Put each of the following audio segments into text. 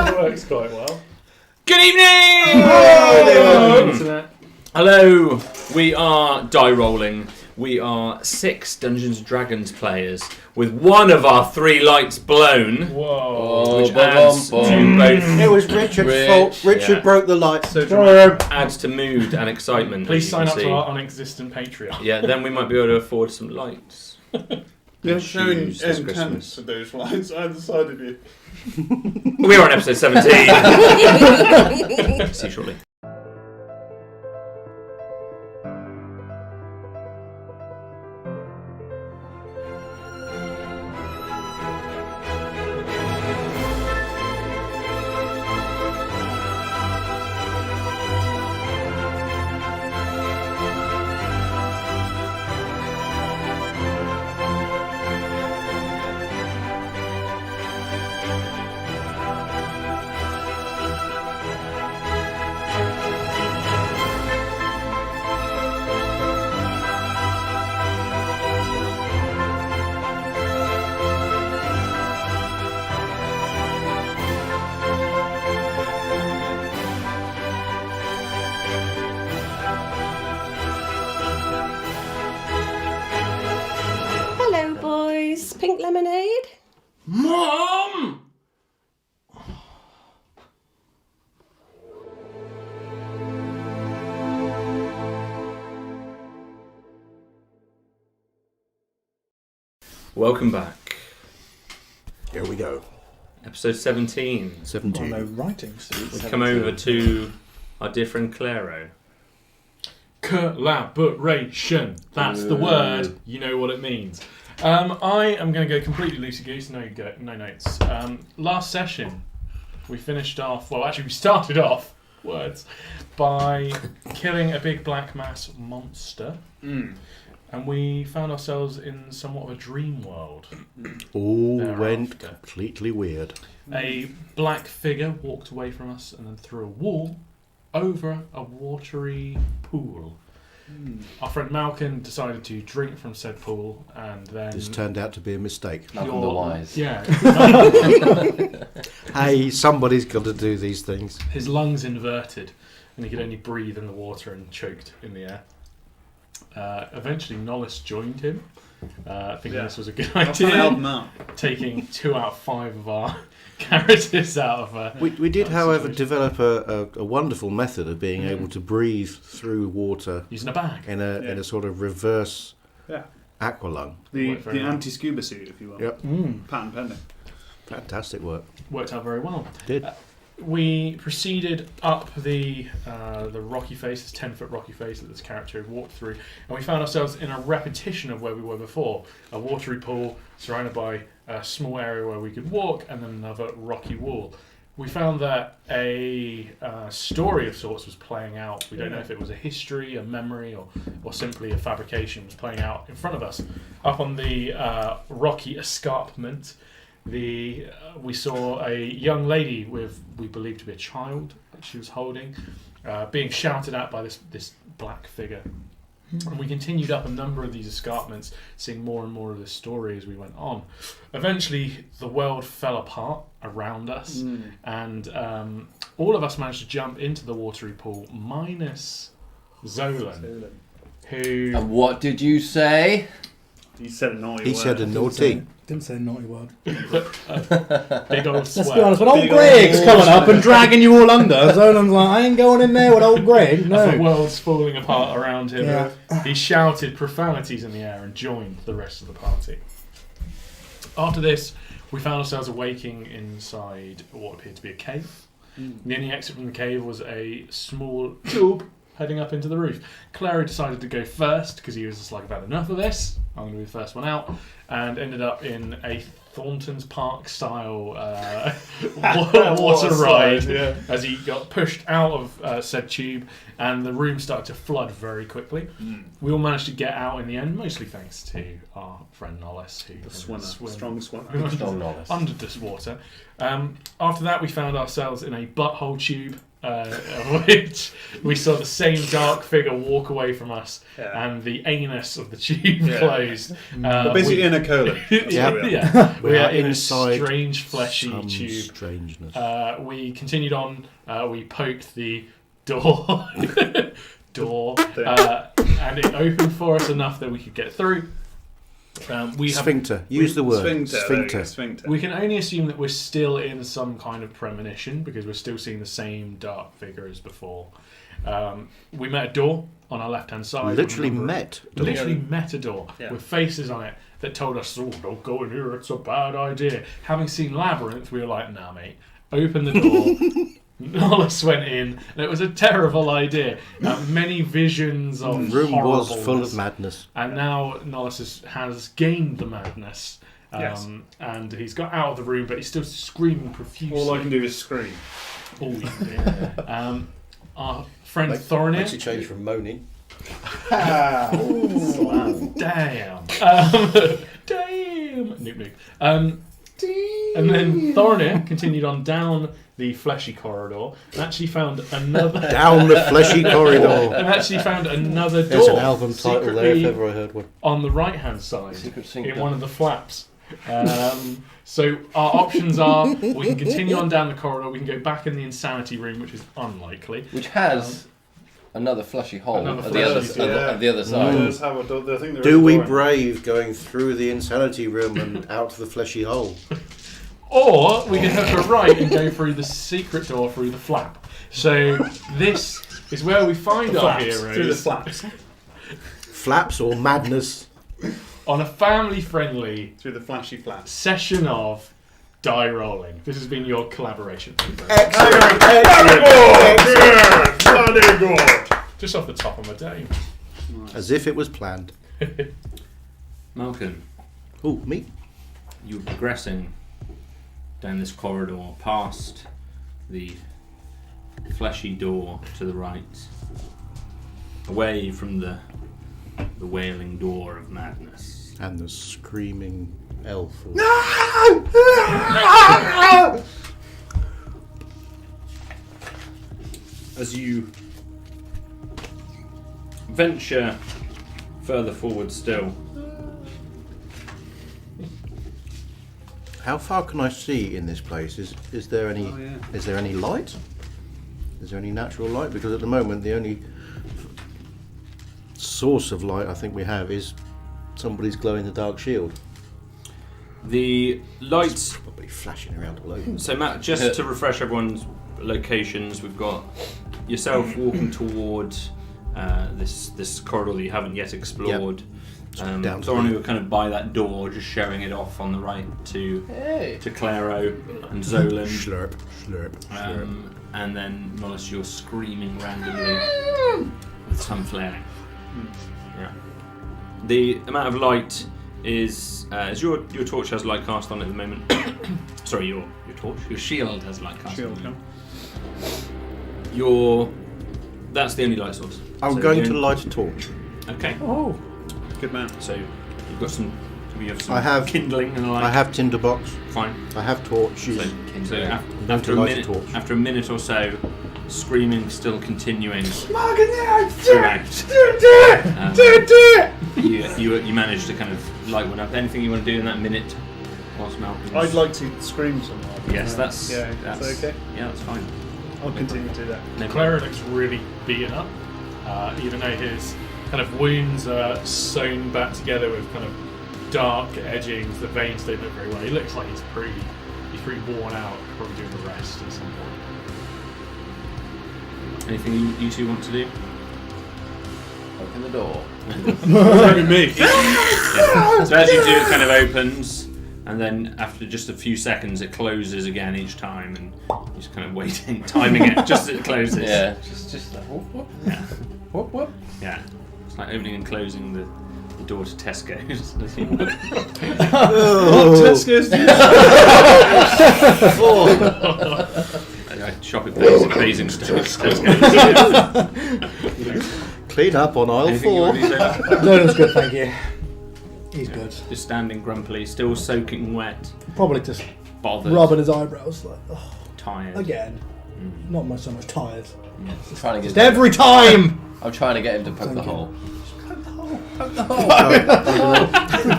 That works quite well. Good evening! Hello! We are die rolling. We are 6 Dungeons & Dragons players with one of our 3 lights blown. Whoa. Which adds to both... It was Richard's fault. Richard broke the lights. So dramatic. Adds to mood and excitement. Please sign up to our unexistent Patreon. Yeah, then we might be able to afford some lights. You're showing Shoes this intent Christmas. for those lights either side of you. We're on episode 17. See you shortly. Hello, boys. Pink lemonade? Mom! Welcome back. Here we go. Episode 17. 17. No writing suits. We come over to our dear friend Claro. Collaboration. That's the word. You know what it means. I am going to go completely loosey-goose. No notes. Last session, we finished off... Well, actually, we started off, words, by killing a big black mass monster. And we found ourselves in somewhat of a dream world. All Thereafter. went completely weird. A black figure walked away from us and then through a wall over a watery pool. Our friend Malcolm decided to drink from said pool, and then... This turned out to be a mistake. Malcolm the Wise. Yeah. Hey, somebody's got to do these things. His lungs inverted, and he could only breathe in the water and choked in the air. Eventually, Nollis joined him, thinking this was a good I'll try and help him idea, out. taking 2 out of 5 of our characters out of We did, that however, situation. develop a wonderful method of being able to breathe through water Using a bag. in a sort of reverse aqualung. The Worked very well. anti-scuba suit, if you will. Yep. Patent pending. Fantastic work. Worked out very well. Did. We proceeded up the rocky face, this 10-foot rocky face that this character had walked through, and we found ourselves in a repetition of where we were before. A watery pool surrounded by a small area where we could walk, and then another rocky wall. We found that a story of sorts was playing out. We don't know if it was a history, a memory, or simply a fabrication was playing out in front of us. Up on the rocky escarpment, we saw a young lady with, we believe to be a child that she was holding, being shouted at by this black figure. And we continued up a number of these escarpments, seeing more and more of this story as we went on. Eventually, the world fell apart around us, and all of us managed to jump into the watery pool, minus Zolan, who... And what did you say? He said a naughty He word. said a naughty. Didn't say a naughty word. big old swear. Let's be honest, when old Big Greg's old- coming up and dragging you all under, Zolan's like, I ain't going in there with old Greg. As the No. world's falling apart around him, Yeah. he shouted profanities in the air and joined the rest of the party. After this, we found ourselves awaking inside what appeared to be a cave. The only exit from the cave was a small tube heading up into the roof. Clary decided to go first because he was just like, I've had enough of this. I'm going to be the first one out, and ended up in a Thornton's Park style water ride as he got pushed out of said tube, and the room started to flood very quickly. We all managed to get out in the end, mostly thanks to our friend Nollis, who Swimmer. Strong swimmer. Strong Nollis. under this water. After that, we found ourselves in a butthole tube of which we saw the same dark figure walk away from us, Yeah. and the anus of the tube closed. We're basically in a colon. That's where we are. We are in a inside strange fleshy some tube. strangeness. We continued on. We poked the door, and it opened for us enough that we could get through. Sphincter. Use the word. Sphincter. We can only assume that we're still in some kind of premonition because we're still seeing the same dark figure as before. We met a door on our left-hand side. Literally met met a door Yeah. with faces on it that told us, "Oh, don't go in here. It's a bad idea." Having seen Labyrinth, we were like, "Nah, mate. Open the door." Nollis went in, and it was a terrible idea. Many visions of The room was horribleness. full of madness. And now Nollis has gained the madness. Yes. And he's got out of the room, but he's still screaming profusely. All I can do is scream. Oh, you do. Our friend Thorinir. Makes you change from moaning. Damn. Damn. Noop, noop. And then Thorinir continued on down the fleshy corridor and actually found another Down the fleshy corridor. and actually found another door. There's an album title there if secretly ever I heard one. on the right hand side Secret in Sinker. one of the flaps. So our options are we can continue on down the corridor, we can go back in the insanity room, which is unlikely. Which has another fleshy hole Another at the other, fleshy- at the other side. Does have a door- I think there is Do a we door. brave going through the insanity room and out to the fleshy hole? Or we can hook a right and go through the secret door through the flap. So this is where we find our Flaps, heroes through the flaps. Flaps or madness? on a family-friendly Through the flashy flaps. session of die rolling. This has been your collaboration. Bloody good! Just off the top of my dome. As if it was planned. Malcolm, Oh, me? you're progressing down this corridor past the fleshy door to the right, away from the wailing door of madness. And the screaming elf. As you venture further forward still, How far can I see in this place? Is there any Oh, yeah. is there any light? Is there any natural light? Because at the moment the only source of light I think we have is somebody's glow-in-the-dark shield. the lights. Probably flashing around all over. So Matt, just to refresh everyone's locations, we've got yourself walking toward this corridor that you haven't yet explored. Down to Thorin, the- who were kind of by that door, just showing it off on the right to Hey. Claro and Zolan. Slurp, slurp, slurp. And then Nollis, you're screaming randomly with some flaring. Yeah. The amount of light is as your torch has light cast on it at the moment. Sorry, your torch, your shield has light cast Shield, on it. yeah. That's the only light source. I'm So going the to only- light a torch. Okay. Oh, good man. So you've got some. You have some I have- kindling and a light. I have tinderbox. Fine. I have torches. So going after to a light a minute, torch. after a minute or so, screaming still continuing throughout. You manage to kind of light one up. Anything you want to do in that minute, whilst Malcolm? I'd like to scream some more. Yes, that's. Yeah, that's is that okay? Yeah, that's fine. I'll continue to do that. No Clara looks really beaten up, even though his kind of wounds are sewn back together with kind of dark edgings. The veins don't look very well. He looks like he's pretty worn out. Probably doing the rest at some point. Anything you two want to do? Open the door. Maybe me. So as you do, it kind of opens, and then after just a few seconds, it closes again each time, and you're just kind of waiting, timing it just as it closes. Yeah, just that. Whoop, whoop. Yeah. Whoop, whoop. Yeah. It's like opening and closing the door to Tesco's. Tesco's. I shop at Basingstoke. Tesco's. Clean up on aisle Anything you 4. want to say? No, that's good, thank you. He's good. Just standing grumpily, still soaking wet, Probably just bothered, rubbing his eyebrows like, oh, tired. again. Not so much tired. I'm trying to Just get. every time! I'm trying to get him to poke the Thank you. hole.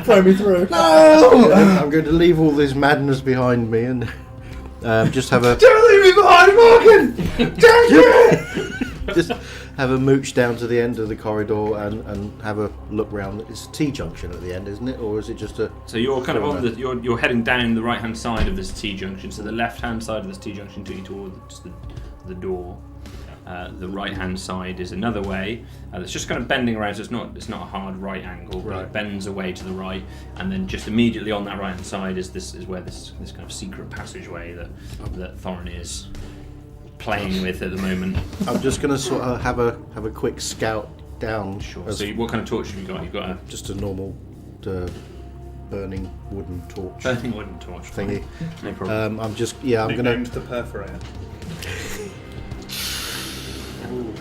Throw me through. No! I'm going to leave all this madness behind me and just have a Don't leave me behind, Morgan! Don't you! just have a mooch down to the end of the corridor and have a look round. It's a T-junction at the end, isn't it, or is it just a? So you're kind of on the you're heading down the right hand side of this T junction. So the left hand side of this T junction took you towards the door. The right hand side is another way. It's just kind of bending around, so it's not a hard right angle, but it bends away to the right, and then just immediately on that right hand side is where this kind of secret passageway that Thorin is playing with at the moment. I'm just going to sort of have a quick scout down. Sure. So what kind of torch have you got? You've got just a normal burning wooden torch burning wooden torch thingy. No problem. I'm just I'm going Nicknamed the perforator.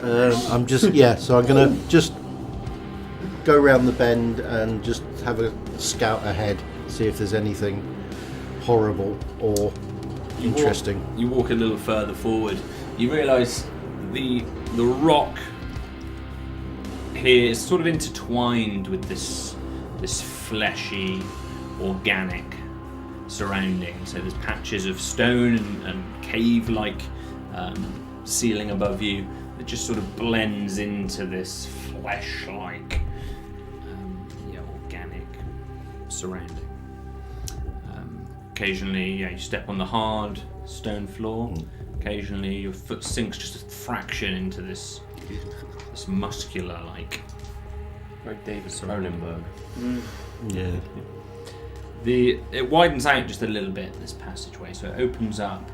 I'm just so I'm going to just go round the bend and just have a scout ahead, see if there's anything horrible or interesting. You walk a little further forward. You realise the rock here is sort of intertwined with this fleshy, organic surrounding. So there's patches of stone and cave-like ceiling above you that just sort of blends into this flesh-like, organic surrounding. Occasionally, you step on the hard stone floor. Occasionally, your foot sinks just a fraction into this muscular, like. Very David Cronenberg. Yeah. It widens out just a little bit, this passageway, so it opens up.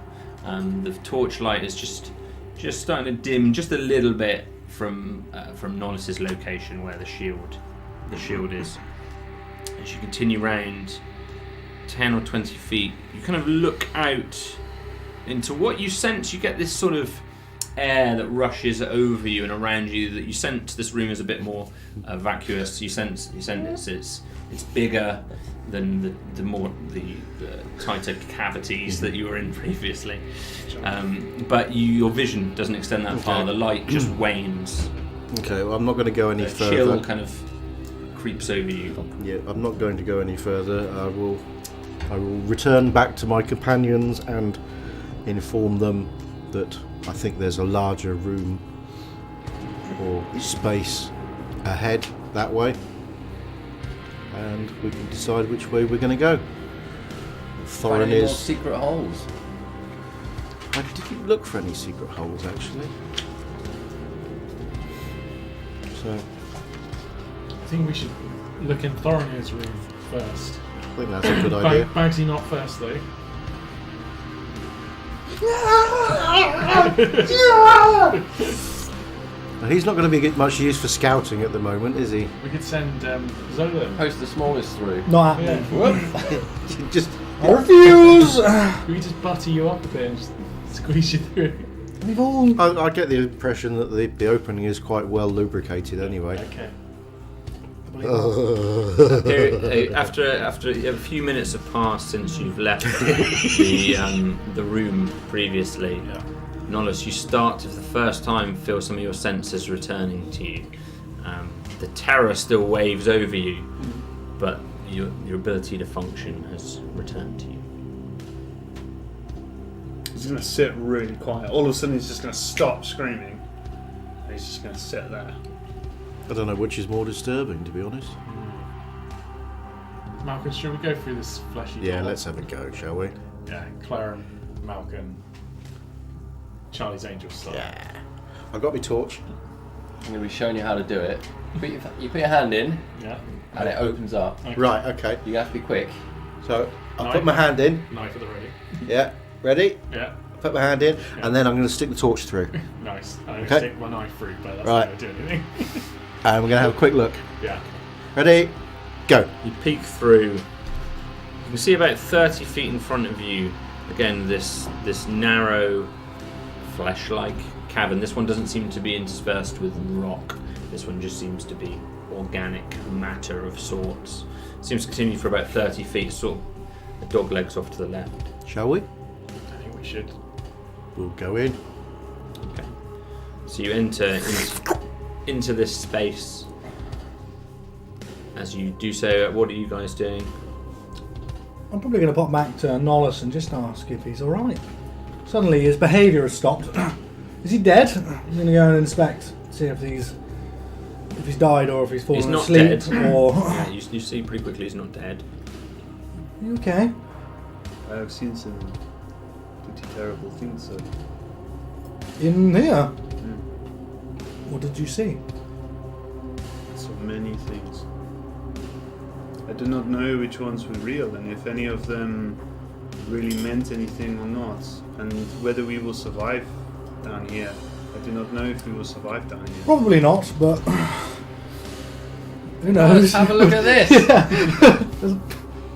The torchlight is just starting to dim just a little bit from Nollis's location where the shield is. As you continue round 10 or 20 feet, you kind of look out into what you sense. You get this sort of air that rushes over you and around you, that you sense this room is a bit more vacuous. You sense it's bigger than the tighter cavities that you were in previously. But your vision doesn't extend that far. The light just wanes. Okay, well, I'm not going to go any A further. chill kind of creeps over you. Yeah, I'm not going to go any further. I will return back to my companions and inform them that I think there's a larger room or space ahead that way, and we can decide which way we're going to go. Find Thorin any more is. secret holes. I didn't look for any secret holes actually. So I think we should look in Thorin's room first. I think that's a good idea. Bagsy not first though. He's not going to be much use for scouting at the moment, is he? We could send Zola. Post the smallest through. Not Yeah. happening. Just I refuse! We could just butter you up a bit and just squeeze you through. We've all... I get the impression that the opening is quite well lubricated anyway. Okay. After a few minutes have passed since you've left the room previously, Nollis, you start to, for the first time, feel some of your senses returning to you. The terror still waves over you, but your ability to function has returned to you. He's going to sit really quiet. All of a sudden, he's just going to stop screaming. And he's just going to sit there. I don't know which is more disturbing, to be honest. Malcolm, shall we go through this fleshy Yeah, door? let's have a go, shall we? Yeah, Claire and Malcolm. Charlie's Angel style. Yeah. I've got my torch. I'm going to be showing you how to do it. You put your hand in, Yeah. and it opens up. Okay. Right, okay. You have to be quick. So I'll Knife. put my hand in. Knife at the ready. Yeah, ready? Yeah. Put my hand in, and then I'm going to stick the torch through. Nice. I'm going Okay. to stick my knife through, but that's Right. not going to do anything. And we're going to have a quick look. Yeah. Ready? Go. You peek through. You can see about 30 feet in front of you. Again, this narrow, flesh-like cavern. This one doesn't seem to be interspersed with rock. This one just seems to be organic matter of sorts. Seems to continue for about 30 feet, sort of dog legs off to the left. Shall we? I think we should. we'll go in. Okay. So you enter into this space. As you do so, what are you guys doing? I'm probably going to pop back to Nollis and just ask if he's alright. Suddenly his behaviour has stopped. Is he dead? I'm going to go and inspect, see if he's died or if he's fallen He's not asleep. dead. Or Yeah, you see pretty quickly he's not dead. You okay? I have seen some pretty terrible things, sir. In here? What did you see? So many things. I do not know which ones were real and if any of them really meant anything or not, and whether we will survive down here. I do not know if we will survive down here. Probably not, but who Let's knows? have a look at this. There's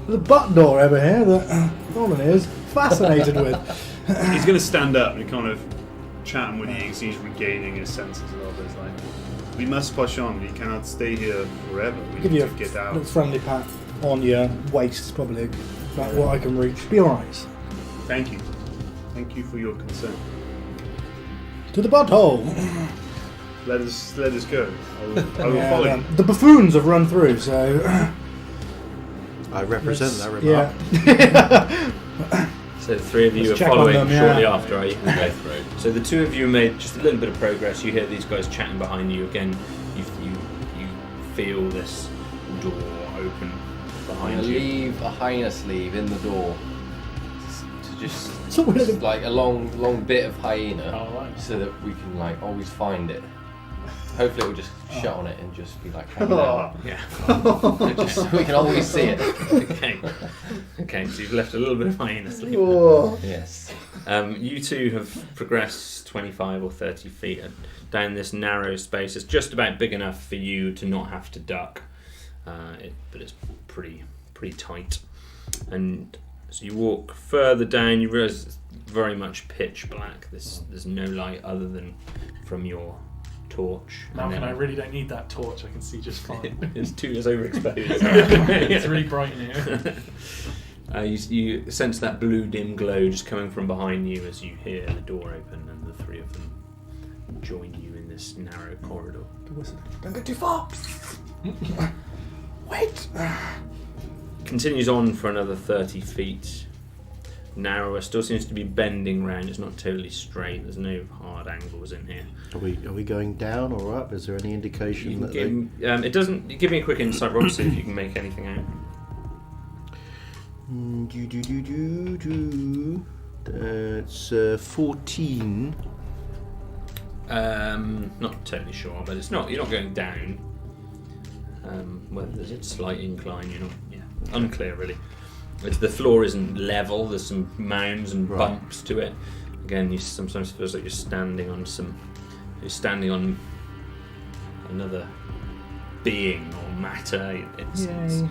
a butt door over here that Nolan is fascinated with. He's going to stand up and kind of chat him with you because he's regaining his senses a little bit. It's like, we must push on. We cannot stay here forever. We Give need you to a get out. little friendly pat on your waist, probably about what I can reach. Be alright. Thank you. Thank you for your concern. To the butthole. Let us go. I will follow you. The buffoons have run through, so I represent that remark. yeah. So the three of you Let's are check on following them, yeah. shortly after, are you? Okay. So the two of you made just a little bit of progress. You hear these guys chatting behind you. Again, you feel this door open I'm behind gonna you. leave a highness sleeve in the door to just So we're gonna- like a long bit of hyena, Oh, right. so that we can like always find it. Hopefully, it will just shut on it and just be like hanging out. Yeah. Just so we can always see it. Okay. Okay. So you've left a little bit of hyena sleep. Yes. You two have progressed 25 or 30 feet down this narrow space. It's just about big enough for you to not have to duck, but it's pretty tight. And so you walk further down. You realise it's very much pitch black. There's no light other than from your torch. Now And I then- really don't need that torch. I can see just fine. it's overexposed. It's really bright in here. You sense that blue dim glow just coming from behind you as you hear the door open and the three of them join you in this narrow corridor. Don't go too far. Wait. Continues on for another 30 feet. Narrower, still seems to be bending round. It's not totally straight. There's no hard angles in here. Are we going down or up? Is there any indication You that can give, it doesn't. Give me a quick insight roll to see if you can make anything out. That's 14. Not totally sure, but it's not. You're not going down. Whether there's a slight incline, you're not. Yeah, unclear really. The floor isn't level. There's some mounds and Right. bumps to it. Again, you sometimes feels like you're standing on another being or matter. It's a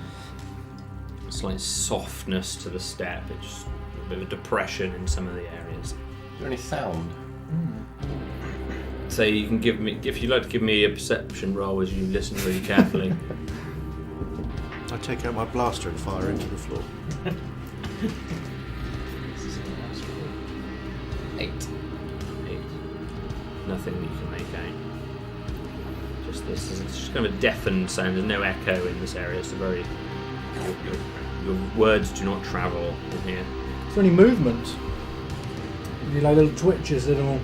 slight softness to the step. It's just a bit of a depression in some of the areas. Is there any sound? So you can give me, if you'd like to give me a perception roll as you listen really carefully. I take out my blaster and fire into the floor. 8. 8. Nothing that you can make out. Just this. It's just kind of a deafened sound. There's no echo in this area. It's a very. Your words do not travel in here. Is there any movement? Any like little twitches, little.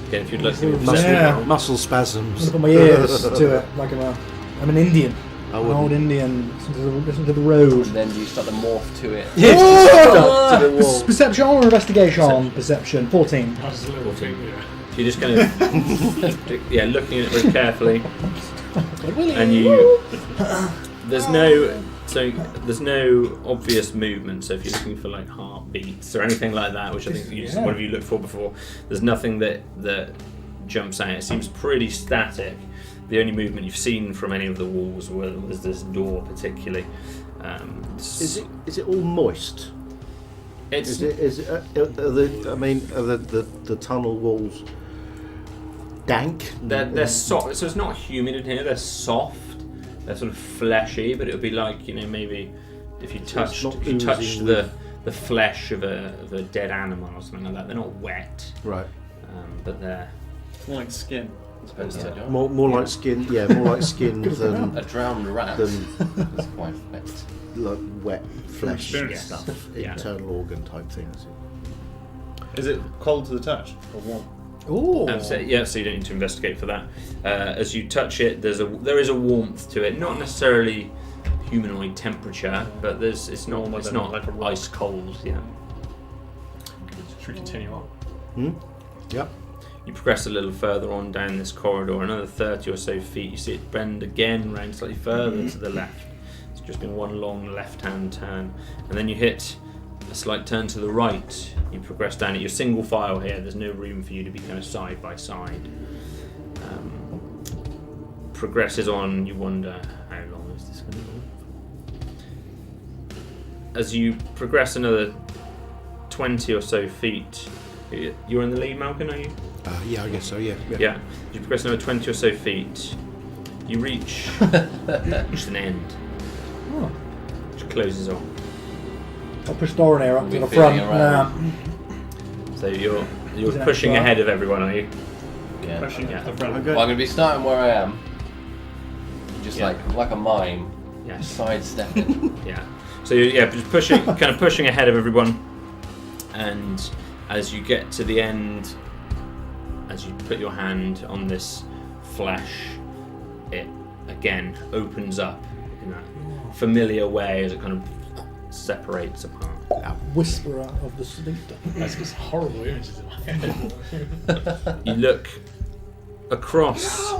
Again, if you'd like to give me a Muscle- perception Yeah. roll. Muscle I'm spasms. gonna put my ears to it, like I'm an Indian. I An wouldn't. old Indian. Listen to the road. And then you start to morph to it. Oh! To the wall. Perception or investigation? Perception. 14. That's a little too. Yeah. So you're just kind of looking at it very carefully, and you there's no obvious movement. So if you're looking for like heartbeats or anything like that, which I think one of you looked for before, there's nothing that jumps out. It seems pretty static. The only movement you've seen from any of the walls was this door, particularly. Is it all moist? It's Are the tunnel walls dank? they're soft, so it's not humid in here. They're soft. They're sort of fleshy, but it would be like maybe if you touched not the oozing flesh of a dead animal or something like that. They're not wet. Right. but they're More like skin. Yeah. More like skin. Yeah, more like skin than A drowned rat. It's quite wet. like wet flesh Experience. stuff, Yeah. internal organ type things. Is it cold to the touch or warm? Ooh. so you don't need to investigate for that. As you touch it, there is a warmth to it, not necessarily humanoid temperature, but it's not like a rock. ice cold. Yeah. Should we continue on? Yep. You progress a little further on down this corridor, another 30 or so feet. You see it bend again round slightly further to the left. It's just been one long left-hand turn, and then you hit a slight turn to the right. You progress down it. You're single file here. There's no room for you to be kind of side by side. Progresses on. You wonder how long is this going to go? As you progress another 20 or so feet, you're in the lead, Malcolm, are you? Yeah, I guess so. Yeah. Yeah. As you progress another 20 or so feet, you reach an end, Oh. which closes off. I'll push Doran up to We're the front. feeling around. So you're Is that pushing right? ahead of everyone, are you? Yeah. Pushing Yeah. at the front. Okay. Well, I'm going to be starting where I am. Just Yeah. like a mime. Yeah. Sidestepping. Yeah. So you're just pushing, kind of pushing ahead of everyone, and as you get to the end, as you put your hand on this flesh, it again opens up in that familiar way as it kind of separates apart. Whisperer of the sphincter. That's just horrible images in my head. You look across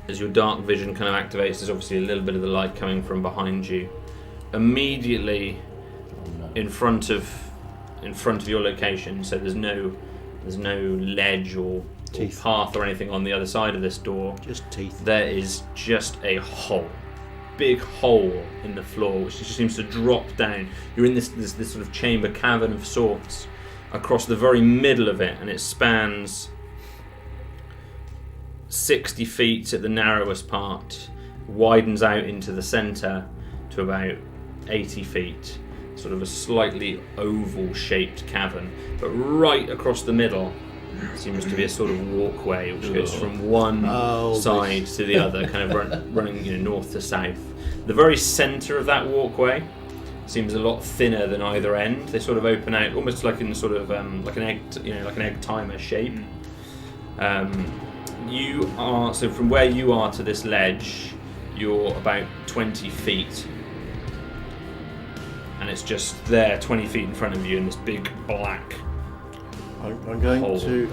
as your dark vision kind of activates. There's obviously a little bit of the light coming from behind you. Immediately in front of your location, so there's no ledge or Teeth. path or anything on the other side of this door. Just teeth. There is just a hole, big hole in the floor, which just seems to drop down. You're in this sort of chamber cavern of sorts across the very middle of it, and it spans 60 feet at the narrowest part, widens out into the centre to about 80 feet, sort of a slightly oval shaped cavern, but right across the middle seems to be a sort of walkway which goes from one side to the other, kind of running north to south. The very centre of that walkway seems a lot thinner than either end. They sort of open out almost like in sort of like an egg timer shape. You are so from where you are to this ledge, you're about 20 feet, and it's just there, 20 feet in front of you, in this big black. I'm going hole. to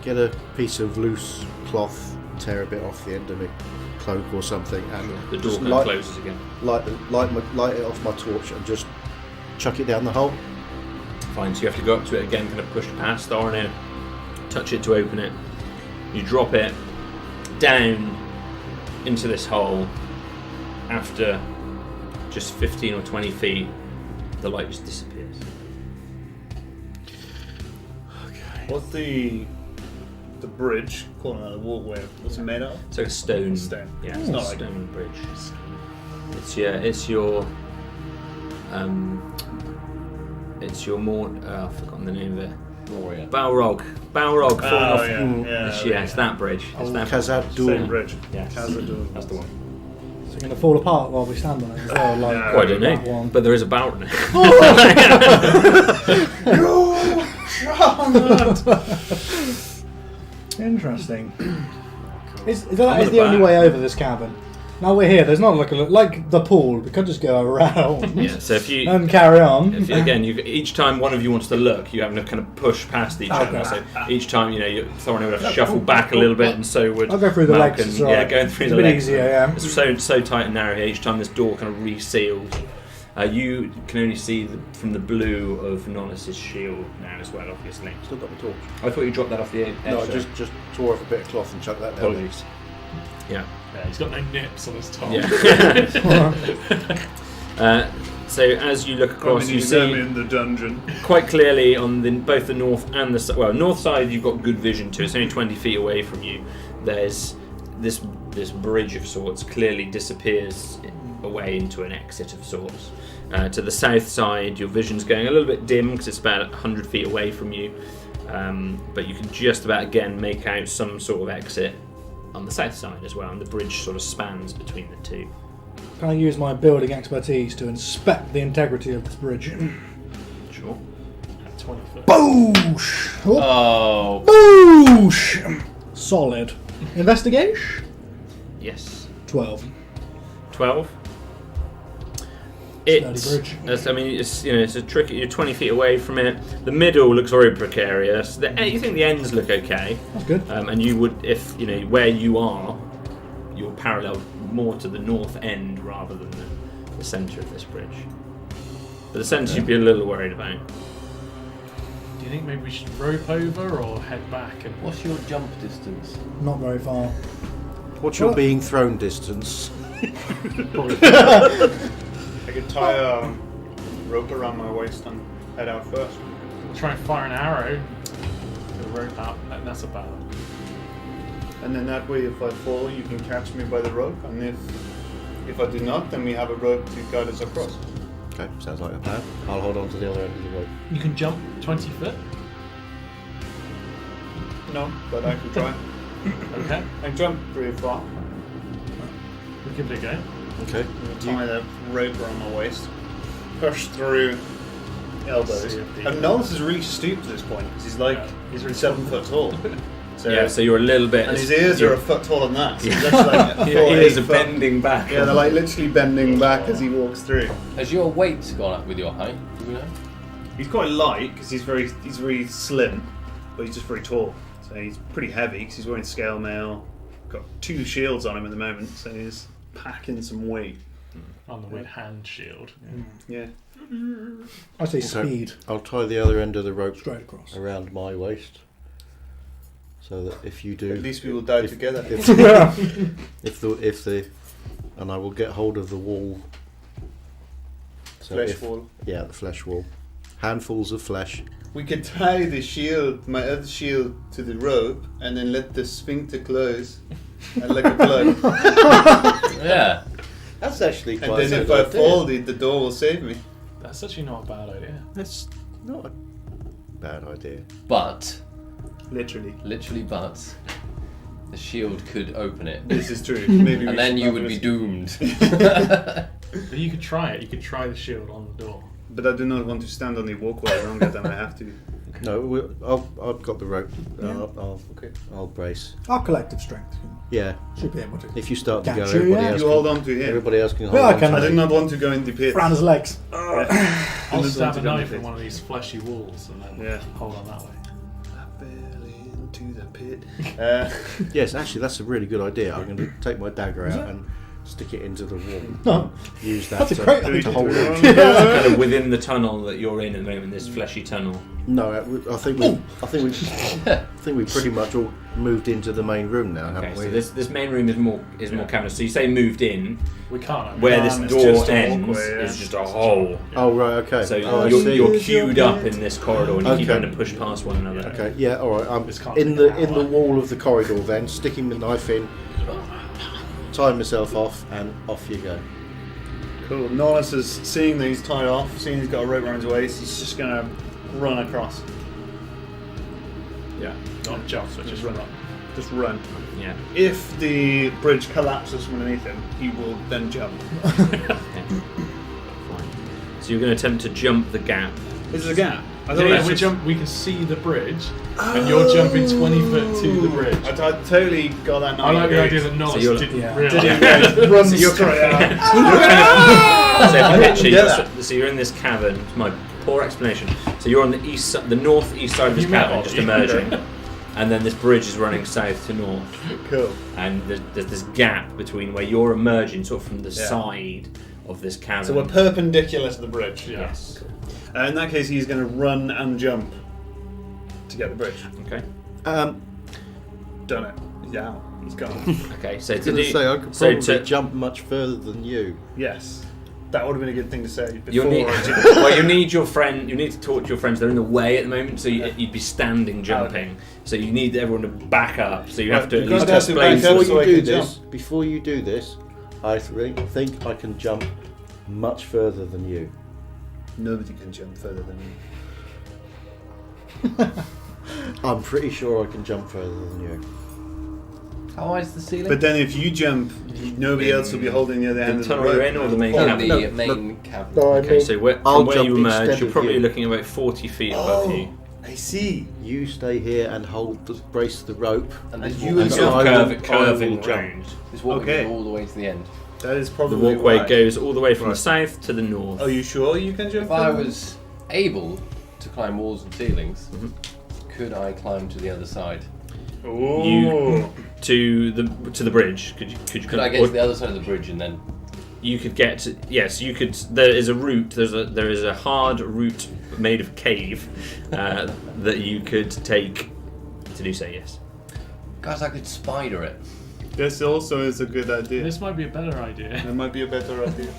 get a piece of loose cloth, tear a bit off the end of a cloak or something, and The door just kind of closes again. light it off my torch and just chuck it down the hole. Fine, so you have to go up to it again, kind of push past Orno, touch it to open it. You drop it down into this hole. After just 15 or 20 feet, the light just disappears. What's the bridge, calling it a walkway, what's it made of? It's like a stone. Stone. Yeah, It's it's not a like- stone bridge. It's your more. I've forgotten the name of it. Warrior. Balrog falling off. Oh, yeah. It's that bridge. It's that bridge. Same bridge. Yes. Khazad-dûm. That's the one. It's going to fall apart while we stand on it as well. Like, Yeah. Oh, I don't that know, one. but there is a Balrog. Interesting. Is I'm that is at the the only back. way over this cavern? Now we're here. There's not like the pool. We could just go around Yeah. So if you. and carry on. If, again, each time one of you wants to look, you have to kind of push past each Okay. other. So each time, Thorin would have to shuffle back a little bit, and so would I'll go through the Malcolm. legs. It's all Yeah, right. going through It's the a bit legs. easier, yeah. It's so tight and narrow here. Each time this door kind of reseals. You can only see from the blue of Nonus's shield now as well, obviously. Still got my torch. I thought you dropped that off the edge. No, I sorry. just tore off a bit of cloth and chucked that down. Apologies. Yeah. Yeah, he's got no nips on his top. Yeah. So as you look across, you them see in the dungeon. quite clearly on both the north and the north side. You've got good vision to. It's only 20 feet away from you. There's this bridge of sorts clearly disappears away into an exit of sorts. To the south side, your vision's going a little bit dim because it's about 100 feet away from you, but you can just about again make out some sort of exit on the south side as well, and the bridge sort of spans between the two. Can I use my building expertise to inspect the integrity of this bridge? Sure. At 20 foot. Boosh! Oh, Boosh! Solid. Investigation? Yes. 12. 12. Sturdy bridge. I mean, it's a tricky. You're 20 feet away from it. The middle looks very precarious. You think the ends look okay, That's good. and you would, if where you are, you're parallel more to the north end rather than the centre of this bridge. But the centre you'd be a little worried about. Do you think maybe we should rope over or head back? And what's your jump distance? Not very far. What's your being thrown distance? I could tie a rope around my waist and head out first. try and fire an arrow to the rope out, and that's about it. And then that way, if I fall, you can catch me by the rope, and if I do not, then we have a rope to guide us across. Okay, sounds like a plan. I'll hold on to the other end of the rope. You can jump 20 foot. No, but I can try. Okay, I jump pretty far. we'll give it a go. Okay. Tie the rope around my waist, push through elbows. See if the- And Knowles is really stooped at this point, because he's like, he's really 7 foot tall. So, Yeah, so you're a little bit. and his ears are a foot taller than that. So he's actually like Your 4, ears 8 are foot. bending back. Yeah, they're like literally bending back as he walks through. Has your weight gone up with your height? Do we know? He's quite light because he's very slim, but he's just very tall. So he's pretty heavy because he's wearing scale mail. Got 2 shields on him at the moment, so he's packing some weight. On the weird hand shield. Yeah. I say So- speed. I'll tie the other end of the rope Straight across. around my waist, so that if you do, At least we will die if- together. if the, and I will get hold of the wall. So Flesh if- wall. Yeah, the flesh wall. Handfuls of flesh. We could tie the shield, my other shield, to the rope, and then let the sphincter close, and like a plug. Yeah. That's actually And quite then a if good I idea. fall, the door will save me. That's actually not a bad idea. That's not a bad idea. But, Literally. but, the shield could open it. This is true. Maybe we And then should you not would be risk- doomed. But you could try it. You could try the shield on the door. But I do not want to stand on the walkway longer than I have to. No, I've got the rope. I'll brace. Our collective strength Yeah, should be able to. if you start to Got go, you, everybody yeah. else You can, hold on to him. everybody else can hold Yeah, I on can. to I it. do not want to go in the pit. Round his legs. I'll Just stab want a to go in knife the in pit. one of these fleshy walls and then Yeah. hold on that way. I fell into the pit. Yes, actually, that's a really good idea. I'm going to take my dagger out and stick it into the wall. No. Use that That's a to, great to idea. hold on. Kind of within the tunnel that you're in at the moment, this fleshy tunnel. No, I think we pretty much all moved into the main room now, haven't Okay, we? so this main room is more cavernous. So you say moved in, We can't. where this it's door just a ends walkway, yeah. is just a hole. Oh right, okay. So oh, I see. you're queued up in this corridor, and you keep Okay. having to push past one another. Okay, yeah, all right. I'm This can't in be the an in the hour. wall of the corridor, then sticking the knife in, tie myself off, and off you go. Cool. Norris is seeing that he's tied off, seeing he's got a rope around his waist, he's just going to run across. Yeah, not jump, but just run up. Just run. Yeah. If the bridge collapses from underneath him, he will then jump. Okay. Fine. So you're going to attempt to jump the gap. Is there a gap? I Yeah, it's we just- jump. We can see the bridge, and you're jumping 20 foot to the bridge. I totally got that. I like the idea that Norris you're- didn't Yeah. realise. Run So you're straight out. So if you picture, Yeah. so you're in this cavern. It's my poor explanation. So you're on the the northeast side of this You met cavern, Ollie. just emerging, and then this bridge is running south to north, Cool. and there's this gap between where you're emerging, sort of from the Yeah. side of this cavern. So we're perpendicular to the bridge. Yeah. Yes. In that case, he's going to run and jump to get the bridge. Okay. Done it. He's out. He's gone. Okay. So I was to going do, to say I could so probably to, jump much further than you. Yes. That would have been a good thing to say you'll before. need, well, you need your friend. You need to talk to your friends. They're in the way at the moment, so you'd be standing jumping. So you need everyone to back up. So you have to at You've least got to explain. back up Before so I you do can this, before you do this, I think I can jump much further than you. Nobody can jump further than you. I'm pretty sure I can jump further than you. How high is the ceiling? But then if you jump, nobody else will be holding the other end of the tunnel you're rope. in or the main No, cavern? the main cavern. Okay, so I'll from where jump you emerge, instead you're of probably you. looking about 40 feet above you. I see. You stay here and brace the rope. And And this you walkway- and Sort of I will curving jump. round. this walkway Okay. goes all the way to the end. That is The probably walkway why. goes all the way from the Right. south to the north. Are you sure you can jump? If I further? was able to climb walls and ceilings, Mm-hmm. could I climb to the other side? Ooh. You- to the bridge. Could you Could I get or to the other side of the bridge and then? you could get to, yes, you could. There is a route. There is a hard route made of cave that you could take to do so. Yes. Guys, I could spider it. This also is a good idea. This might be a better idea. That might be a better idea.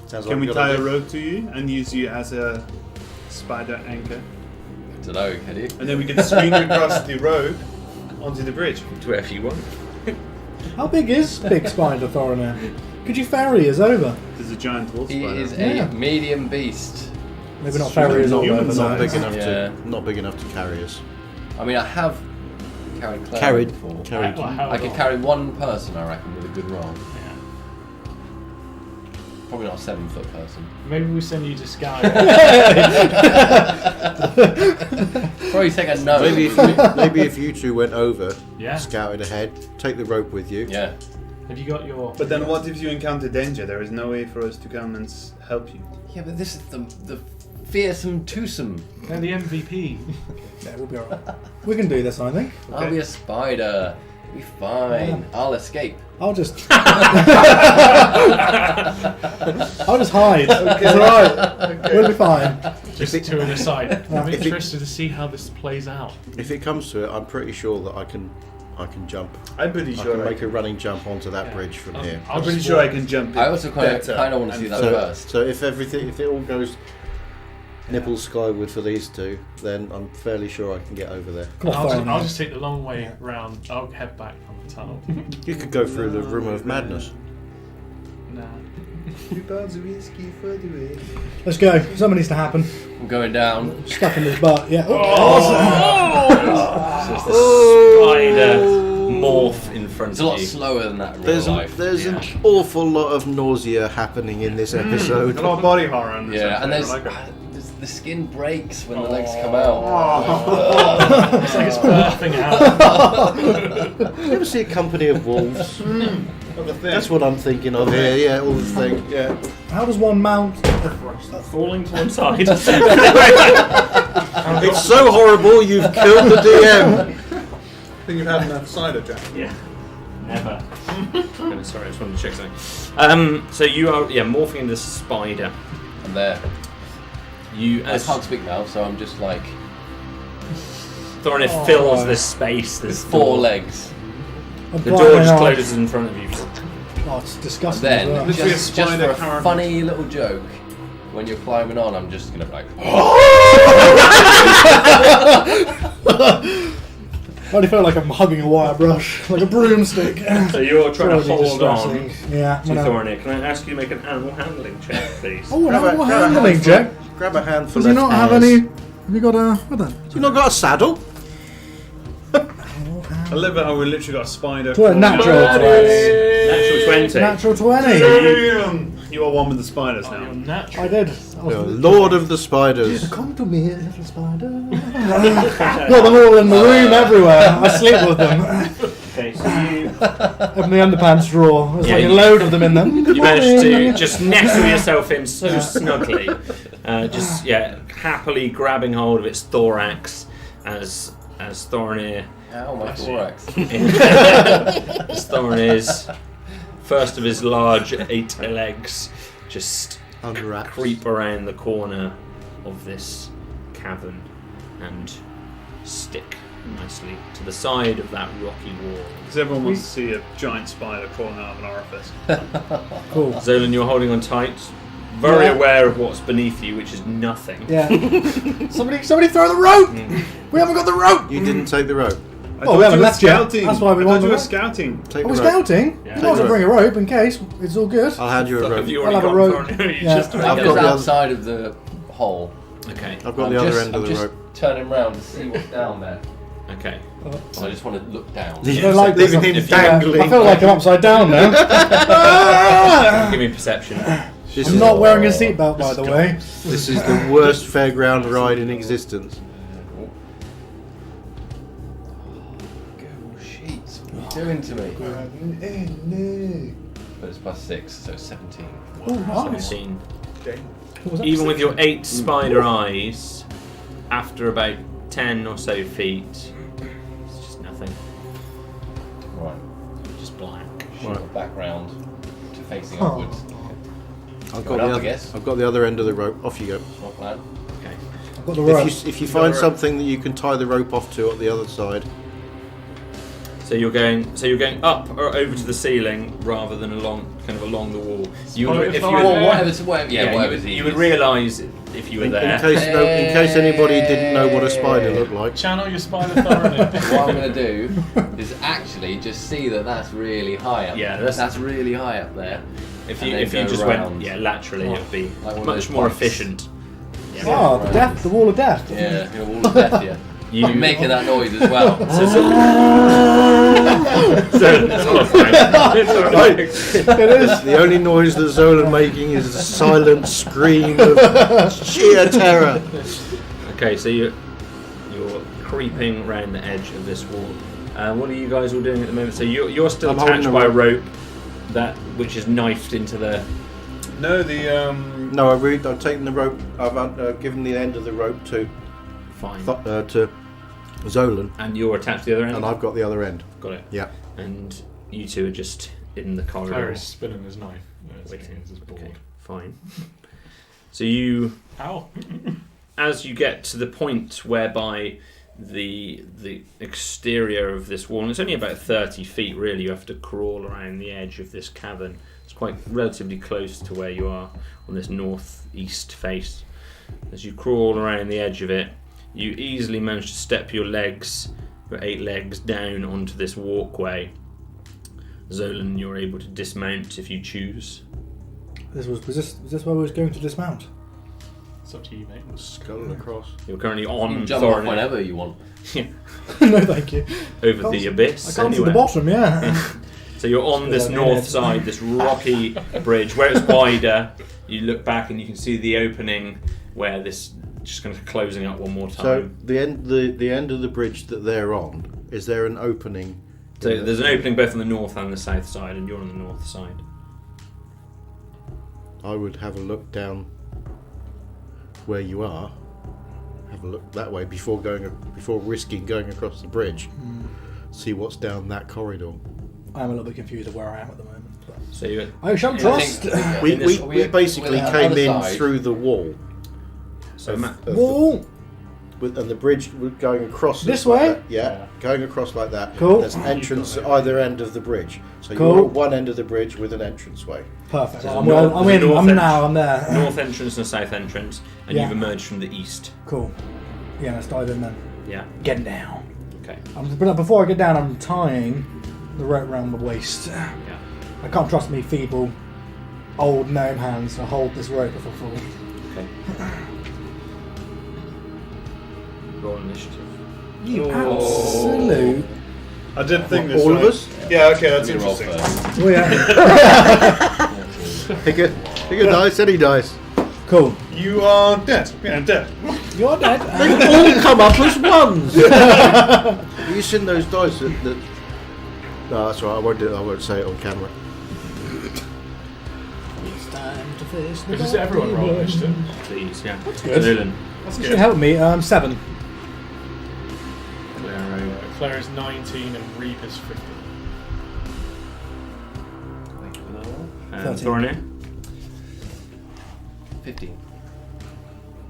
Sounds Can we good tie a idea. rope to you and use you as a spider anchor? I don't know, can you? And then we can swing across the rope onto the bridge. Do whatever you want. How big is Big Spider Thorinir? Could you ferry us over? There's a giant wolf He spider. is Yeah. a medium beast. Maybe not ferry us all over. Not though. big enough Yeah. not big enough to carry us. I mean, I have carried Claire Carried. before. Carried. Well, how I could long? carry one person, I reckon, with a good roll. Yeah. Probably not a 7-foot person. Maybe we send you to Sky. Probably take a note. Maybe if you two went over, Yeah. scouted ahead, take the rope with you. Yeah. Have you got your? But then what if you encounter danger? There is no way for us to come and help you. Yeah, but this is the fearsome twosome. They're the MVP. Yeah, we'll be alright. We can do this, I think. I'll be a spider. We'll be fine. Yeah. I'll escape. I'll just. I'll just hide. It's alright. We'll be fine. Just to an aside. I'm If it- interested to see how this plays out. If it comes to it, I'm pretty sure that I can jump. I'm pretty I sure can I make a running jump onto that Yeah. bridge from I'll- here. I'll I'm pretty just sure I walk. can jump. I also kind better of want to see and that So, first. so if it all goes nipples skyward for these two, then I'm fairly sure I can get over there. Come on, I'll Thorinir. just take the long way round. I'll head back from the tunnel. You could go through the room of madness. Nah. 2 pounds of whiskey for the way. Let's go. Something needs to happen. I'm going down. Stuck in this butt. Yeah. Spider morph in front It's a of lot you. slower than that in real There's life. an awful lot of nausea happening in this episode. A lot of body horror on this Yeah, and episode, there's, I like it. the skin breaks when the legs come out. It's like it's burping out. You ever see a company of wolves? That's what I'm thinking of here. Yeah, all the thing. Yeah. How does one mount? Falling to one side. It's so horrible. You've killed the DM. I think you've had enough cider, Jack. Yeah. Never. Sorry, I just wanted to check something. So you are morphing into this spider. And there. You I as can't speak now, so I'm just like Thorinir fills this space. This with 4 door. legs. The door just closes in front of you. Oh, it's And disgusting. then, as well. Literally a just spider for a current. funny little joke, when you're climbing on, I'm just gonna be like, I already feel like I'm hugging a wire brush, like a broomstick. So you're trying to It's really hold on distressing. Yeah. to Thorinir. Can I ask you to make an animal handling check, please? Oh, an animal handling, Jack. Grab a hand for Does he not have any? Have you got a? What then? You not got a saddle? I love it how we literally got a spider. Well, natural 20. Natural 20. Natural 20. Damn! You are one with the spiders You're now. natural. I did. Lord of the Spiders. Come to me, little spider. Got them all in the room everywhere. I sleep with them. Okay, so you Open the underpants drawer. There's Yeah, like a you- load of them in them. you managed to just nestle yourself in so snugly, happily grabbing hold of its thorax as Thorinir. ow, my thorax. As Thorinir's first of his large 8 legs just Unwrapped. creep around the corner of this cavern and stick nicely to the side of that rocky wall. Because everyone wants to see a giant spider crawling out of an orifice. Cool. Zolan, you're holding on tight, very Yeah. aware of what's beneath you, which is nothing. Yeah. Somebody throw the rope! We haven't got the rope! You didn't take the rope. I Oh, thought we haven't you were left yet. scouting. That's why we I want thought you the were rope. scouting. Take Are the we rope. scouting? Yeah. You might as well bring a rope in case. It's all good. I'll hand you a Have rope. you I'll already have a got rope. for it? Yeah. Just I've I've got got the other- outside of the hole. Okay. I've got the other end of the rope. Turning round to see what's down there. Okay. I just want to look down. I don't like Leaving this. him If you- dangling. I feel like I'm upside down now. Give me perception. This I'm is- not wearing a seatbelt, by the way. This is the worst fairground ride in existence. Go sheets. What are you doing to me? But it's +6, so 17. Oh, nice. 17. What was that? Even with your 8 spider eyes, after about 10 or so feet, it's just nothing. Right. Just black. Shield back round to facing Oh. upwards. I've Going got, up, I the guess. other, I've got the other end of the rope. Off you go. That's my plan. Okay. I've got the rope. If you find something that you can tie the rope off to at the other side, So you're going up or over to the ceiling rather than along the wall. You would, if you Oh, were, yeah. Whatever's you would realise if you were in there. case anybody didn't know what a spider looked like. Channel your spider thoroughly. What I'm going to do is actually just see that that's really high up. Yeah, that's really high up there. If And you then if you go just round. went laterally, it would be Like one of much those more bikes. efficient. Yeah. Oh, the death, the wall of death. Yeah, you're all of death here. You- I'm making that noise as well. It's all fine. It's all right. It is. The only noise that Zolan making is a silent scream of sheer terror. Okay, so you're creeping around the edge of this wall. What are you guys all doing at the moment? So you're still I'm holding attached a by a rope. rope which is knifed into the. No, the No, I've taken the rope. I've given the end of the rope to Fine. to Zolan, And you're attached to the other end. and I've got the other end. Got it. Yeah. And you two are just in the corridor. Claire is spinning his knife. Waiting. He's bored. Okay, fine. So you, Ow. as you get to the point whereby the exterior of this wall, and it's only about 30 feet really, you have to crawl around the edge of this cavern. It's quite relatively close to where you are on this northeast face. As you crawl around the edge of it, you easily manage to step your 8 legs down onto this walkway. Zolan, you're able to dismount if you choose. Was this where we was going to dismount? It's up to you, mate. Scuttling across. You're currently You on can jump off Thorin whenever you want. No, thank you. over Can't the see- abyss. I can't see anyway. the bottom, yeah. So you're on this north side, this rocky bridge. Where it's wider, you look back and you can see the opening where this just kind of closing up one more So time. the end of the bridge that they're on, is there an opening? So there's an opening both on the north and the south side, and you're on the north side. I would have a look down where you are. Have a look that way before risking going across the bridge. See what's down that corridor. I'm a little bit confused of where I am at the moment. But So you I shall trust. We In this- basically on the came other in side. through the wall. so Wall. And the bridge going across This like way? that. Yeah, going across like that. Cool. There's an entrance at either end of the bridge. So Cool. you're at one end of the bridge with an entranceway. Perfect. So I'm there's a in. I'm north entrance. now. I'm there. north entrance and a south entrance, and Yeah. you've emerged from the east. Cool. Yeah, let's dive in then. Yeah. Getting down. Okay. But before I get down, I'm tying the rope around the waist. Yeah. I can't trust me feeble, old gnome hands to hold this rope if I fall. Okay. Roll initiative. You absolute. I did think this. All of right. us? Yeah. Okay, that's Let me roll interesting. first. Oh yeah. Pick a dice, any dice. Cool. You are dead. Yeah, dead. You're dead. All come up as ones. Have you seen those dice that? No, that's right. I won't say it on camera. It's time to face the Does everyone roll initiative? Please, yeah. That's good. Zolan, That's You good. should help me. 7. Claire, Claire is 19 and Reap is 50. and 13. Thorin. 15.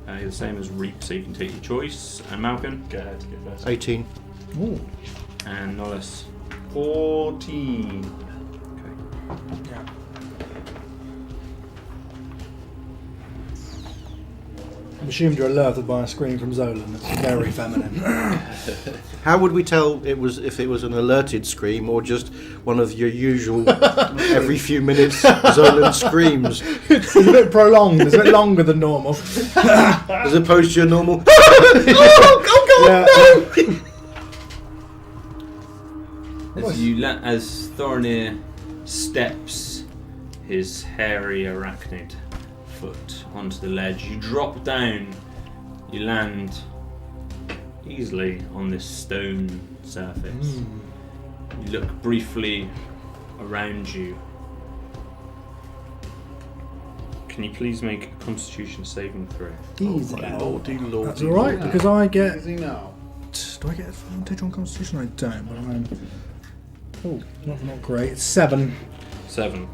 You're the same as Reap, so you can take your choice. And Malcolm. Go ahead to get first. 18. Ooh. And Nollis. 14. Okay. Yeah. I'm assumed you're alerted by a scream from Zolan. It's very feminine. How would we tell if it was an alerted scream or just one of your usual every few minutes Zolan screams? It's a bit prolonged. It's a bit longer than normal. As opposed to your normal. As Thorinir steps his hairy arachnid foot onto the ledge, you drop down. You land easily on this stone surface. You look briefly around you. Can you please make a Constitution saving throw? Easy. Lordy, lordy. That's alright, because I get... Easy now. Do I get advantage on Constitution? I don't, but I'm... Oh, not great. It's 7. 7.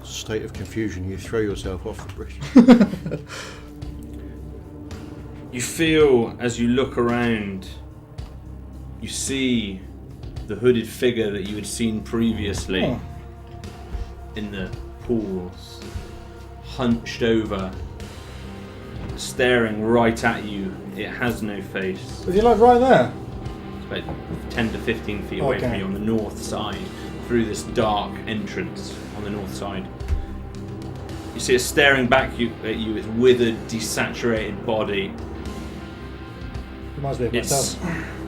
State of confusion, you throw yourself off the bridge. You feel, as you look around, you see the hooded figure that you had seen previously in the pools, hunched over, staring right at you. It has no face. Is he like right there? It's about 10 to 15 feet away from you on the north side, through this dark entrance on the north side. You see it staring back at you, its withered, desaturated body. Reminds me of myself.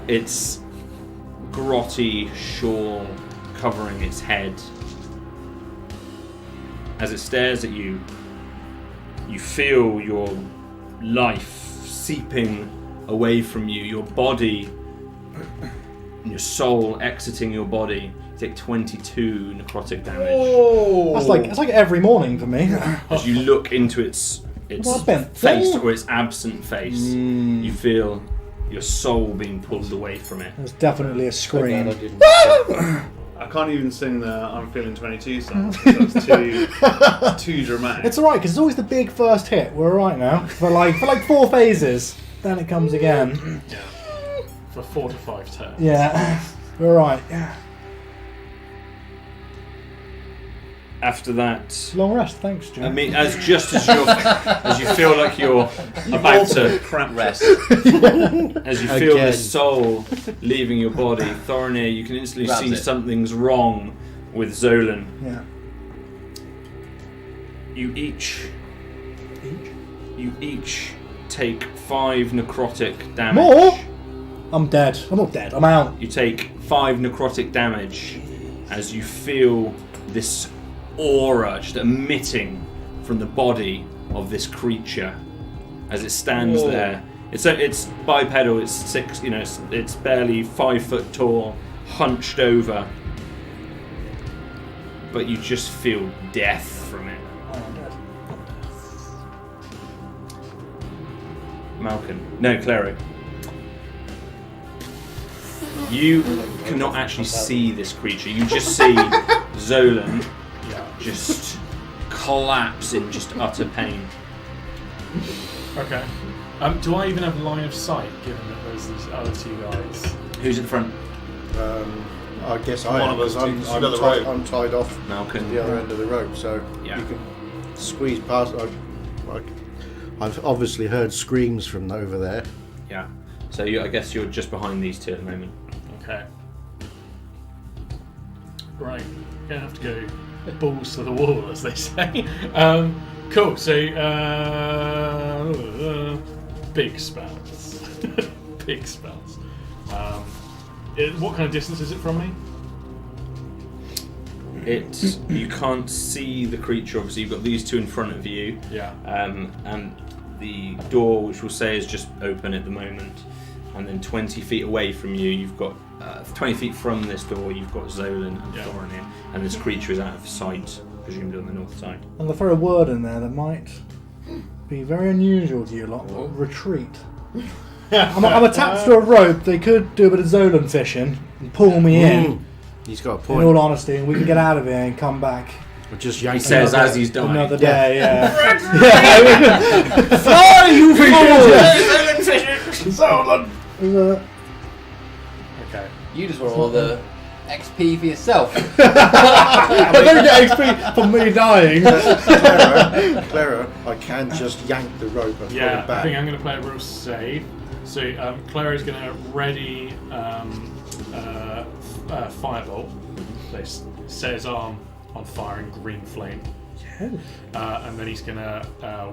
Its grotty shawl covering its head. As it stares at you, you feel your life seeping away from you, your body and your soul exiting your body. You take 22 necrotic damage. Oh, it's like every morning for me. As you look into its face or its absent face, you feel your soul being pulled away from it. There's definitely a scream. I can't even sing the I'm feeling 22 song because that's too dramatic. It's alright, because it's always the big first hit. We're alright now. For like 4 phases. Then it comes again. For 4 to 5 turns. Yeah. We're alright. Yeah. After that, Long rest, thanks, Jim. I mean, as you feel like you're about to Rest. as you feel Again. the soul leaving your body, Thorinir, you can instantly Grabs see it. something's wrong with Zolan. Yeah. You each take 5 necrotic damage. More? I'm dead. I'm not dead. I'm out. You take 5 necrotic damage as you feel this aura just emitting from the body of this creature as it stands there. It's bipedal. It's 6. It's barely 5 foot tall, hunched over. But you just feel death from it. I'm dead. Malkin. No, Cleric. You cannot actually see this creature. You just see Zolan just collapse in just utter pain. Okay. Do I even have line of sight, given that there's these other 2 guys? Who's in front? I guess One I am, of us because takes another rope. I'm tied off Malkin. the other end of the rope, so Yeah. you can squeeze past. I've obviously heard screams from over there. Yeah. So I guess you're just behind these 2 at the moment. Okay. Right. Gonna have to go balls to the wall, as they say. Cool. So, big spells. Big spells. What kind of distance is it from me? You can't see the creature. Obviously, you've got these 2 in front of you. Yeah. And the door, which we'll say is just open at the moment, and then 20 feet away from you, you've got 20 feet from this door, you've got Zolan and Thorinir, and this creature is out of sight, presumably on the north side. I'm going to throw a word in there that might be very unusual to you lot. Retreat. I'm attached to a rope. They could do a bit of Zolan fishing and pull me in. He's got a In point. all honesty, and we can get out of here and come back Or just He yank says Another- as he's dying. another day. Yeah. Fly, you Zolan! Okay. You just want all the XP for yourself. I don't get XP for me dying. Clara, I can just yank the rope and pull Yeah, it back. I think I'm going to play a real safe. So Clara's going to ready firebolt. So set his arm on fire in green flame. And then he's going to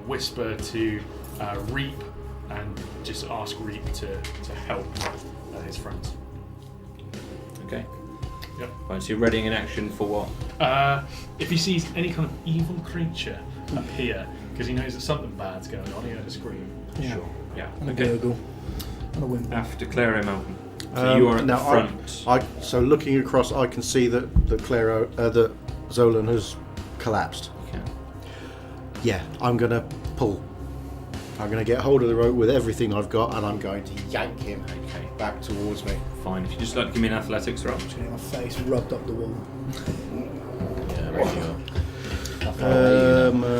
whisper to Reap and just ask Reap to help his friends. Okay. Yep. Right, so you're readying an action for what? If he sees any kind of evil creature appear, because he knows that something bad's going on, he heard a scream. Yeah. Sure. Yeah. And a Okay. gurgle. And a whimper. After Claro, Malcolm. So you are at the front. So looking across, I can see that Claro, that Zolan has collapsed. Okay. Yeah, I'm gonna pull. I'm gonna get hold of the rope with everything I've got, and I'm going to yank him back towards me. Fine. If you just like to give me an athletics roll. Actually, my face rubbed up the wall. Yeah, there you go.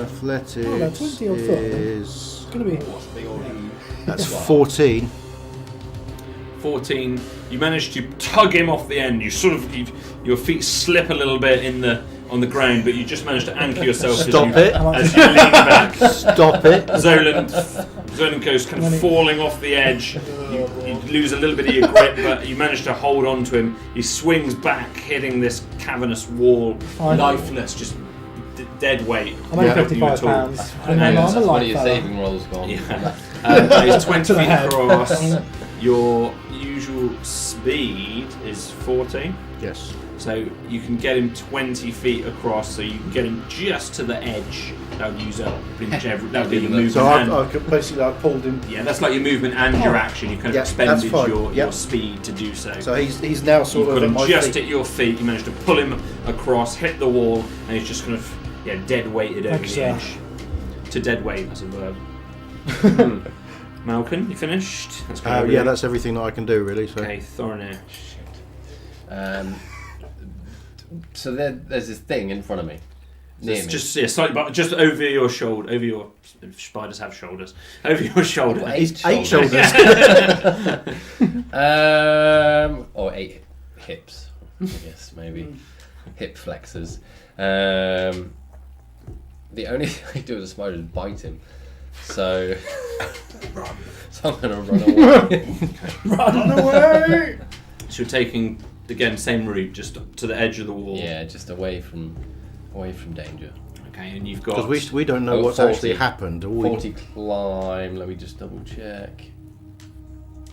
Athletics Oh, that's 20 odd foot, is It's going to be. that's 14. 14. You manage to tug him off the end. You sort of your feet slip a little bit on the ground, but you just manage to anchor yourself Stop as it. you lean back. Stop it. Zolan goes kind of falling off the edge. You lose a little bit of your grip, but you manage to hold on to him. He swings back, hitting this cavernous wall, lifeless, just dead weight. I'm only Yeah. 55 pounds. And And I'm that's a one light of your fella. saving rolls gone. Yeah. He's 20 To the feet head. across. Your usual speed is 40. Yes. So you can get him 20 feet across, so you can get him just to the edge. That would use up pretty much every. That would be your movement. So and, I've pulled him. yeah, that's like your movement and your action. You kind of Yeah, that's expended fine. your Yep. speed to do so. So he's now sort You've got of at him my just feet. at your feet. You managed to pull him across, hit the wall, and he's just kind of dead weighted over Thanks, the edge. To dead weight, that's a verb. Malcolm, you finished? That's Yeah, that's everything that I can do really. So. okay. Thornir. So there's this thing in front of me. Near me. Just slightly, but just over your shoulder. Over your spiders have shoulders. Over your shoulder. Well, He's eight 8 shoulders. shoulders. Or 8 hips, I guess, maybe. Hip flexors. The only thing I do with a spider is bite him. So I'm going to run away. Run away! So you're taking, again, same route, just to the edge of the wall. Yeah, just away from danger. Okay, and you've got... Because we don't know what's 40. actually happened. All we- 40 climb, let me just double check.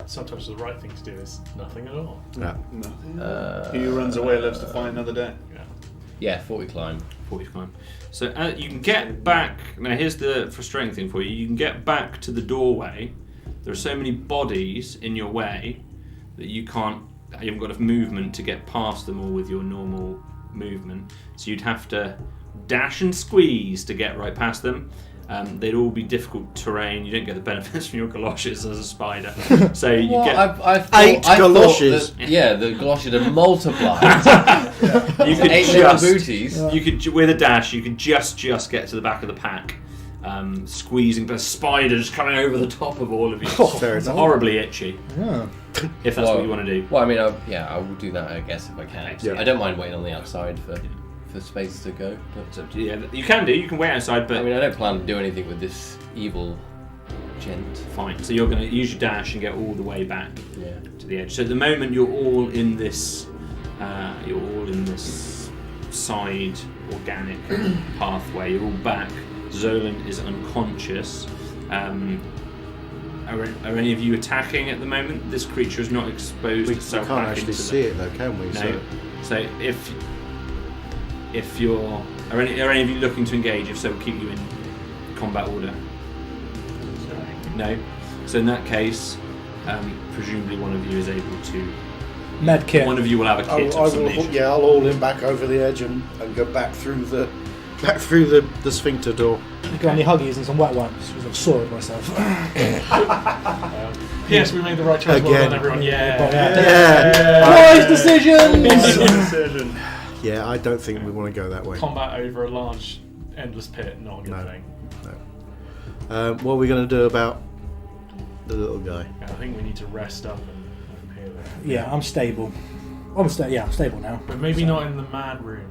Sometimes the right thing to do is nothing at all. Yeah. Nothing. He who runs away lives to fight another day. Yeah, 40 climb. 40 climb. So you can get back... Now here's the frustrating thing for you. You can get back to the doorway. There are so many bodies in your way that you haven't got enough movement to get past them all with your normal movement. So you'd have to dash and squeeze to get right past them. They'd all be difficult terrain. You don't get the benefits from your galoshes as a spider. So you get... I thought, 8 galoshes. The galoshes are multiplied. You could 8 little just... booties. You could, with a dash, you could just get to the back of the pack, squeezing, but spiders coming over the top of all of you. Fair It's enough. horribly itchy, Yeah. if that's what you want to do. Well, I mean, I will do that, I guess, if I can. Yeah. I don't mind waiting on the outside for space to go. But, It's up to you. Yeah, you can wait outside, but I mean, I don't plan to do anything with this evil gent. fine. So you're going to use your dash and get all the way back Yeah. to the edge. So at the moment, you're all in this side organic pathway. You're all back. Zolan is unconscious. Are any of you attacking at the moment? This creature is not exposed We itself can't back actually into see it though, can we? No. So if you're are any of you looking to engage? If so, we'll keep you in combat order. No. So in that case, presumably one of you is able to. Medkit. One of you will have a kit of some nature. I'll haul him back over the edge and go back through the sphincter door. You got any huggies and some wet wipes? Because I've soiled myself. Yes, we made the right choice. Well Again. done, everyone. Wise decisions! Decision. Yeah, I don't think we want to go that way. Combat over a large, endless pit, not a good No. thing. What are we going to do about the little guy? Yeah, I think we need to rest up and heal it. Yeah, I'm stable. I'm stable now. But maybe So- not in the mad room.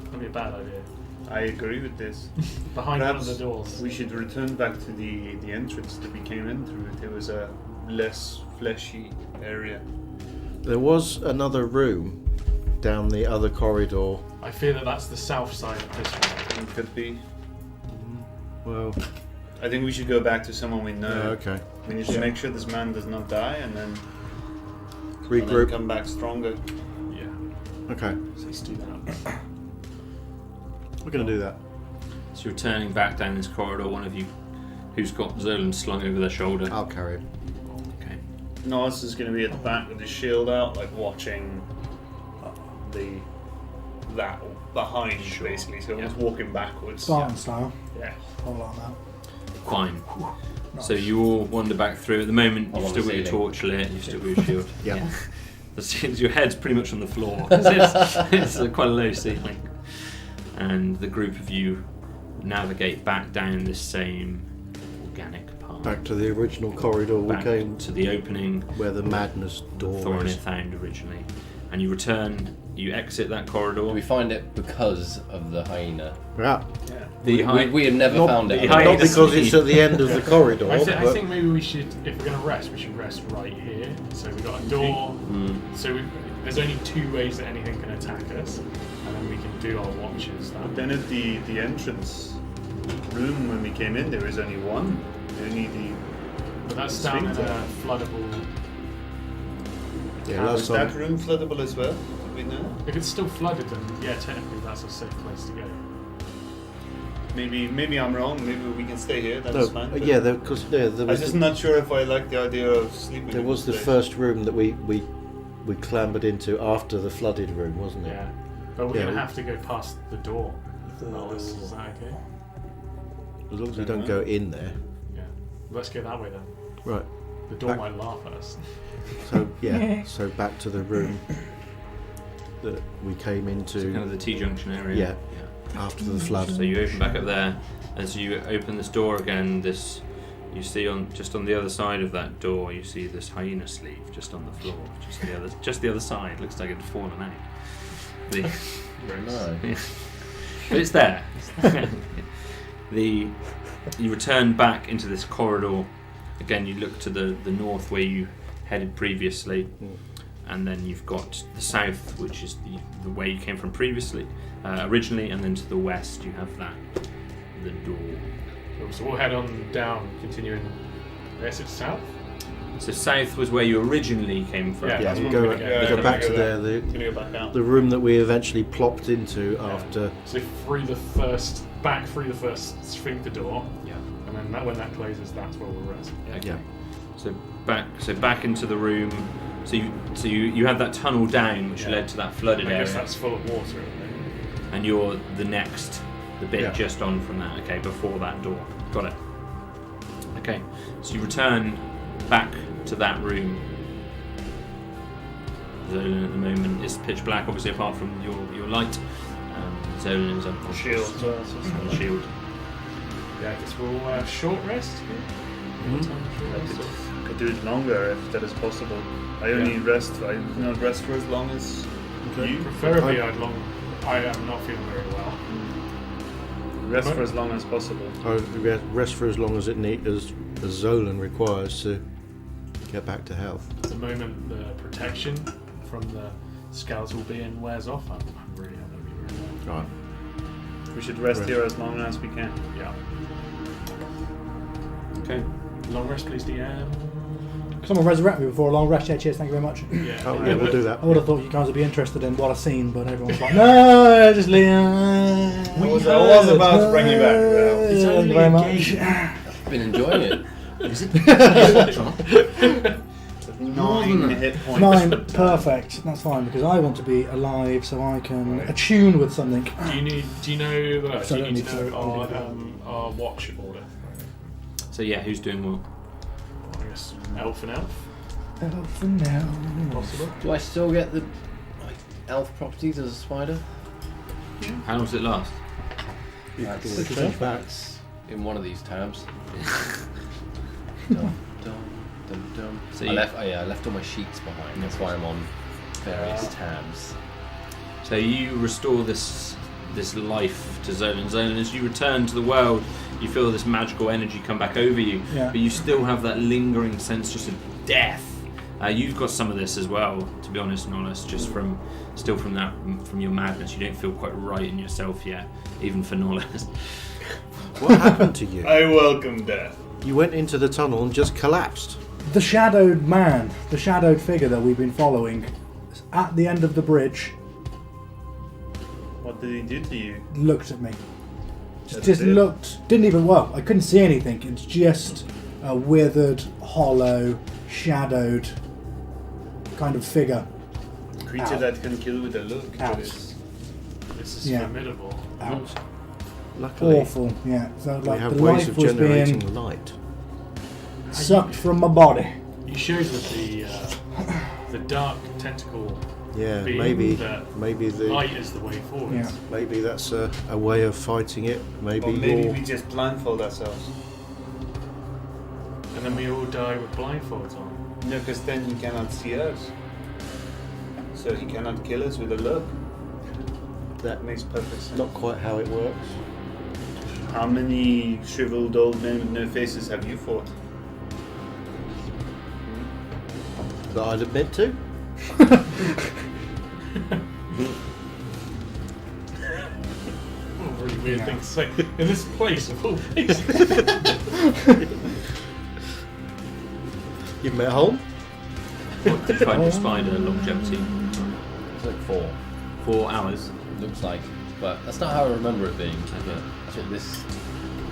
That'd be a bad idea. I agree with this. Behind one of Perhaps the doors. we should return back to the entrance that we came in through. There was a less fleshy area. There was another room down the other corridor. I fear that that's the south side of this one. It could be. Well, I think we should go back to someone we know. okay. We need to make sure this man does not die, and then Regroup. come back stronger. Yeah. Okay, So let's do that. we're going to do that. So you're turning back down this corridor. One of you, who's got Zolan slung over their shoulder. I'll carry him. Okay. Norris is going to be at the back with his shield out, like watching that behind, basically. So almost walking backwards. Spartan style. Yeah. I like that. Fine. Nice. So you all wander back through. At the moment, I'm you've on still the got your ceiling. torch lit. You've still got your shield. Yeah. Your head's pretty much on the floor. It's quite a low ceiling. And the group of you navigate back down this same organic path. Back to the original corridor we Back came, to the opening where the madness door Thorin is. had found originally. And you return, you exit that corridor. Do we find it because of the hyena? Yeah. We have never Not- found it. the Not hyena because it's at the end of the corridor, I but think maybe we should, if we're going to rest, we should rest right here. So we've got a door. So there's only two ways that anything can attack us. And then we can do our watches. But then at the entrance room when we came in, there was only one. Only the. But that's down in Sphincter. a floodable. yeah, Was last that time. room floodable as well? Did we know? If it's still flooded, then yeah, technically that's a safe place to go. Maybe I'm wrong. Maybe we can stay here. That's fine. but Yeah, because there I'm was just not sure if I like the idea of sleeping. there in was the this place. first room that we clambered into after the flooded room, wasn't it? Yeah. But we're Yeah, going we- to have to go past the door. Alice, is that okay? As long as we don't go in there. Yeah. Let's go that way then. Right. The door Back- might laugh at us. So yeah. So back to the room that we came into kind of the T-junction area. Yeah. after the flood. So you open back up there. As you open this door again, you see just on the other side of that door, you see this hyena sleeve just on the floor, just the other side. Looks like it's fallen out. No. But it's there. You return back into this corridor. Again, you look to the north where you headed previously, and then you've got the south, which is the way you came from originally, and then to the west you have the door. So we'll head on down, continuing. I guess it's south? So south was where you originally came from. Yeah. Yeah, That's we what go, we're gonna go. we go back to there, Gonna go back out. the room that we eventually plopped into after. So through the first sphincter door. Yeah. And then when that closes, that's where we'll rest. Okay. Yeah. So back into the room. So you had that tunnel down, which Yeah. led to that flooded I guess area, that's full of water. Isn't it? and you're the bit Yeah. just on from that. Okay, before that door. Got it. Okay, so you return back to that room. Zolan at the moment is pitch black, obviously apart from your light. Zolan is unconscious. Shield. And shield. Yeah, I guess we'll short rest here. Mhm. Time to short rest. Could do it longer if that is possible. I only rest. I do not rest for as long as you. Preferably, I am not feeling very well. Rest for as long as possible. I rest for as long as as Zolan requires to get back to health. At the moment, the protection from the skeletal being wears off. I'm really not going to be very well. Right. We should rest here as long as we can. Yeah. Okay. Long rest, please, DM. Someone resurrect me before a long rest. Yeah, cheers. Thank you very much. Yeah. Oh yeah, we'll do that. I would have thought you guys would be interested in what I've seen, but everyone's like, no, just leave. I was about to bring you back. It's Thank only you very a much. game. I've been enjoying it. 9 hit points. 9, perfect. That's fine because I want to be alive so I can attune with something. Do you know the? So Do I you need don't to need know to- our watch order? So yeah, who's doing what? I guess elf and elf. For now. Possible. Do I still get the elf properties as a spider? How long does it last? That's in one of these tabs. dum, dum, dum, dum. So I you- left all my sheets behind. That's why I'm on various tabs. So you restore this life to Zolan. Zolan, as you return to the world, you feel this magical energy come back over you, Yeah. but you still have that lingering sense just of death. You've got some of this as well, to be honest, Nollis, just from your madness. You don't feel quite right in yourself yet, even for Nollis. What happened to you? I welcome death. You went into the tunnel and just collapsed. The shadowed man, the shadowed figure that we've been following, is at the end of the bridge, What did he do to you? looked at me. That's Just it? looked, didn't even, well, I couldn't see anything. It's just a withered, hollow, shadowed kind of figure. Creature Ow. that can kill with a look. Ouch. This is Yeah. formidable. Out. Luckily, Awful, yeah. So we like have the ways life of was generating being light. sucked from my body. You showed that the dark tentacle Yeah, being maybe that the light is the way forward. Yeah. maybe that's a way of fighting it. Maybe, Or maybe you're- we just blindfold ourselves. And then we all die with blindfolds on. No, because then he cannot see us. So he cannot kill us with a look. That makes perfect sense. not quite how it works. How many shriveled old men with no faces have you fought? That I'd admit to. Oh, really weird thing to say. In this place of all places. You've met home. What did you find your spider longevity? It's like 4. 4 hours. Looks like. But that's not how I remember it being. But that's what this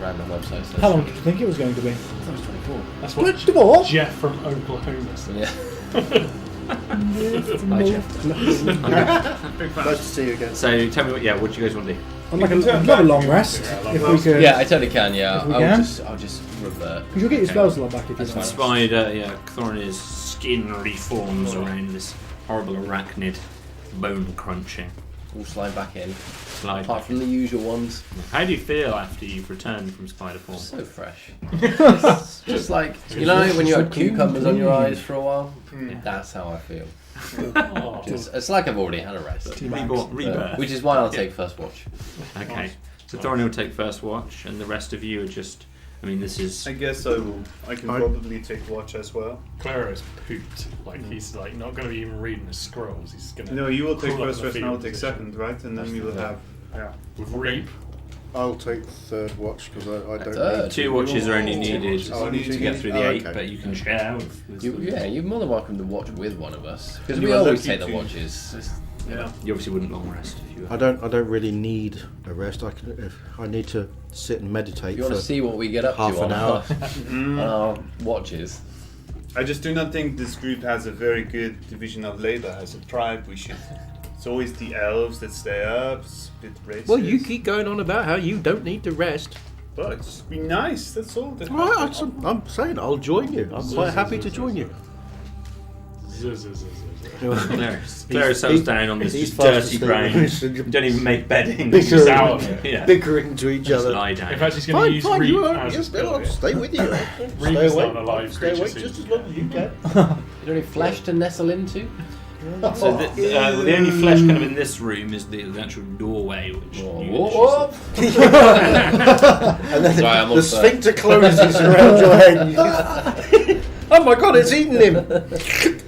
random website says. How long did you think it was going to be? I thought it was 24. That's Good what divorce. Jeff from Oklahoma said. Yeah. Hi, Jeff. Nice to see you again. So tell me what do you guys want to do? I'd like a long rest. If we could. Yeah, I totally can. Yeah, If we can? I'll just revert. Because you'll get your spells a lot back if you That's want. fine. Spider, Thorin's skin reforms around this horrible arachnid, bone crunching. We'll slide back in. Slide. Apart from the usual ones. How do you feel after you've returned from spider form? So fresh. Just like, you know when you had cucumbers on your eyes for a while? That's how I feel. Oh, It's like I've already had a rest. Rebirth. Which is why I'll take first watch. Okay. So Thorin will take first watch, and the rest of you are just. I mean, this is. I guess I will. I can probably take watch as well. Claro's pooped. Like he's like not going to be even reading his scrolls. He's going to. No, you will take crawl up first in the rest and I'll fetal take position. second, right? And then we will have. Yeah. With Reap. I'll take third watch because I don't Third? need 2 watches are only Two needed watches. Oh, I need to to get get- through the oh, 8, okay. but you can share with You're more than welcome to watch with one of us. Because You we are always lucky take the to- watches. Yeah. You obviously wouldn't long rest if you. I don't really need a rest. I need to sit and meditate If you want for to see what we get up half to an on hour. on our watches. I just do not think this group has a very good division of labor. As a tribe, we should. It's always the elves that stay up. It's a bit racist. Well, you keep going on about how you don't need to rest. But it's be nice. That's all. Right, I'm saying I'll join you. I'm quite happy to join you. Claire settles down on this he's just fast dirty asleep. ground. You don't even make bedding. Bickering. Just out. Yeah. Bickering to each Just other. lie down. In fact, he's going to use Fine, Reap you are. as a Yes, spell. I'll stay with you. Reap Stay is awake. not a live Stay creature, awake so just you- as long as you can. Is there any flesh to nestle into? So the only flesh kind of in this room is the actual doorway, which Whoa. And then Sorry, I'm the also- sphincter closes around your head. And you oh my god, it's eaten him!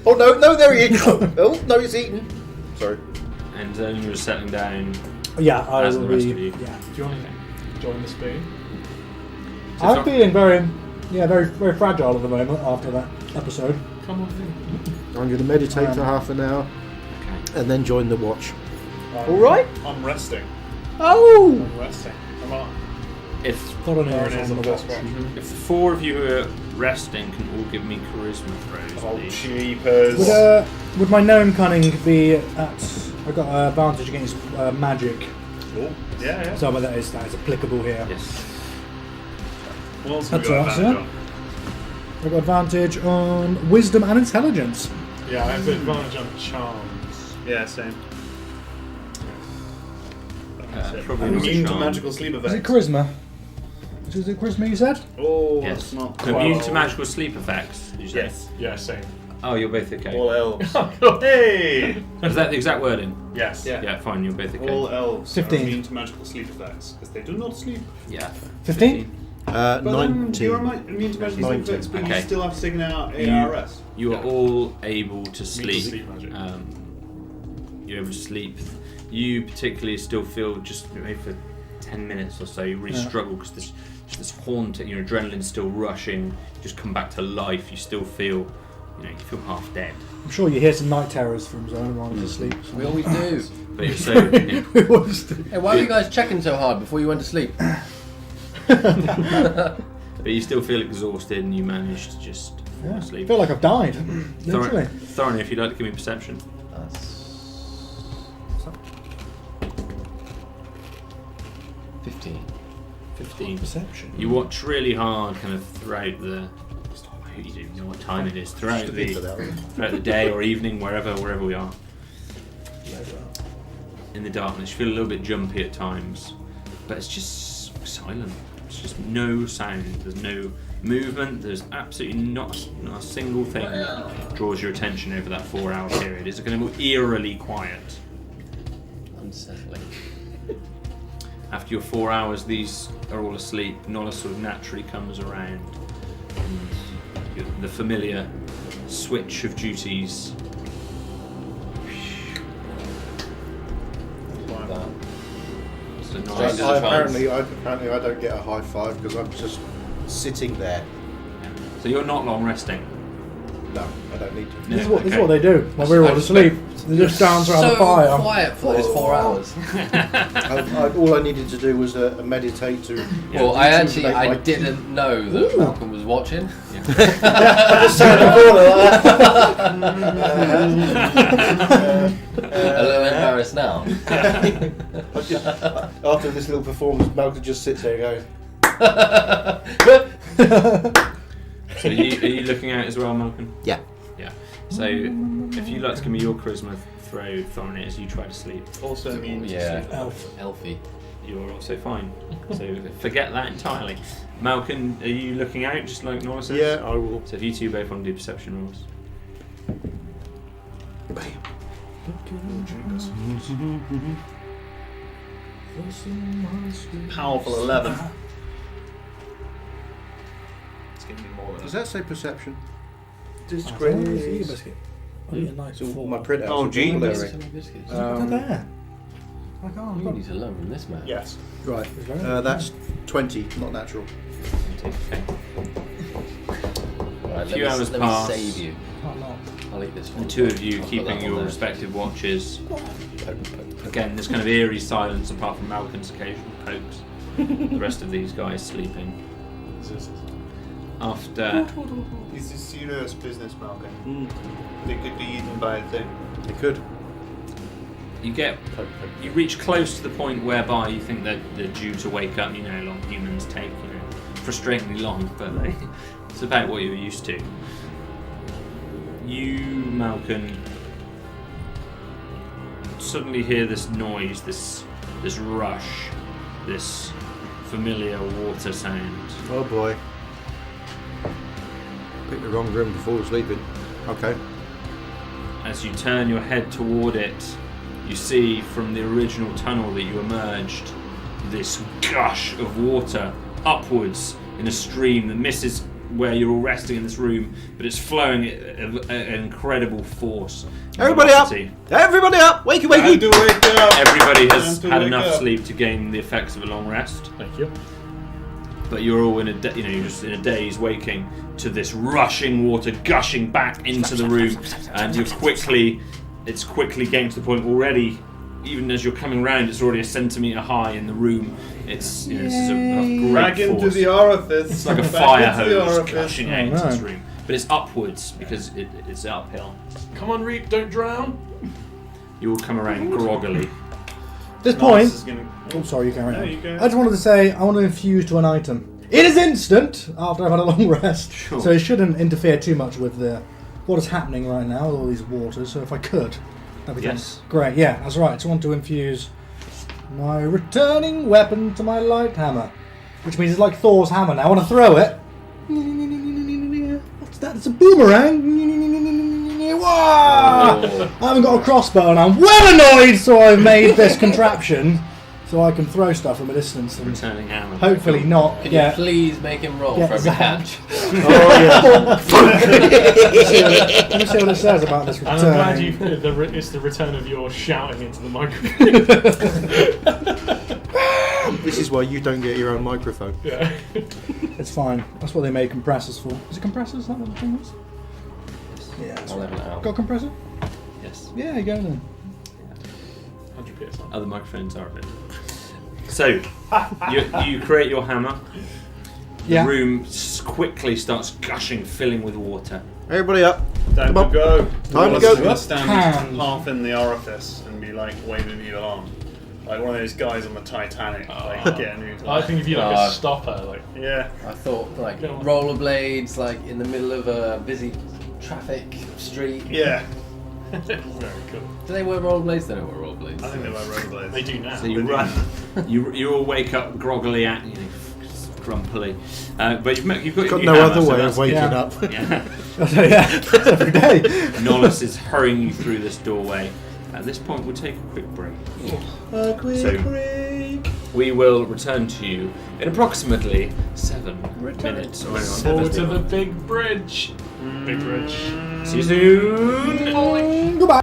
Oh no, there he is! Oh no, it's eaten. Sorry. and then you're settling down. Yeah, I As will the rest be. of you. Yeah. Do you want to join the spoon? I'm feeling very, very fragile at the moment after that episode. Come on in. I'm going to meditate for half an hour Okay. and then join the watch. All right. I'm resting. Oh! I'm resting. Come on. If Coroner's Coroner's on on the first watch. watch. the 4 of you who are resting can all give me charisma throws, Oh, please. cheapers. Would my gnome cunning be at? I got an advantage against magic. Oh, yeah. Some of that is applicable here. Yes. What else have That's we got right, advantage sir. I've got advantage on wisdom and intelligence. Yeah, I have advantage on charms. on? Yeah, same. Probably I'm not immune to charm. magical sleep Is effects. it charisma? Is it charisma you said? Oh, Yes. that's not Immune quite- to magical sleep effects, did you say? Yes. Yeah, same. Oh, you're both okay. All elves. Oh, Hey! Is that the exact wording? yes. Yeah. Yeah, fine. You're both okay. All elves 15. are immune to magical sleep effects because they do not sleep. Yeah. 15? But then 19. you are immune to magical sleep 19. effects, but Okay. you still have to take an You- ARS. You are all able to Sleep sleep. magic. You're able to sleep. You particularly still feel just maybe for 10 minutes or so. You really Yeah. struggle because this haunting. Your adrenaline's still rushing. Just come back to life. You still feel, you feel half dead. I'm sure you hear some night terrors from Zone while he's asleep. We always do. But you're so. We always do. Hey, why were you guys checking so hard before you went to sleep? But you still feel exhausted, and you manage to just fall Yeah. I asleep. feel like I've died. Literally. Thorin, if you'd like to give me perception. That's 15. 15. Perception. You watch really hard, kind of throughout the. You don't know what time it is. Throughout the day or evening, wherever we are. In the darkness, you feel a little bit jumpy at times, but it's just silent. It's just no sound. There's no movement. There's absolutely not a single thing that draws your attention over that 4-hour period. It's kind of eerily quiet. Unsettling. After your 4 hours, these are all asleep. Nala sort of naturally comes around. And the familiar switch of duties. That. So Straight nice. to the Apparently I don't get a high five because I'm just sitting there. So you're not long resting. No, I don't need to. This is No, what, this is okay. what they do when we're all asleep. They just dance around so the fire. quiet for those 4 hours. All I needed to do was meditate to. Well, rejuvenate I my- didn't know that Ooh. Malcolm was watching. I just sat in the corner like that. A little embarrassed now. After this little performance, Malcolm just sits there and goes. So are you looking out as well, Malcolm? Yeah. Yeah. So if you'd like to give me your charisma throw, Thorin, as you try to sleep, Also immune to Yeah. sleep. Elf. Elfie. you're also fine. So forget that entirely. Malcolm, are you looking out just like Nora says? Yeah, I will. So if you two both want to do perception rolls. Powerful 11. It's going to be more than Does that say perception? Disgrace. I'll eat a nice So full my one. print out. Oh, gee. Look at there. I can't. You need to learn from this man. Yes. Right. That's 20, not natural. Okay. Right, A few hours let pass. me save you. Can't not. I'll eat this The one. two of you I'll put keeping that your on there. respective watches. Again, this kind of eerie silence apart from Malcolm's occasional pokes. The rest of these guys sleeping. After This is serious business, Malcolm. Mm. They could be eaten by a thing. They could. you reach close to the point whereby you think that they're due to wake up. You know how long humans take, frustratingly long, but it's about what you're used to. You, Malcolm, suddenly hear this noise, this rush, this familiar water sound. Oh boy. Picked the wrong room before sleeping. Okay. As you turn your head toward it, you see from the original tunnel that you emerged this gush of water upwards in a stream that misses where you're all resting in this room, but it's flowing at an incredible force. and Everybody up! velocity. Everybody up! Wakey, Time wakey! to wake up! Everybody has Time to had wake enough up. sleep to gain the effects of a long rest, Thank you. but you're all in you're just in a daze, waking to this rushing water gushing back into the room, and it's quickly getting to the point already. Even as you're coming round, it's already a centimetre high in the room. It's this is a great Back into force. the orifice. It's like a Back fire into the hose orifice. gushing Oh, out into this no. room, but it's upwards because it's uphill. Come on, Reap, don't drown. You all come around groggily. At this Nice point, is gonna- oh sorry, you carry No, on. you go. I just wanted to say I want to infuse to an item. It is instant after I've had a long rest, Sure. so it shouldn't interfere too much with what is happening right now with all these waters. So if I could, that'd be Yes. great. Yeah, that's right. So I want to infuse my returning weapon to my light hammer, which means it's like Thor's hammer. Now I want to throw it. What's that? It's a boomerang. I haven't got a crossbow and I'm well annoyed, so I've made this contraption so I can throw stuff from a distance and Returning hammer. hopefully not Can get... you please make him roll get for every zapped. catch? Let me see what it says about this And I'm glad return. it's the return of your shouting into the microphone. This is why you don't get your own microphone. Yeah. It's fine. That's what they made compressors for. Is it compressors? Is that what the thing was? Yeah. That's I'll right. level it out. Got a compressor? Yes. Yeah, you go then. 100 PSI. Other microphones are a bit. So, you create your hammer. The Yeah. room quickly starts gushing, filling with water. Everybody up. Time Come to on. go. Time to We'll go. stand Hand. half in the orifice and be like waving the alarm. Like one of those guys on the Titanic, like getting who's I think if you like Ah. a stopper, like yeah. I thought like Go on. rollerblades, like in the middle of a busy traffic street. Yeah, very cool. Do they wear rollerblades? They don't wear rollerblades. I think they like rollerblades. They do now. So you run. You all wake up groggily, grumpily. But you've got Got your no hammer, other so way that's- of waking yeah. up. Yeah. Yeah, that's every day. Nollis is hurrying you through this doorway. At this point, we'll take a quick break. A quick So- break. We will return to you in approximately 7 minutes. Or Forward to the big bridge. Big bridge. See you soon. Goodbye.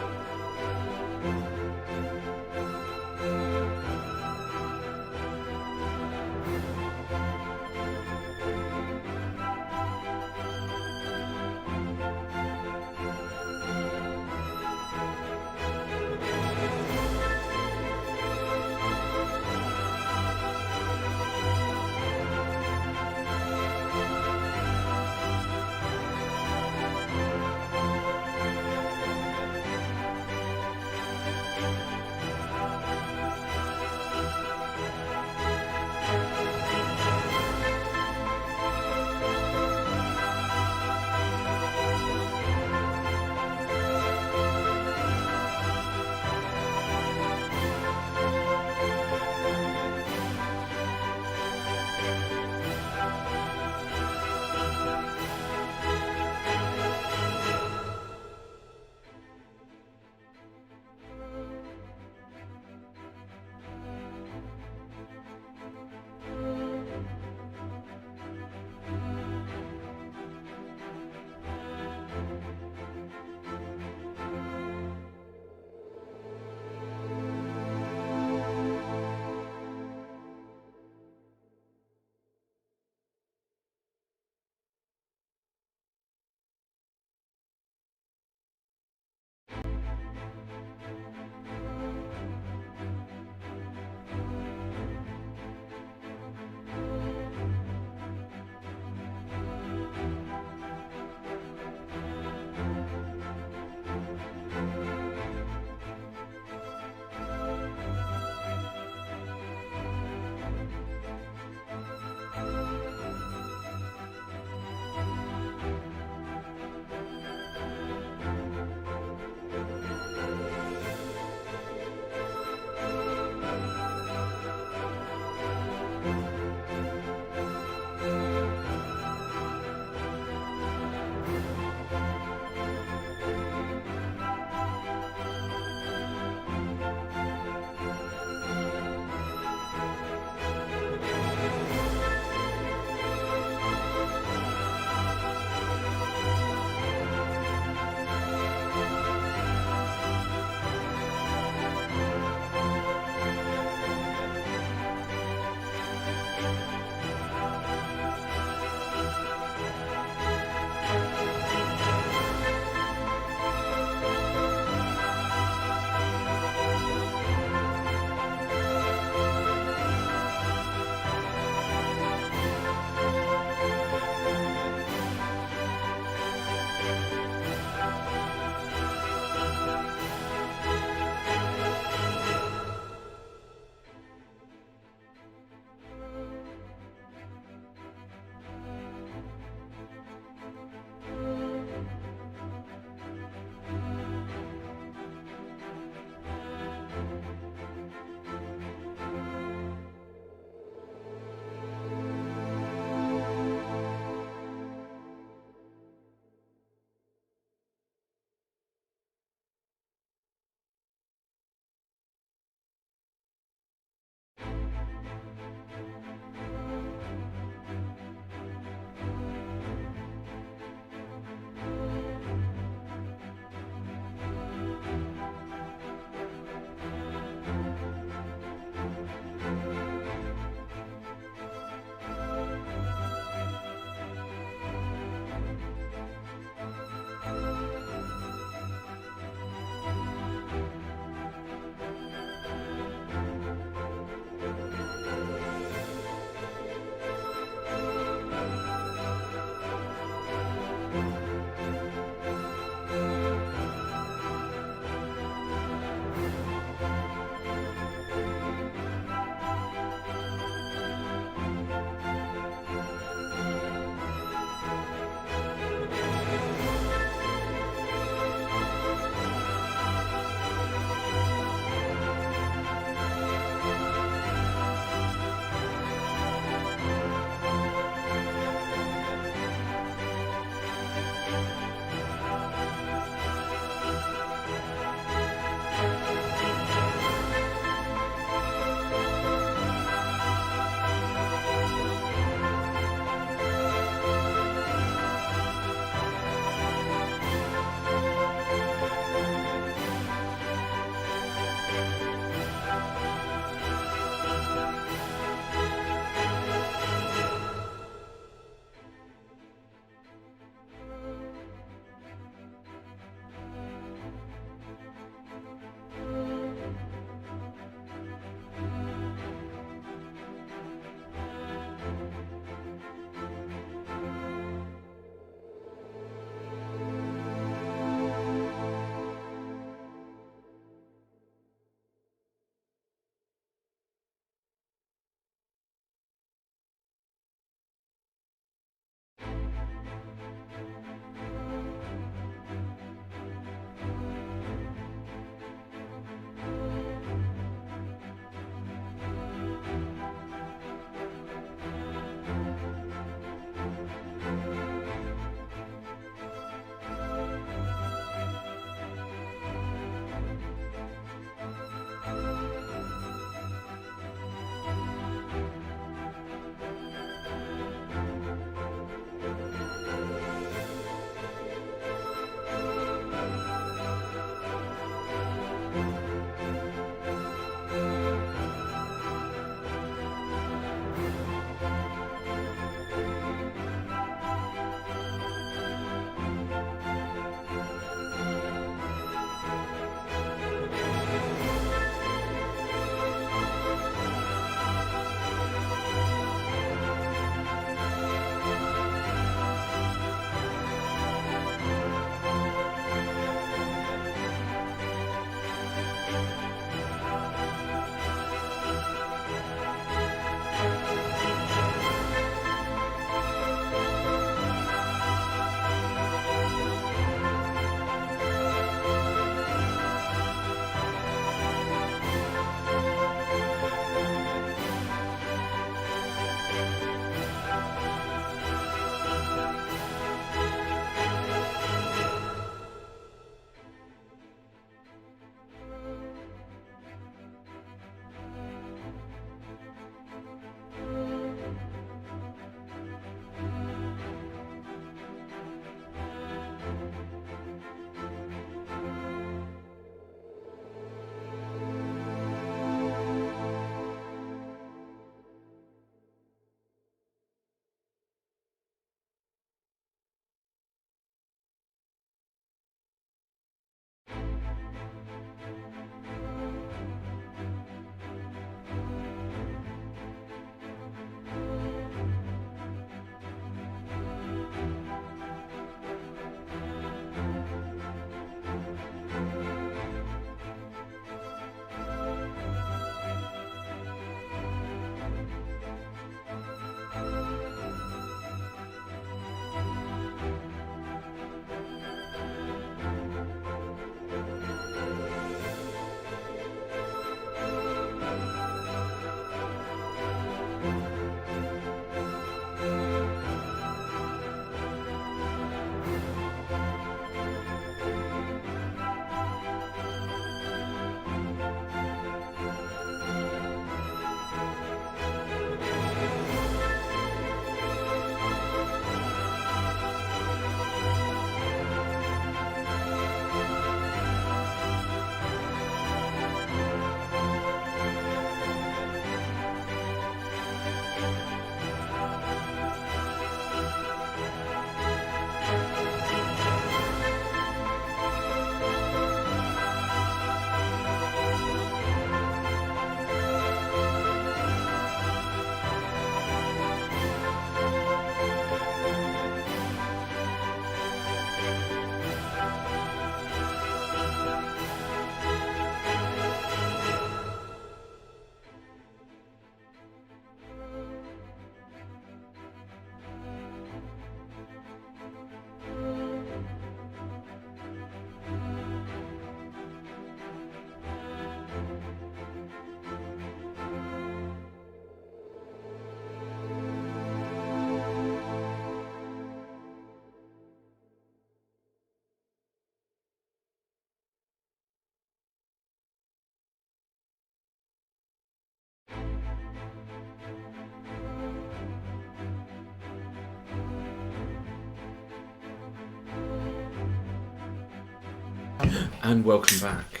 And welcome back.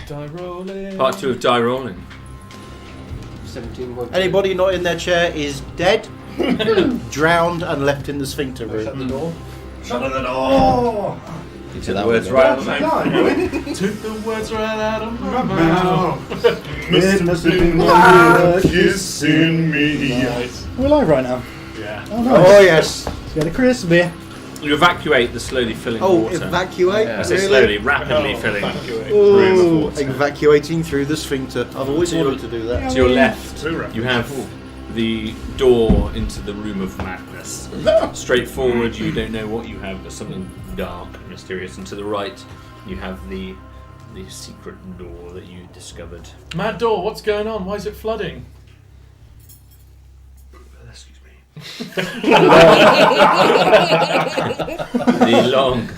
Die rolling. Part 2 of Die Rolling. 17 more. Anybody not in their chair is dead, drowned, and left in the sphincter room. Shut the door. Shut the door! You Took the words right out of my mouth. Took the words right out of my mouth. Kissing me. Nice. We're live right now. Yeah. Oh, nice. Oh yes. Let's get a crispy. You evacuate the slowly filling water. Evacuate. Yeah. I say Really? slowly, rapidly filling room of water. Evacuating through the sphincter. I've always To your- wanted to do that. To your left, Too rapid. you have the door into the room of madness. Straightforward, you don't know what you have, but something dark and mysterious. And to the right, you have the secret door that you discovered. Mad door, what's going on? Why is it flooding? Excuse me. The long,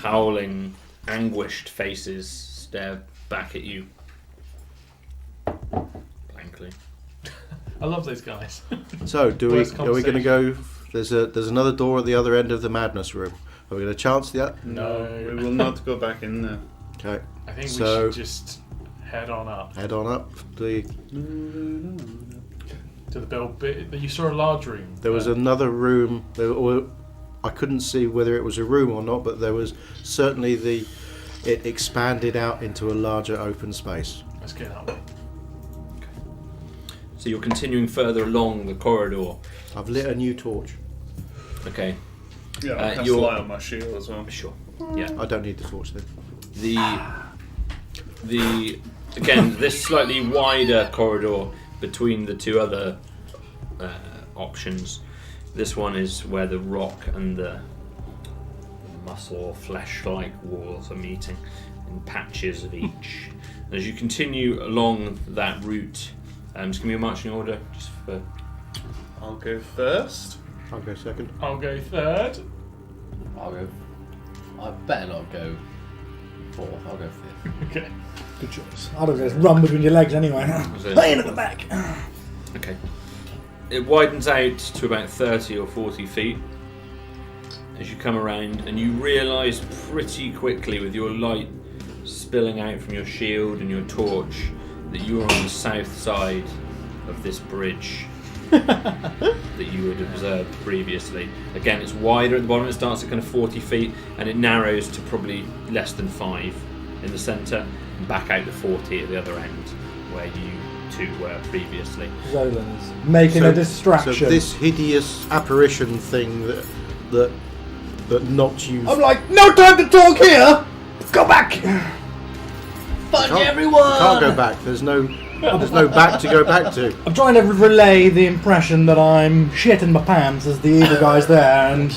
howling, anguished faces stare back at you blankly. I love those guys. So, are we Worst going to go? There's another door at the other end of the madness room. Are we going to chance that? No. We will not go back in there. Okay. I think So- we should just head on up Head on up. to the build bit. You saw a large room. There was another room. I couldn't see whether it was a room or not, but there was certainly it expanded out into a larger open space. Let's get that way. So you're continuing further along the corridor. I've lit a new torch. Okay, Yeah, I'll cast you're- light on my shield as well. sure. Yeah. I don't need the torch then. The again, this slightly wider corridor between the two other options. This one is where the rock and the muscle, flesh-like walls are meeting in patches of each. And as you continue along that route, just give me a marching order, just for. I'll go first. I'll go second. I'll go third. I'll go. I better not go fourth. I'll go fifth. Okay. Good choice. I'd have just run between your legs anyway. Laying at the back. Okay. It widens out to about 30 or 40 feet as you come around, and you realise pretty quickly, with your light spilling out from your shield and your torch, that you are on the south side of this bridge that you had observed previously. Again, it's wider at the bottom. It starts at kind of 40 feet, and it narrows to probably less than 5 in the centre, and back out to 40 at the other end, where you two were previously. Zolan's making a distraction. So this hideous apparition thing that knocked you. I'm like, no time to talk here! Go back! Fudge Can't- everyone! Can't go back. There's no back to go back to. I'm trying to relay the impression that I'm shitting my pants as the evil guy's there, and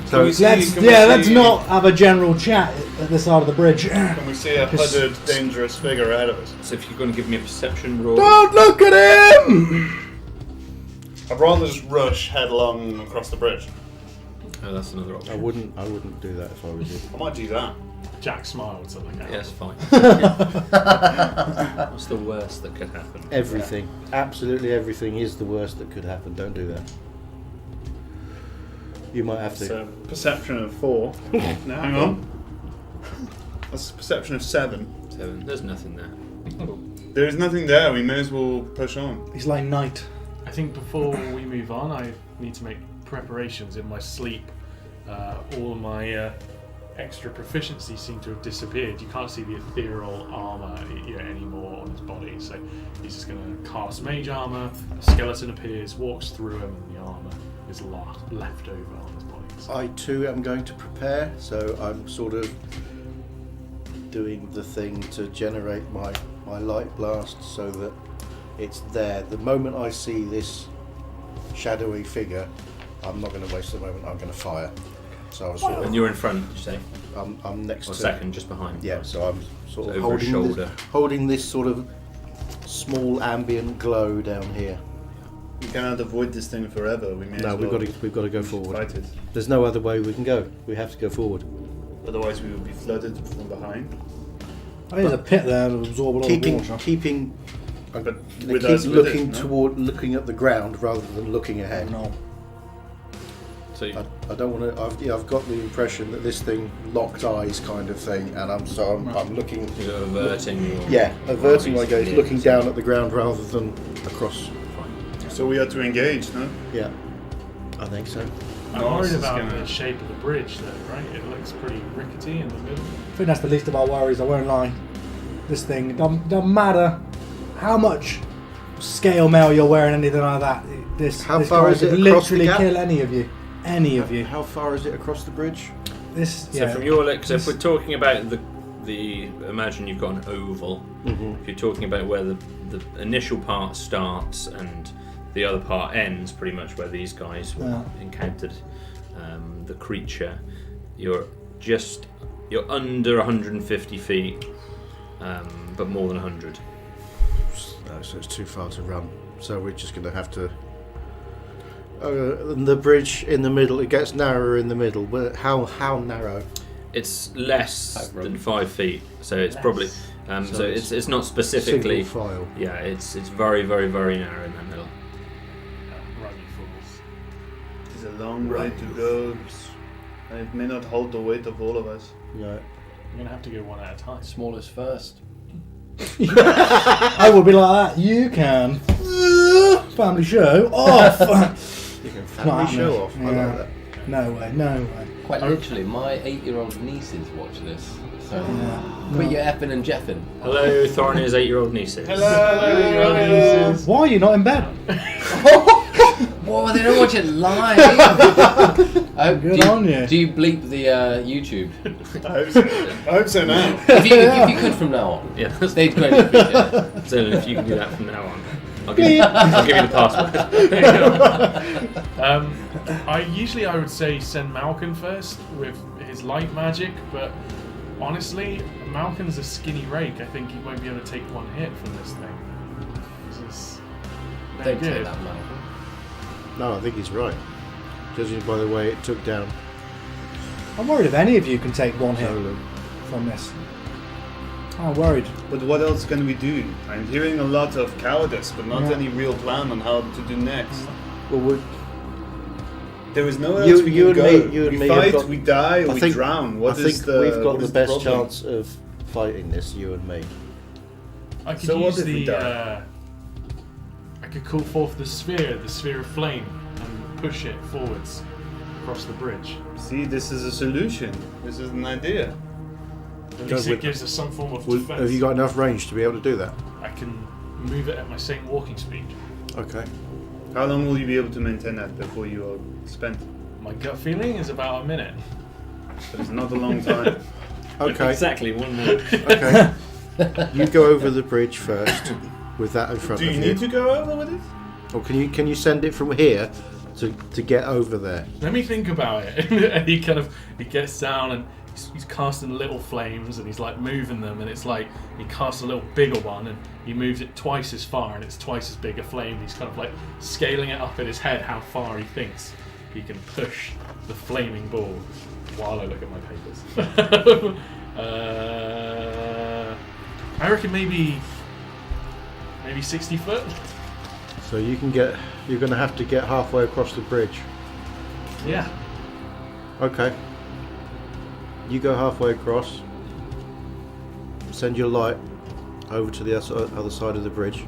So let's not have a general chat at the side of the bridge. Can we see a hooded, dangerous figure ahead of us? So if you're going to give me a perception roll. Don't look at him! I'd rather just rush headlong across the bridge. Oh, that's another option. I wouldn't do that if I was you. I might do that. Jack smiled, so like, Yes, fine. What's the worst that could happen? Everything, absolutely everything is the worst that could happen. Don't do that. You might have to. So, perception of 4. Now, hang on. That's a perception of 7. 7. There's nothing there. There is nothing there. We may as well push on. He's like night. I think before we move on, I need to make preparations in my sleep. All my extra proficiencies seem to have disappeared. You can't see the ethereal armor anymore on his body, so he's just going to cast mage armor. A skeleton appears, walks through him, and the armor is left over on his body. So I too am going to prepare, so I'm sort of doing the thing to generate my light blast so that it's there. The moment I see this shadowy figure, I'm not going to waste the moment. I'm going to fire. So I was sort And of, you're in front, did you say? I'm next Or to second, just behind? Yeah, so I'm sort of over his shoulder. holding this sort of small ambient glow down here. We cannot avoid this thing forever. We may No, as we've well got to go fight forward. it. There's no other way we can go. We have to go forward. Otherwise, we will be flooded from behind. I think there's a pit there to absorb a lot of water. Keeping. I'm But gonna with keep us with looking it, no? looking at the ground rather than looking ahead. No. So you, I don't want to. I've got the impression that this thing locked eyes kind of thing, and I'm looking. you're averting your... Averting my gaze, looking down at the ground rather than across. So we are to engage, no? Yeah, I think so. I'm No, worried this is about gonna- the shape of the bridge, though, right? It looks pretty rickety in the middle. I think that's the least of our worries, I won't lie. This thing, it doesn't matter how much scale mail you're wearing, anything like that. How this far guy is it could across the literally gap? kill any of you. Any of you. How far is it across the bridge? This, So yeah. from your look, so if we're talking about the imagine you've got an oval. Mm-hmm. If you're talking about where the initial part starts and the other part ends, pretty much where these guys encountered the creature, you're under 150 feet, but more than 100. No, so it's too far to run. So we're just going to have to. The bridge in the middle, it gets narrower in the middle. But how narrow? It's less than 5 feet, so it's Less. probably So so it's not specifically. Single file. Yeah, it's very very very narrow in that middle. Run, you fools. It is a long ride to go, and it may not hold the weight of all of us. No. You're going to have to go one at a time. Smallest first. I will be like that. You can. Family show off. You can Not family show happening. off. I Yeah. like that. No way, no way. Quite literally, my 8-year-old nieces watch this. So Yeah. quit your effing and jeffing. Hello, Thorny's 8-year-old nieces. Why are you not in bed? Whoa, they don't watch it live. Good on you. Do you bleep the YouTube? I hope so now. If you could from now on, Yeah, they'd greatly appreciate it. so if you can do that from now on, I'll give you the password. I would say send Malkin first with his light magic, but honestly, Malkin's a skinny rake. I think he won't be able to take one hit from this thing. This is no Don't say good. that, man. No, I think he's right. Judging by the way it took down I'm worried if any of you can take one hit Nolan. from this. I'm worried. But what else can we do? I'm hearing a lot of cowardice, but not any real plan on how to do next. Well, There is nowhere You- else we you can and go. me- you and we me have fight, got- we die, or I we think- drown. I What think is the we've got what the is best problem? chance of fighting this, you and me. I could So what use if we the. die? I could call forth the sphere of flame, and push it forwards across the bridge. See, this is a solution. This is an idea. At Go least with- it gives us some form of Well, defense. have you got enough range to be able to do that? I can move it at my same walking speed. Okay. How long will you be able to maintain that before you are spent? My gut feeling is about a minute. That is not a long time. Okay. Exactly 1 minute. Okay. You go over the bridge first with that in front Do of you you. need to go over with it? Or can you send it from here to get over there? Let me think about it. And he gets down and he's casting little flames and he's like moving them, and it's like he casts a little bigger one and he moves it twice as far and it's twice as big a flame. He's kind of like scaling it up in his head how far he thinks he can push the flaming ball while I look at my papers. I reckon maybe 60 foot. So you're going to have to get halfway across the bridge. Yeah. Okay. You go halfway across. Send your light over to the other side of the bridge.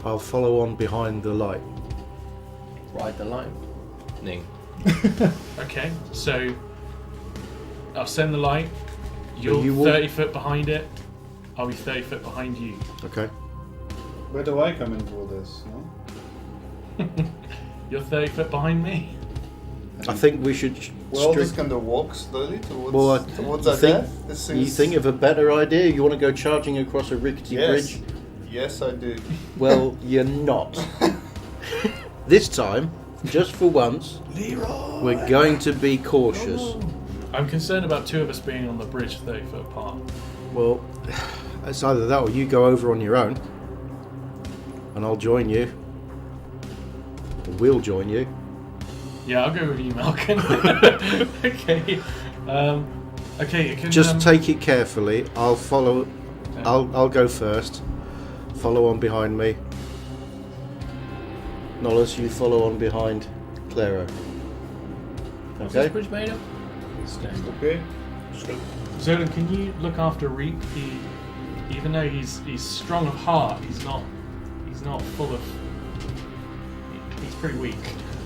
I'll follow on behind the light. Ride the lightning. Okay, so I'll send the light. You're you will- 30 foot behind it. I'll be 30 foot behind you. Okay. Where do I come into all this? No? You're 30 foot behind me. I think we should. Well, just kind of walk slowly towards, Well, towards you our think- death. This You seems- think of a better idea? You want to go charging across a rickety Yes. bridge? Yes, I do. Well, you're not. This time, just for once, we're going to be cautious. I'm concerned about two of us being on the bridge 30 foot apart. Well, it's either that or you go over on your own, and I'll join you. Or we'll join you. Yeah, I'll go with you, Malcolm. Okay. Okay. Can, Just take it carefully. I'll follow. Okay. I'll go first. Follow on behind me. Nollis, you follow on behind Clara. What's Okay. this bridge made of? Stone. Okay. Zolan, can you look after Reek? Even though he's strong of heart, he's not full of. He's pretty weak.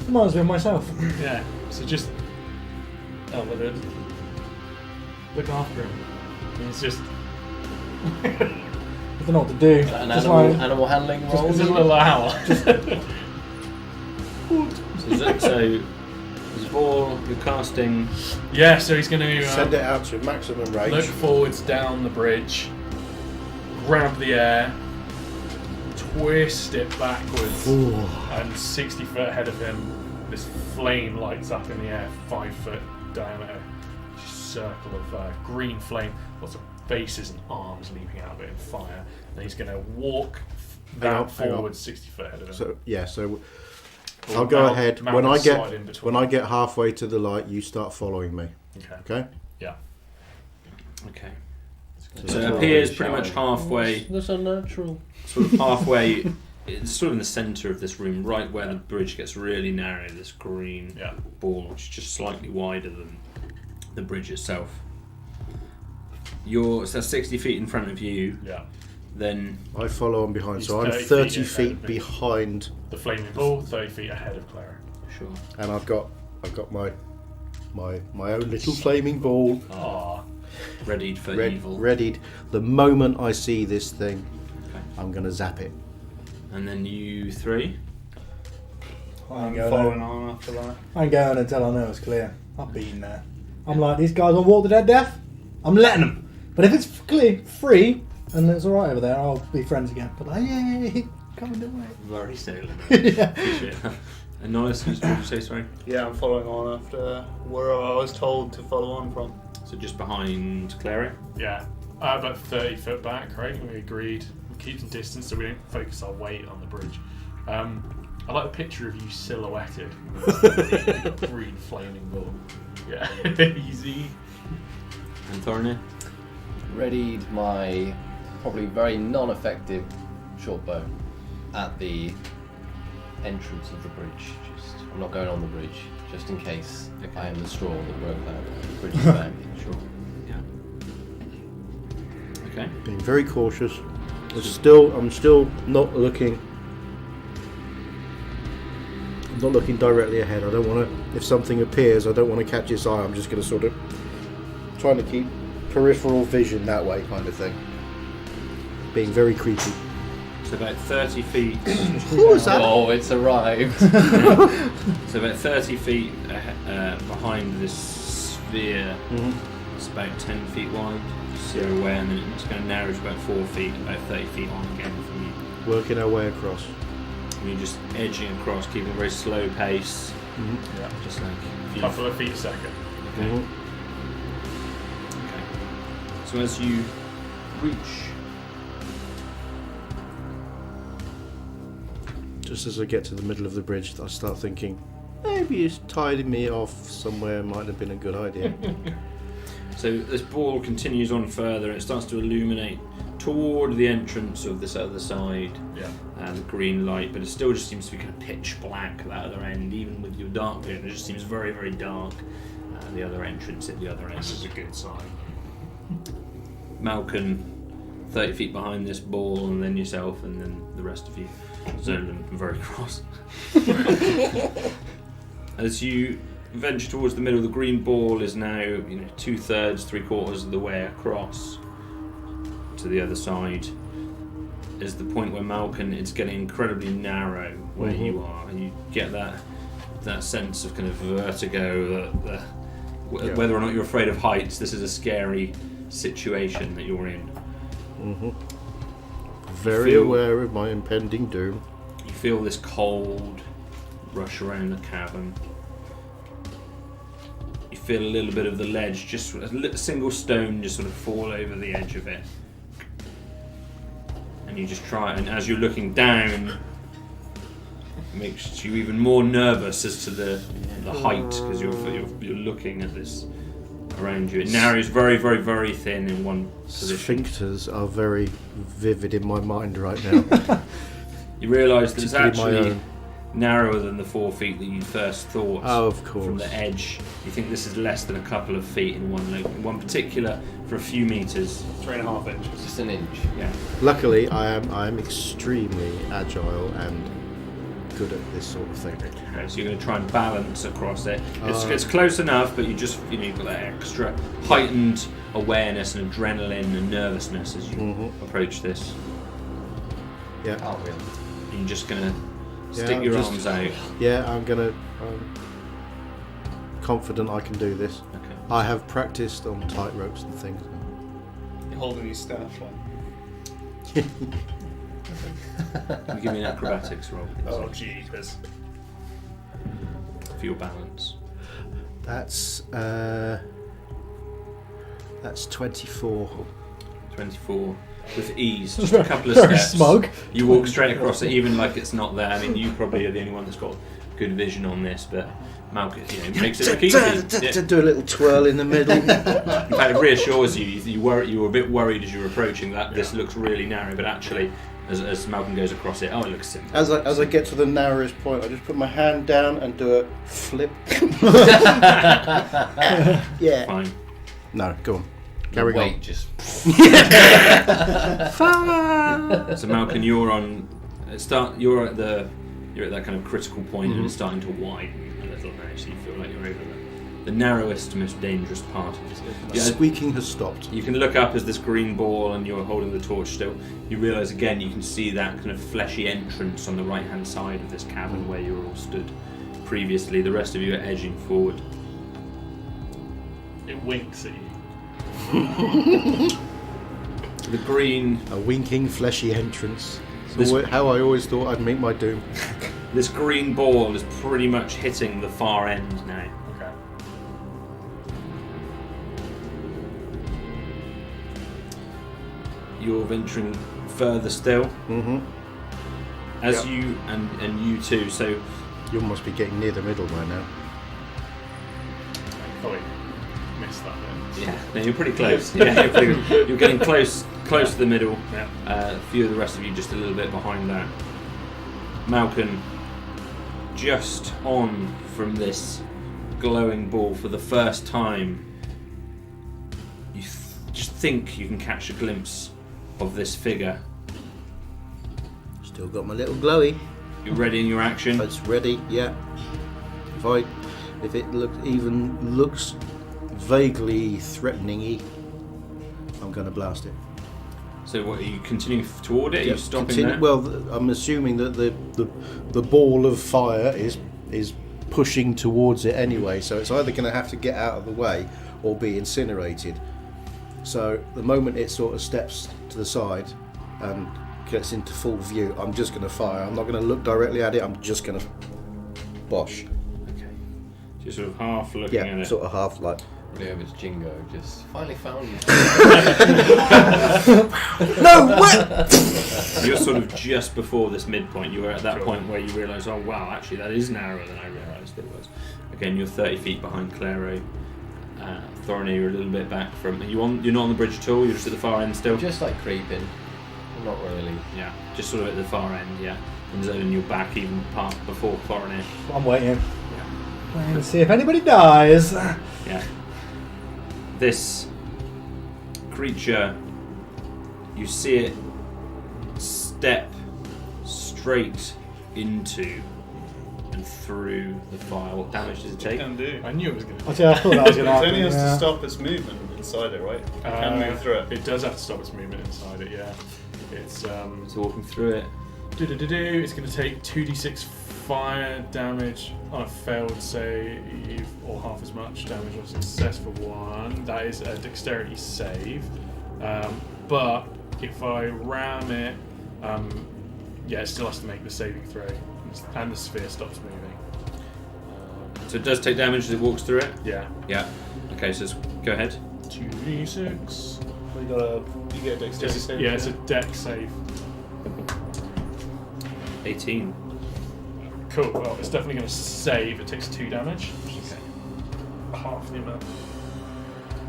Reminds me of myself. Yeah. So just. Oh, but look after him. He's just. I don't know what to do. Is that an Just animal handling roll? Just a little hour. So this ball you're casting. Yeah. So he's going to Send it out to maximum range. look forwards down the bridge, grab the air, twist it backwards, Ooh. and 60 foot ahead of him, this flame lights up in the air, 5 foot diameter, circle of green flame, lots of faces and arms leaping out of it in fire. And he's going to walk Hang on. forward 60 foot ahead of him. So yeah, so Or I'll go Mal- ahead. Mal When can I slide in between. when I get halfway to the light, you start following me. Okay. Okay. Yeah. Okay. So So it that's appears Shall pretty much I? halfway, That's unnatural. sort of halfway. It's sort of in the centre of this room, right where the bridge gets really narrow. This green Yeah. ball, which is just slightly wider than the bridge itself. So that's 60 feet in front of you. Yeah. Then I follow on behind, He's so I'm 30 30 feet ahead feet of me. behind, The flaming ball, 30 feet ahead of Clara. sure. and I've got my own little flaming ball Ah. Readied for red, evil. readied. The moment I see this thing, Okay. I'm gonna zap it. And then you three. I ain't I'm going following on after that. I ain't going until I know it's clear. I've been there. I'm like, these guys will walk to their death. I'm letting them. But if it's clear, free, and it's alright over there, I'll be friends again. But like, yay, coming away. Very sailing. Yeah. Appreciate that. And Niles, what did you say, sorry? Yeah, I'm following on after where I was told to follow on from. So just behind Clara. Yeah, about 30 foot back, right? We agreed. We keep some distance so we don't focus our weight on the bridge. I like the picture of you silhouetted with a green flaming ball. Yeah, easy. And Thornir. Readied my probably very non-effective short bow at the entrance of the bridge. I'm not going on the bridge, just in case I am the straw that broke that bridge's back. Sure. Yeah. Okay. Being very cautious. I'm still not looking. I'm not looking directly ahead. I don't want to. If something appears, I don't want to catch its eye. I'm just going to sort of trying to keep peripheral vision that way, kind of thing. Being very creepy. So about 30 feet. Who was that? Oh, it's arrived. So about 30 feet behind this sphere. Mm-hmm. It's about 10 feet wide. Just so you're aware, and then it's going to narrow to about 4 feet, about 30 feet on again from you. Working our way across. And you're just edging across, keeping a very slow pace. Mm-hmm. Yeah, Just like a couple of feet a second. Okay. Mm-hmm. Okay. So as you reach, Just as I get to the middle of the bridge, I start thinking, maybe it's tidying me off somewhere might have been a good idea. so this ball continues on further, and it starts to illuminate toward the entrance of this other side. Yeah. The green light, but it still just seems to be kind of pitch black at that other end, even with your dark vision. It just seems very, very dark. The other entrance at the other end is a good sign. Malcolm, 30 feet behind this ball, and then yourself, and then the rest of you. Zolan, very cross. As you venture towards the middle, the green ball is now, 2/3, 3/4 of the way across to the other side. Is the point where Malcolm, it's getting incredibly narrow where you are, and you get that sense of kind of vertigo that whether or not you're afraid of heights, this is a scary situation that you're in. Mm-hmm. Very feel- aware of my impending doom. You feel this cold rush around the cavern. You feel a little bit of the ledge, just a single stone just sort of fall over the edge of it. And you just try, and as you're looking down, it makes you even more nervous as to the height, because you're looking at this around you. It narrows very, very, very thin in one position. Sphincters are very vivid in my mind right now. You realise that it's Particularly my actually own. narrower than the 4 feet that you first thought. Oh, of course. From the edge, you think this is less than a couple of feet in one particular for a few meters. 3.5 inches. Just an inch. Yeah. Luckily, I am extremely agile and good at this sort of thing. Okay, so you're going to try and balance across it. It's close enough, but you've got that extra heightened awareness and adrenaline and nervousness as you approach this. Yeah. Cartwheel. And you're just going to stick your arms out. Yeah, I'm confident I can do this. Okay. I have practiced on tight ropes and things. You're holding his staff like. You give me an acrobatics roll. Oh, jeepers. For your balance. That's 24. 24. With ease, just a couple of Very steps. smug. You walk straight across it, even like it's not there. I mean, you probably are the only one that's got good vision on this, but Malcolm, makes it look easy. Yeah. Do a little twirl in the middle. In fact, it reassures you. You were a bit worried as you were approaching that. This looks really narrow, but actually, as Malcolm goes across it, it looks simple. As I get to the narrowest point, I just put my hand down and do a flip. Yeah. Fine. No, go on. Carry on. Wait, just. So Malcolm, you're on. You're at that kind of critical point, and it's starting to widen a little now. So you feel like you're over the narrowest, most dangerous part of this. The squeaking has stopped. You can look up as this green ball, and you're holding the torch still. You realise again you can see that kind of fleshy entrance on the right-hand side of this cabin where you were all stood previously. The rest of you are edging forward. It winks at you. The green. A winking, fleshy entrance. This- How I always thought I'd meet my doom. This green ball is pretty much hitting the far end now. Okay. You're venturing further still. Mm-hmm. As Yep. you and you too. So You must be getting near the middle by now. Probably missed that bit. yeah, no, you're pretty close. Yeah, you're getting close to the middle. Yeah. A few of the rest of you just a little bit behind that. Malcolm, just on from this glowing ball for the first time, you just think you can catch a glimpse of this figure. Still got my little glowy. You're ready in your action. It's ready, yeah. If it looks vaguely threatening-y, I'm going to blast it. So what, are you continuing toward it? Are you stopping there? Well, I'm assuming that the ball of fire is pushing towards it anyway, so it's either going to have to get out of the way or be incinerated. So the moment it sort of steps to the side and gets into full view, I'm just going to fire. I'm not going to look directly at it. I'm just going to bosh. Okay. So you're sort of half looking at Yeah, it. sort of half like. Yeah, it's Jingo. Just finally found you. No, what? So you're sort of just before this midpoint. You were at that point where you realise, oh wow, actually that is narrower than I realised it was. Again, you're 30 feet behind Claro. Thorny, you're a little bit back from. You're not on the bridge at all. You're just at the far end still. Just like creeping. Not really. Yeah, just sort of at the far end. Yeah, and zoning your back even part before Thorny. I'm waiting. Yeah. Waiting to see if anybody dies. Yeah. This creature, you see it step straight into and through the fire. What damage does it take? Can do. I knew it was going to. I thought that was It going to only happen. has Yeah. to stop its movement inside it, right? It can move through it. It does have to stop its movement inside it. Yeah. It's So walking through it. It's going to take 2d6 fire damage on a failed save, or half as much damage on a successful one. That is a dexterity save. But if I ram it, it still has to make the saving throw, and the sphere stops moving. So it does take damage as it walks through it? Yeah. Yeah. Okay, so go ahead. 2d6. You get a dexterity save. Yeah, it's a dex save. 18. Cool. Well, it's definitely going to save. It takes 2 damage, which is half the amount.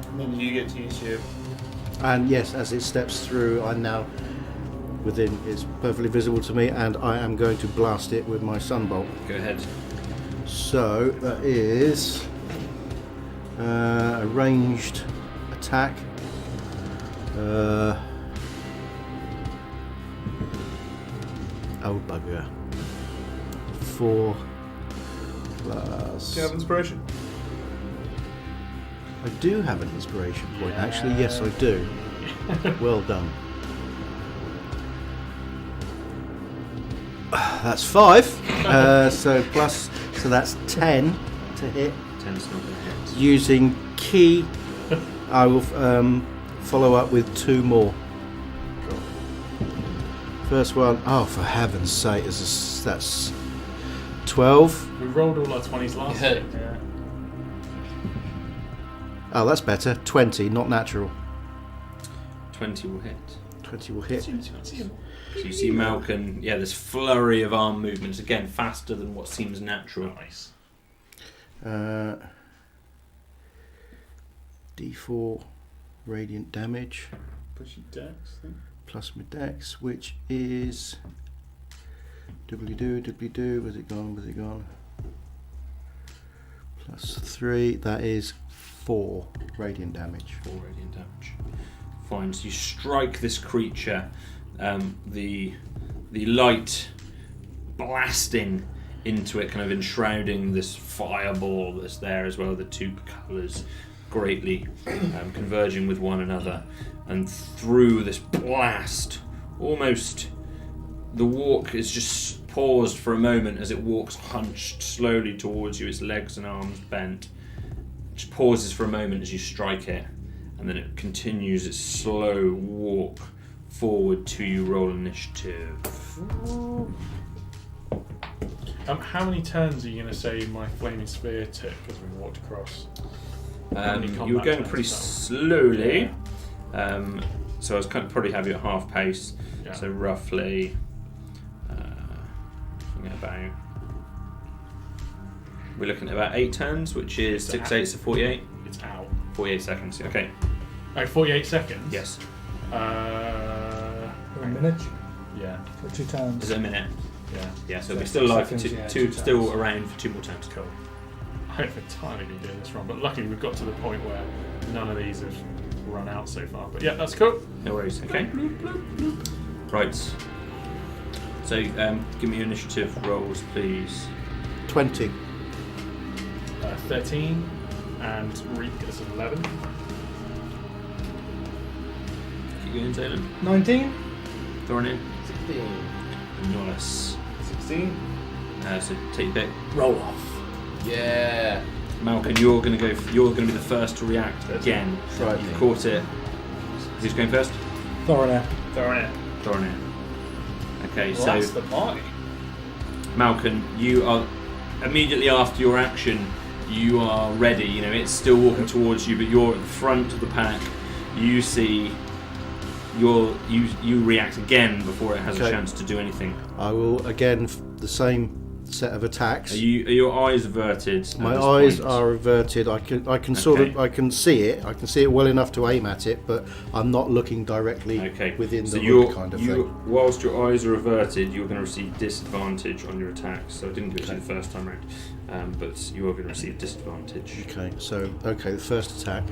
And then you get to use your. And yes, as it steps through, I now within is perfectly visible to me, and I am going to blast it with my sunbolt. Go ahead. So that is a ranged attack. Oh bugger. 4 plus. Do you have inspiration? I do have an inspiration point. Actually, yes, I do. Well done. That's 5. So that's 10 to hit. 10's not going to hit. Using key, I will follow up with 2 more. First one, oh for heaven's sake, that's 12. We rolled all our 20s last Yeah. week. Yeah. Oh, that's better. 20, not natural. 20 will hit. 20 will hit. So you see Malcolm, this flurry of arm movements, again, faster than what seems natural. Nice. D4 radiant damage Push your dex thing. plus my dex, which is doobly-doo, where's it gone? Plus 3, that is 4 radiant damage. 4 radiant damage. Fine, so you strike this creature, the light blasting into it, kind of enshrouding this fireball that's there as well, the 2 colours greatly converging with one another, and through this blast, almost the walk is just paused for a moment as it walks hunched slowly towards you, its legs and arms bent. It just pauses for a moment as you strike it, and then it continues its slow walk forward to you. Roll initiative. How many turns are you going to say my flaming spear took as we walked across? You were going pretty slowly, so I was kind of probably have you at half pace. Yeah. So roughly, we're looking at about 8 turns, which is 6 8 so 48. It's out. 48 seconds. Okay. Oh, 48 seconds? Yes. A minute. Yeah. For 2 turns. Is it a minute? Yeah. Yeah. So it'll be still alive for Seconds, two, yeah, 2 still turns. around for 2 more turns. Cool. I've entirely been doing this wrong, but luckily we've got to the point where none of these have run out so far. But yeah, that's cool. No worries. Okay. Right. So give me your initiative rolls, please. 20. 13 and Reek is 11. Keep going, Taylor. 19. Throwing in. 16. Nice. 16. So take your pick. Roll off. Yeah. Malcolm, you're going to be the first to react again. Right. You've caught it. Who's going first? Thorin. Throwing it. Throwing it. Okay, Well, so that's the party. Malcolm, you are immediately after your action. You are ready. You know it's still walking towards you, but you're at the front of the pack. You see. You react again before it has a Okay. chance to do anything. I will again the same set of attacks. Are your eyes averted? at My this eyes point? are averted. I can sort of Okay. I can see it. I can see it well enough to aim at it, but I'm not looking directly Okay. within so the you're, hood kind of you, thing. whilst your eyes are averted, you're going to receive disadvantage on your attacks. So I didn't give it to you the first time round, but you are going to receive disadvantage. Okay, so the first attack,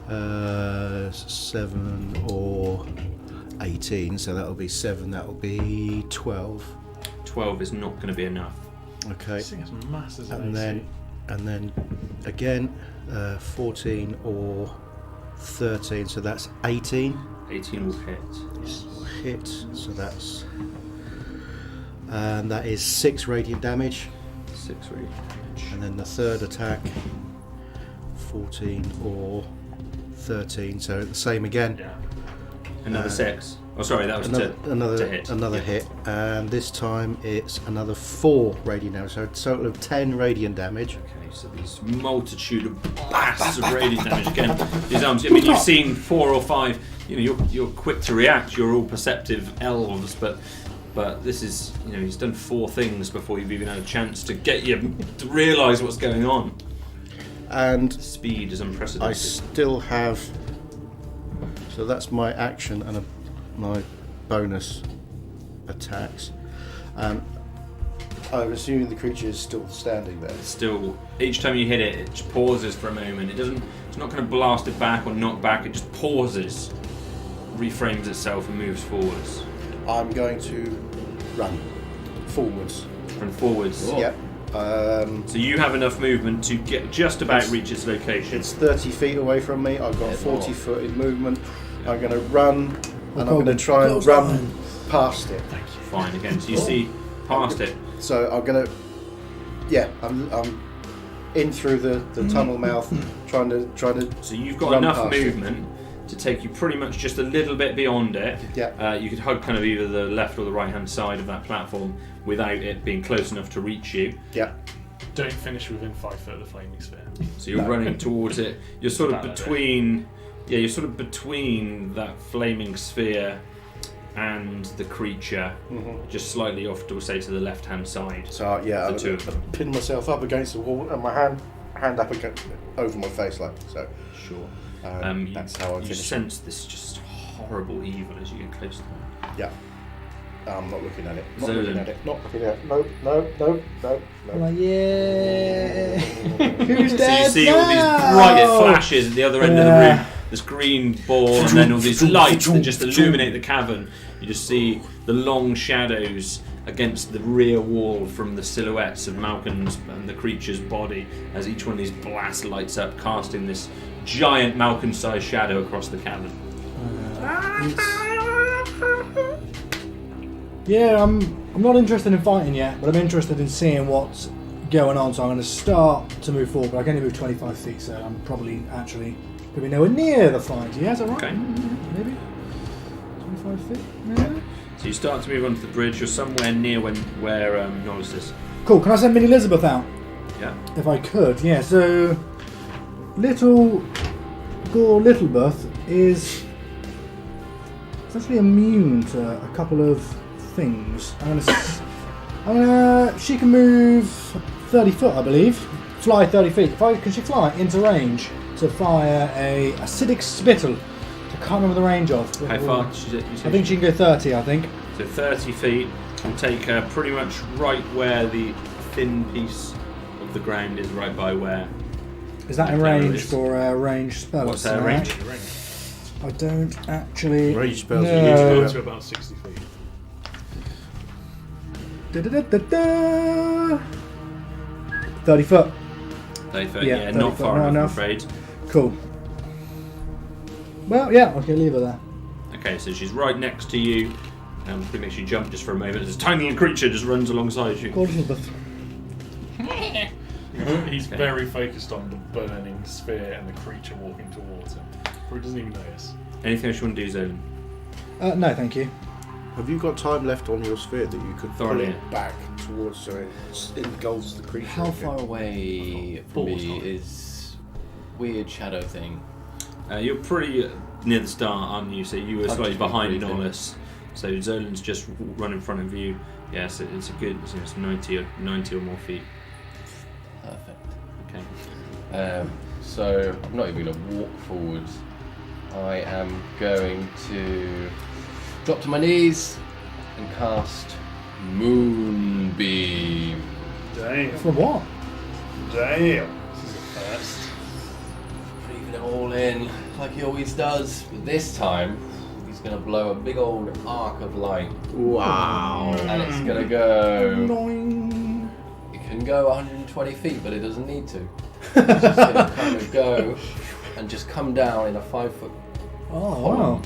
7 or 18. So that'll be 7. That'll be 12. 12 is not going to be enough. Okay, This thing has masses of and AC. then again 14 or 13. So that's 18. 18 will hit. Hit. So that's and that is 6 radiant damage. 6 radiant damage. And then the third attack, 14 or 13, so the same again. Yeah. Another 6. Oh, sorry, that was Another to hit. hit, and this time it's another 4 radiant damage, so a total of 10 radiant damage. Okay, so these multitude of blasts of radiant damage again. These arms. I mean, you've seen 4 or 5. You know, you're quick to react. You're all perceptive elves, but this is, he's done 4 things before you've even had a chance to get you to realise what's going on. And Speed is I unprecedented. still have, so that's my action and my bonus attacks. I'm assuming the creature is still standing there. Still, each time you hit it, it just pauses for a moment. It's not going to blast it back or knock back. It just pauses, reframes itself, and moves forwards. I'm going to run forwards. Run forwards. Yep. So you have enough movement to get just about reach its location. It's 30 feet away from me. I've got 40 foot in movement. I'm going to run, and I'm going to try and run past it. Thank you. Fine. Again, so you see past it. So I'm going to, I'm in through the tunnel mouth, trying to. So you've got enough movement to take you pretty much just a little bit beyond it. Yeah. You could hug kind of either the left or the right hand side of that platform without it being close enough to reach you. Yeah. Don't finish within 5 foot of the flaming sphere. So you're running towards it. You're sort of between. Yeah, you're sort of between that flaming sphere and the creature, just slightly off to say to the left hand side. So I pin myself up against the wall and my hand up over my face like so. Sure. That's how I you finish. sense this just horrible evil as you get close to it. Yeah. I'm not looking at it. Not Zolan. looking at it. Not looking at it. No. I'm like, yeah. Who's So dead you see now? all these bright flashes at the other end of the room. This green ball and then all these lights that just illuminate the cavern. You just see the long shadows against the rear wall from the silhouettes of Malcolm's and the creature's body as each one of these blasts lights up, casting this giant Malcolm-sized shadow across the cavern. Yeah, I'm not interested in fighting yet, but I'm interested in seeing what's going on. So I'm going to start to move forward, but I can only move 25 feet, so I'm probably actually going to be nowhere near the fight. Yeah, is that right? Okay. Maybe 25 feet. Maybe. So you start to move onto the bridge. You're somewhere near where Nollis is. Cool. Can I send Minnie Elizabeth out? Yeah. If I could, yeah. So little Gore Littlebirth is essentially immune to a couple of things. She can move 30 foot, I believe. Fly 30 feet. Can she fly into range to fire a acidic spittle? I can't remember the range of. How far? I I think she can go 30. I think. So 30 feet and take her pretty much right where the thin piece of the ground is, right by where. Is that in range for a range spell? What's her range? I don't actually. Range spells know. are usually Go to about 60 feet. Da-da-da-da-da. 30 foot. 30 foot, Yeah, yeah, 30 not foot, far not enough, I'm enough. afraid. Cool. Well, yeah, I can leave her there. Okay, so she's right next to you. It makes you jump just for a moment. This tiny little creature just runs alongside you. Gore Littlebirth. He's very focused on the burning sphere and the creature walking towards him. Or he doesn't even notice. Anything else you want to do, Zolan? No, thank you. Have you got time left on your sphere that you could pull Thoroughly. it back towards so it engulfs the creature? How again? far away from Full me time. is weird shadow thing? You're pretty near the start, aren't you? So you were slightly just behind moving. Nollis. So Zolan's just run in front of you. Yes, it's a good, it's 90 or more feet. Perfect. Okay. So I'm not even going to walk forwards. I am going to drop to my knees and cast Moonbeam. Damn. For what? Damn. This is a first. Breathing it all in like he always does, but this time he's going to blow a big old arc of light. Wow. And it's going to go. Boing. It can go 120 feet, but it doesn't need to. It's just going to kind of go and just come down in a 5 foot Oh, wow.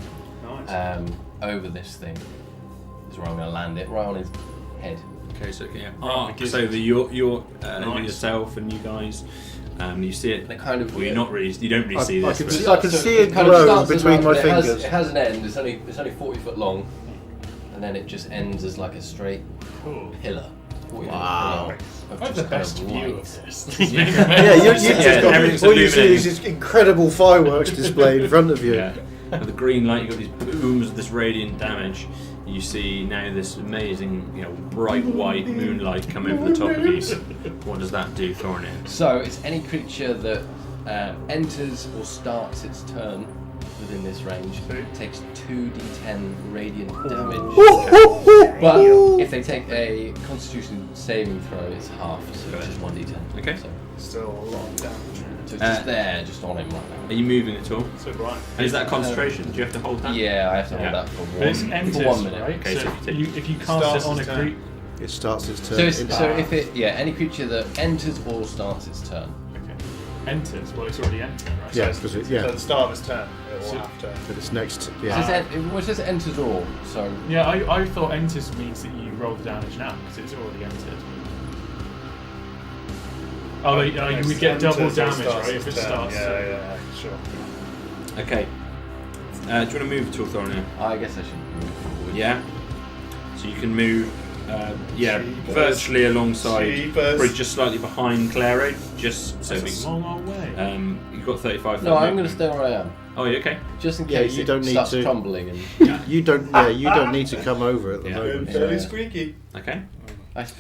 Nice. over this thing. Is where I'm going to land it, right on his head. Okay, so yeah, Right, arcs over your Nice. yourself and you guys. You see it. And it kind of. Well, you don't really see I this. can but- see- I can see it kind of glow starts as between my it has- fingers. It has an end. It's only 40 foot long, and then it just ends as like a straight Cool. pillar. 40 foot Wow. pillar of I have the just kind best of view light. of this. Yeah, you just Yeah, got everything's all you see illuminated. is this incredible fireworks display in front of you. Yeah. With the green light, you've got these booms of this radiant damage. You see now this amazing, bright white moonlight come over the top of you. What does that do, Thorny? So it's any creature that enters or starts its turn within this range Two. takes 2d10 radiant damage. But if they take a Constitution saving throw, it's half, so it's just 1d10. Okay. So, Still a lot of damage. so it's just there, just on him right Are you moving at all? So right. And is that concentration? Do you have to hold now. that? Yeah, I have to hold Yeah. that for But it's one, enters, for 1 minute. right? Okay, so so if you cast starts it on a its turn. creature. It starts its turn. So, it's, in- so if it, any creature that enters or starts its turn. Okay. Enters. Well, it's already entered, right? yeah, So because at the start of its turn, it will So- have to. but it's next. It Yeah, says, it says enters or, so Yeah, I thought enters means that you roll the damage now because it's already entered. Oh, you would get double damage, right? If it starts. Yeah, sure. Okay. Do you want to move at all, Thorny? I guess I should move forward. Yeah. So you can move, Jeepers. virtually alongside, Jeepers. probably just slightly behind Claro, just so That's we. a long way. You've got 35. No, foot I'm going to movement. stay where I am, Oh, you okay? just in Yeah, case you it don't need starts to- crumbling. And you don't. Yeah, you don't need to come over at the Yeah. moment. Fairly Yeah. squeaky. Okay.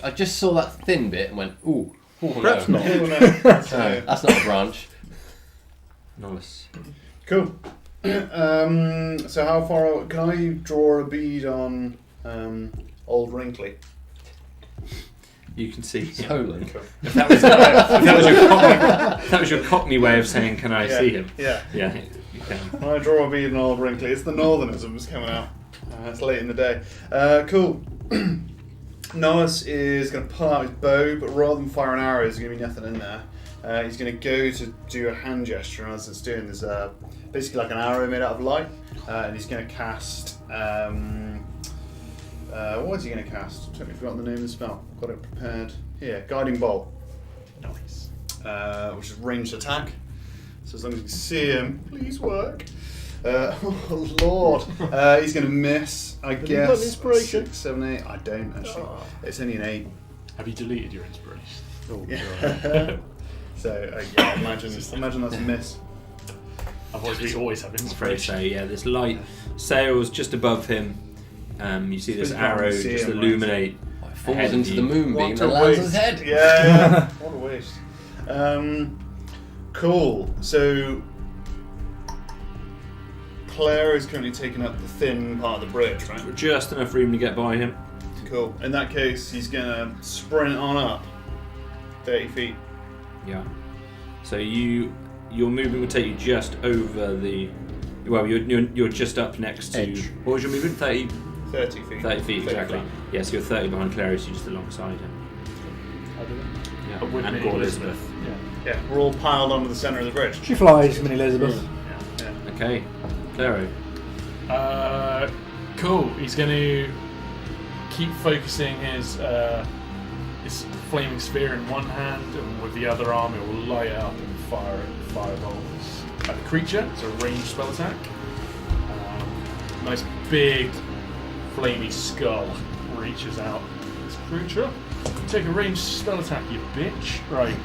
I just saw that thin bit and went, ooh, Perhaps no. not. Oh, no. That's, That's not a branch. Nice. cool. So how far can I draw a bead on old Wrinkly? You can see. Yeah. Colon. Cool. If that was your Cockney way of saying, "Can I see him?" Yeah. Yeah, you can. When I draw a bead on old Wrinkly, it's the Northernisms coming out. It's late in the day. Cool. Noah's is going to pull out his bow, but rather than fire an arrow, there's going to be nothing in there. He's going to go to do a hand gesture, and as it's doing, there's basically like an arrow made out of light, and he's going to cast. What is he going to cast? I've totally forgotten the name of the spell. Got it prepared. Here, Guiding Bolt. Nice. Which is ranged attack. So as long as you can see him, please work. Oh Lord, he's going to miss. I Have you got guess an inspiration? 6, 7, 8. I don't actually. It's only an 8. Have you deleted your inspiration? Oh, God. Yeah. So yeah, imagine that's a miss. Otherwise, we always have I'm afraid inspiration. so. Yeah, this light sails just above him. You see this Because you can't arrow see just him, right? illuminate. It falls ahead of into you. the moonbeam What and a lands on waste. his head. Yeah, what a waste. Cool. So Claire is currently taking up the thin part of the bridge, right? Just enough room to get by him. Cool. In that case, he's gonna sprint on up 30 feet. Yeah. So your movement would take you just over the. Well, you're just up next to. Edge. What was your movement? 30 30 feet. 30 feet, exactly. feet. Yes, you're 30 behind Clarice, you're just alongside him. Yeah. But with And Mini Gore Elizabeth. Elizabeth. Yeah, we're all piled onto the centre of the bridge. She flies, Mini Elizabeth. Yeah. Okay. Claro. Cool. He's going to keep focusing his flaming spear in one hand, and with the other arm, it will light up and fire fireballs at the creature. It's a ranged spell attack. Nice big, flamey skull reaches out. This creature. Take a ranged spell attack, you bitch. Right.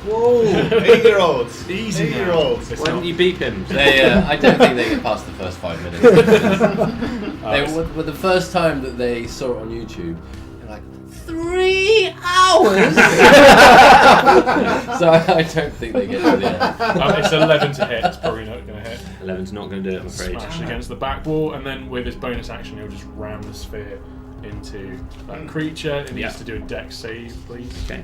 Whoa! 8-year-olds. Easy now. 8-year-olds. It's Why not- didn't you beep him? I don't think they get past the first 5 minutes. They were the first time that they saw it on YouTube. They're like, 3 hours. So I don't think they get to the end. It's 11 to hit. It's probably not going to hit. 11's not going to do it, I'm afraid. Smash against the back wall, and then with his bonus action, he'll just ram the sphere into that creature. It needs Yeah. to do a dex save, please, Okay.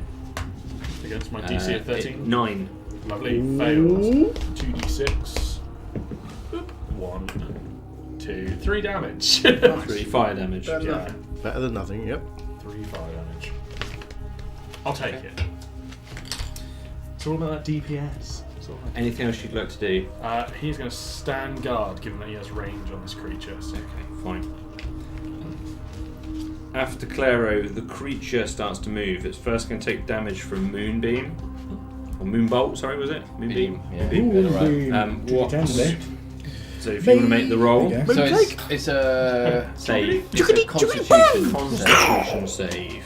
against my DC of 13. 9. Lovely. Fails. 2d6. Boop. 1, 2, 3 damage. 3 fire damage. Better than Yeah. nothing. Better than nothing. Yep. 3 fire damage. I'll take it. It's all about that DPS. It's all about Anything else you'd like to do? he's going to stand guard, given that he has range on this creature. So. Okay, fine. After Claro, the creature starts to move. It's first going to take damage from Moonbeam. Or Moonbolt, sorry, was it? Moonbeam. Yeah. Moonbeam. Ooh, right. What? 2d10 today. So if you want to make the roll, There you go. So it's a save. it's a constitution. Constitution save.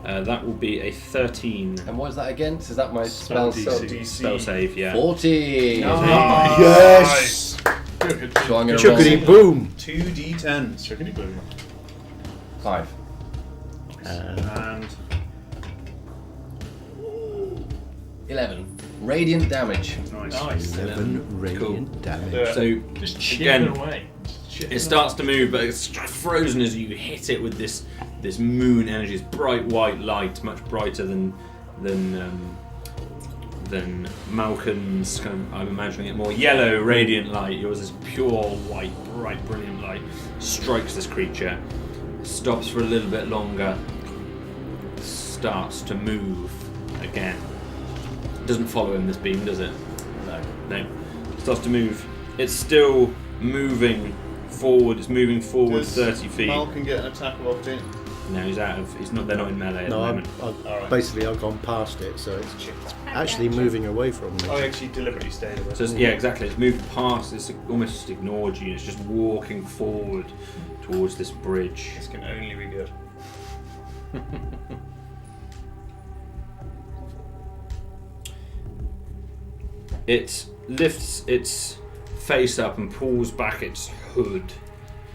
That will be a 13 And what is that against? Is that my Spell spell? DC. spell save, yeah. 40. Yes. Good. So I'm going to roll Chuckity boom. 2d10s. Chickeny boom. 5. And 11. Radiant damage. Nice. 11 radiant damage. So Just chipping again, away. it starts to move, but it's frozen as you hit it with this moon energy, this bright white light, much brighter than Malcolm's. I'm imagining it more yellow, radiant light. Yours is pure white, bright, brilliant light. Strikes this creature, stops for a little bit longer, starts to move again. Doesn't follow him, this beam, does it? No. Starts to move. It's still moving forward. It's moving forward 30 feet. Mal can get an attack of opportunity. No, he's out of. He's not. They're not in melee at the No, moment. basically I've gone past it, so it's actually moving away from me. I actually deliberately stayed away. So yeah, exactly. It's moved past. It's almost just ignored you. It's just walking forward towards this bridge. This can only be good. It lifts its face up and pulls back its hood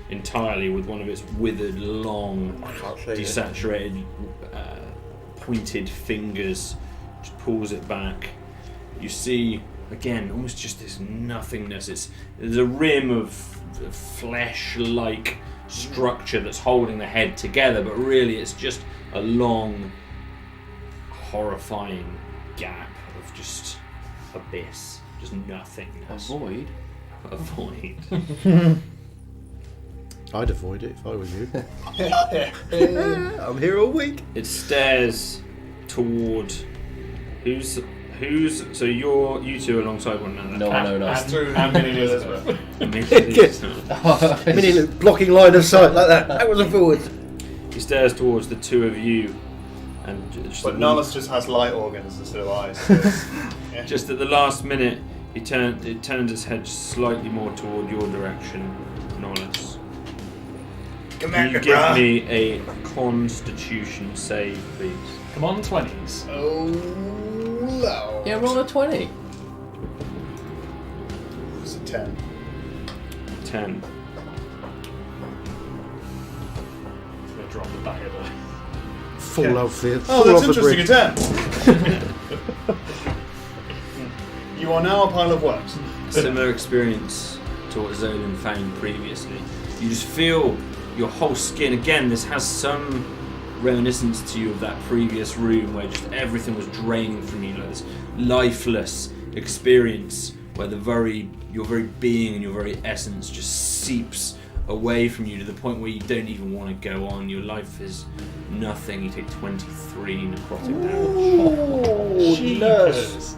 entirely with one of its withered, long, desaturated, pointed fingers. Just pulls it back. You see, again, almost just this nothingness. There's a rim of flesh-like structure that's holding the head together, but really it's just a long, horrifying gap of just abyss, just nothingness. A void. A void. I'd avoid it if I was you. I'm here all week. It stares toward who's so you two alongside one another. No. And Minnie Elizabeth. Mini blocking line of sight like that. That wasn't forward. He stares towards the two of you, and just But Nollis just has light organs instead of eyes. So just at the last minute, it turns its head slightly more toward your direction, Nollis. Can you give me a Constitution save, please? Come on, 20s. Oh, Lord. Yeah, roll a 20. It's a 10. 10. It's going to drop the back of the... Fall off the Oh, fall that's off the interesting. bridge. A 10. You are now a pile of worms. Similar experience to what Zolan found previously. You just feel your whole skin, again, this has some reminiscence to you of that previous room where just everything was draining from you, like this lifeless experience where your very being and your very essence just seeps away from you to the point where you don't even want to go on. Your life is nothing. You take 23 necrotic damage. Jeepers.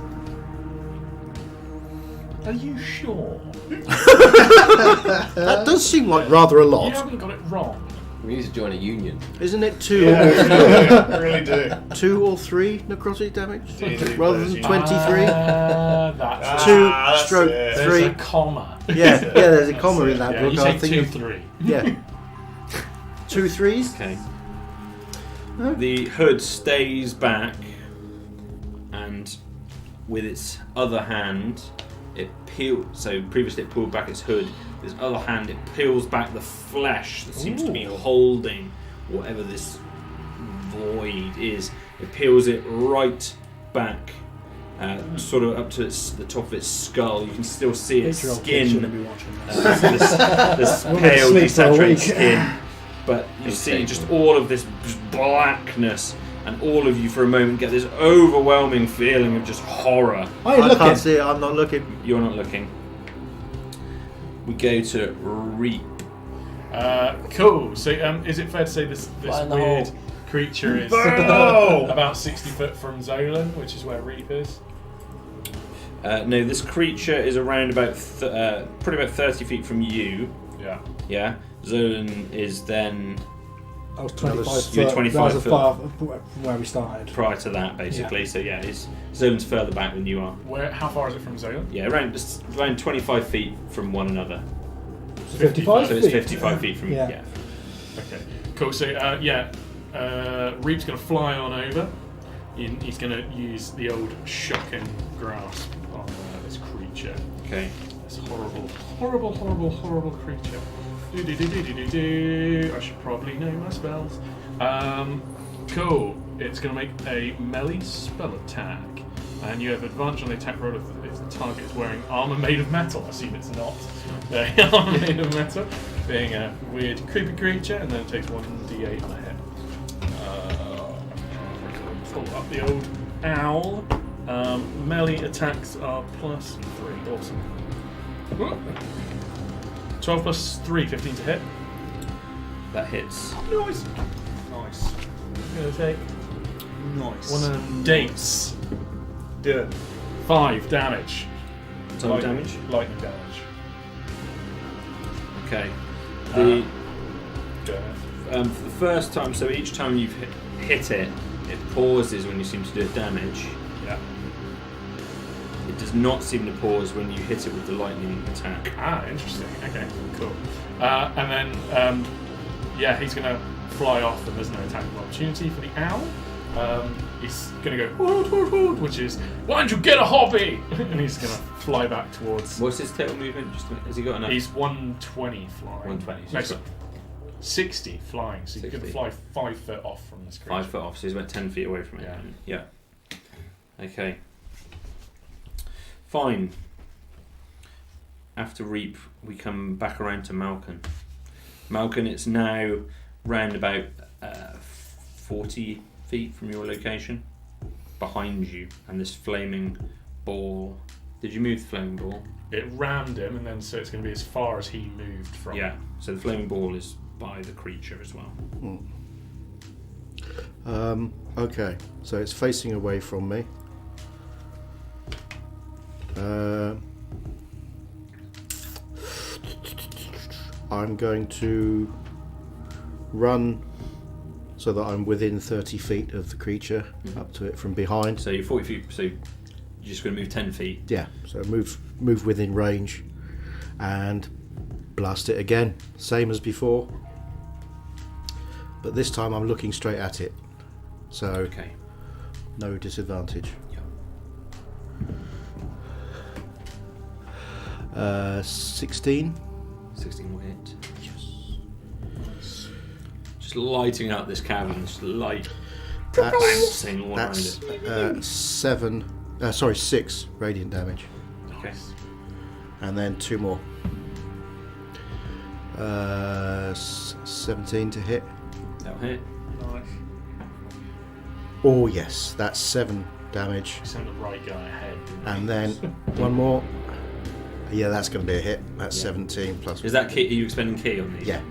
Are you sure? That does seem like rather a You lot. haven't got it wrong. We need to join a union. Isn't it 2 Yeah, I really do. 2 or 3 necrotic damage? D&D Rather than version. 23? That's 2 that's stroke it. There's 3. a comma. Yeah, there's a comma in that Yeah, book. you I say think 2, of- 3. Yeah. 2 3s? Okay. The hood stays back, and with its other hand, it peels. So previously it pulled back its hood. With its other hand, it peels back the flesh that seems to be holding whatever this void is. It peels it right back, sort of up to the top of its skull. You can still see its skin, this pale, sleep for a desaturated week. skin. But you see just all of this blackness, and all of you for a moment get this overwhelming feeling of just horror. I ain't I looking. can't see it, I'm not looking. You're not looking. We go to Reap. Cool. So, is it fair to say this Fly in the weird hole. creature is Oh! about 60 foot from Zolan, which is where Reap is? No, this creature is around about probably about 30 feet from you. Yeah. Yeah. Zolan is then I was 25 foot. You're 25 that was foot. far from where we started. prior to that, basically. So yeah, Zolan's further back than you are. How far is it from Zolan? Yeah, around 25 feet from one another. 55 So it's feet. 55 feet from Yeah. yeah. Okay. Cool. So Reap's going to fly on over. He's going to use the old shock and grasp on this creature. Okay. This horrible creature. I should probably know my spells. Cool. It's going to make a melee spell attack. And you have advantage on the attack roll if the target is wearing armor made of metal. I assume it's not. Armor made of metal, being a weird, creepy creature, and then it takes 1d8 on a hit. Pull up the old owl. Melee attacks are +3. Awesome. 12 plus 3, 15 to hit. That hits. Nice. Nice. I'm gonna take Nice. one of them dates. Do it. 5 damage. Total damage? Lightning damage. Okay. Yeah. For the first time, so each time you've hit it, it pauses when you seem to do damage. Yeah. It does not seem to pause when you hit it with the lightning attack. Ah, interesting. Okay, cool. And then, yeah, he's going to fly off, and there's no attack of opportunity for the owl. He's going to go, "Woot, woot, woot," which is, "Why don't you get a hobby?" And he's going to fly back towards... What's his total movement? Has he got enough? He's 120 flying. 120. No, so 60 flying, so you 60. can fly 5 foot off from this creature. 5 foot off, so he's about 10 feet away from it. Yeah. Yeah. Okay. Fine. After Reap, we come back around to Malkin. Malkin, it's now round about 40 feet from your location, behind you, and this flaming ball. Did you move the flaming ball? It rammed him, and then so it's going to be as far as he moved from. Yeah. So the flaming ball is by the creature as well. Okay, so it's facing away from me. I'm going to run so that I'm within 30 feet of the creature, up to it from behind. So you're 40 feet, so you're just going to move 10 feet. Yeah, so move within range and blast it again, same as before. But this time I'm looking straight at it, so Okay. no disadvantage. Yeah. 16. 16 will hit. Yes. Just lighting up this cavern, just light bouncing all around That's it. 6 radiant damage, Okay. and then 2 more. 17 to hit. That'll hit. Nice. Oh yes, that's 7 damage, You sent the right guy ahead, didn't you? and then 1 more. Yeah, that's going to be a hit. That's Yeah. 17 plus. Is that key? Are you expending key on these? Yeah.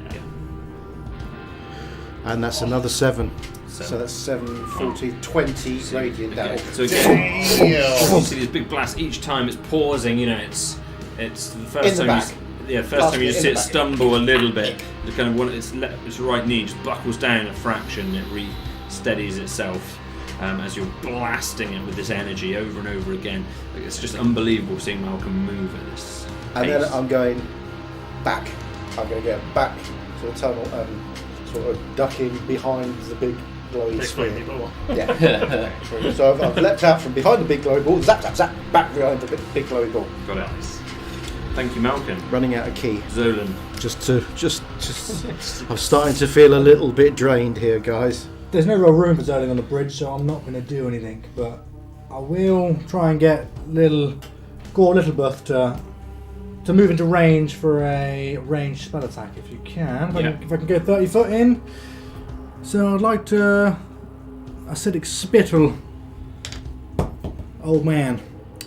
And that's another 7. So, So that's 7, 40, 20 radiant okay. damage. So again, you see these big blasts. Each time it's pausing. You know, it's the first In the time back. first Blast time you it just in see the it back. stumble a little bit. It's kind of its right knee just buckles down a fraction. It re-steadies itself. As you're blasting it with this energy over and over again. Like, it's just unbelievable seeing Malcolm move at this And pace. then I'm going back. I'm going to get back to the tunnel and sort of ducking behind the big glowy Big sphere. flamey ball. Yeah. So I've leapt out from behind the big glowy ball, zap, zap, zap, back behind the big glowy ball. Got it. Thank you, Malcolm. Running out of key. Zolan. Just I'm starting to feel a little bit drained here, guys. There's no real room for Zerling on the bridge, so I'm not going to do anything. But I will try and get Gore Littlebuff to move into range for a ranged spell attack, if you can. If I can go 30 foot in. So I'd like to acidic spittle. Old man.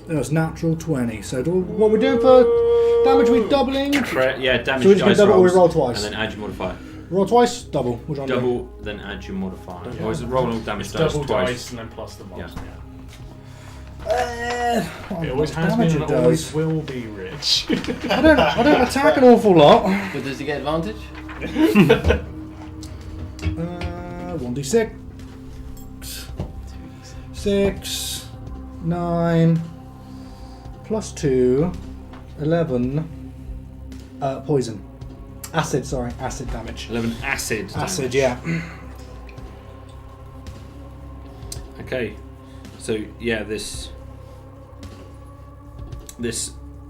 That was natural 20. So what we're doing for damage, we're doubling. Yeah, damage So we just dice double or we rolls, roll twice? and then add your modifier. Roll twice, double. Which one do? Double, then add your modifier. Yeah. Or is it roll all damage dice Double twice? dice and then plus the mod. Yeah. It always has damage been it and always does. will be rich. I don't attack an awful lot. But does he get advantage? 1d6. 6, 9, plus 2, 11. Poison. Acid damage. 11 acid damage. Acid, yeah. Okay, so yeah, this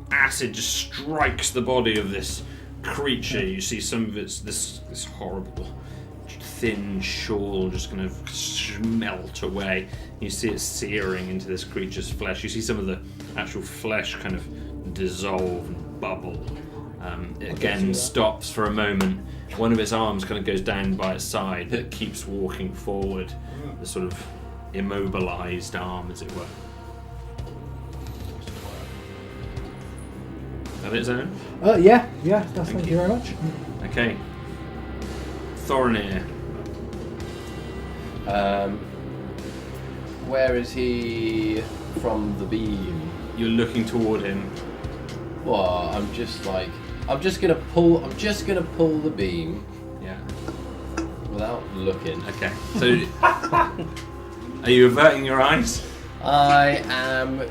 acid just strikes the body of this creature. You see some of its this horrible, thin shawl just kind of melt away. You see it searing into this creature's flesh. You see some of the actual flesh kind of dissolve and bubble. It again stops for a moment. One of its arms kind of goes down by its side, but it keeps walking forward. The sort of immobilized arm, as it were. Have its own? Yeah, thank you very much. Okay. Thorinir. Where is he from the beam? You're looking toward him. Well, I'm just gonna pull the beam Yeah. without looking. Okay. So, are you averting your eyes? I am.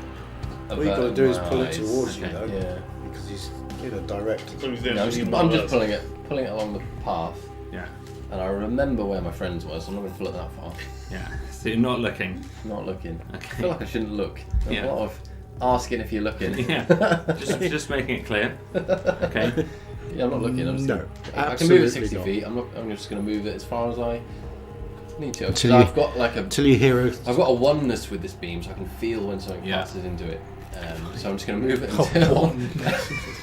All you've got to do is pull it averting towards you, Okay. though, Yeah. because he's direct. No, I'm just pulling it along the path, Yeah. and I remember where my friends were, so I'm not gonna pull it that far. Yeah. So you're not looking. Not looking. I Okay. feel like I shouldn't look. There's Yeah. a lot of asking if you're looking. Yeah. Just making it clear. Okay. Yeah, I'm not looking. I'm just No, I can move it absolutely 60 not. feet. I'm just going to move it as far as I need to. 'Cause Till you- I've got like a Till you hear I've got a oneness with this beam, so I can feel when something Yeah. passes into it. So I'm just going to move it Oh,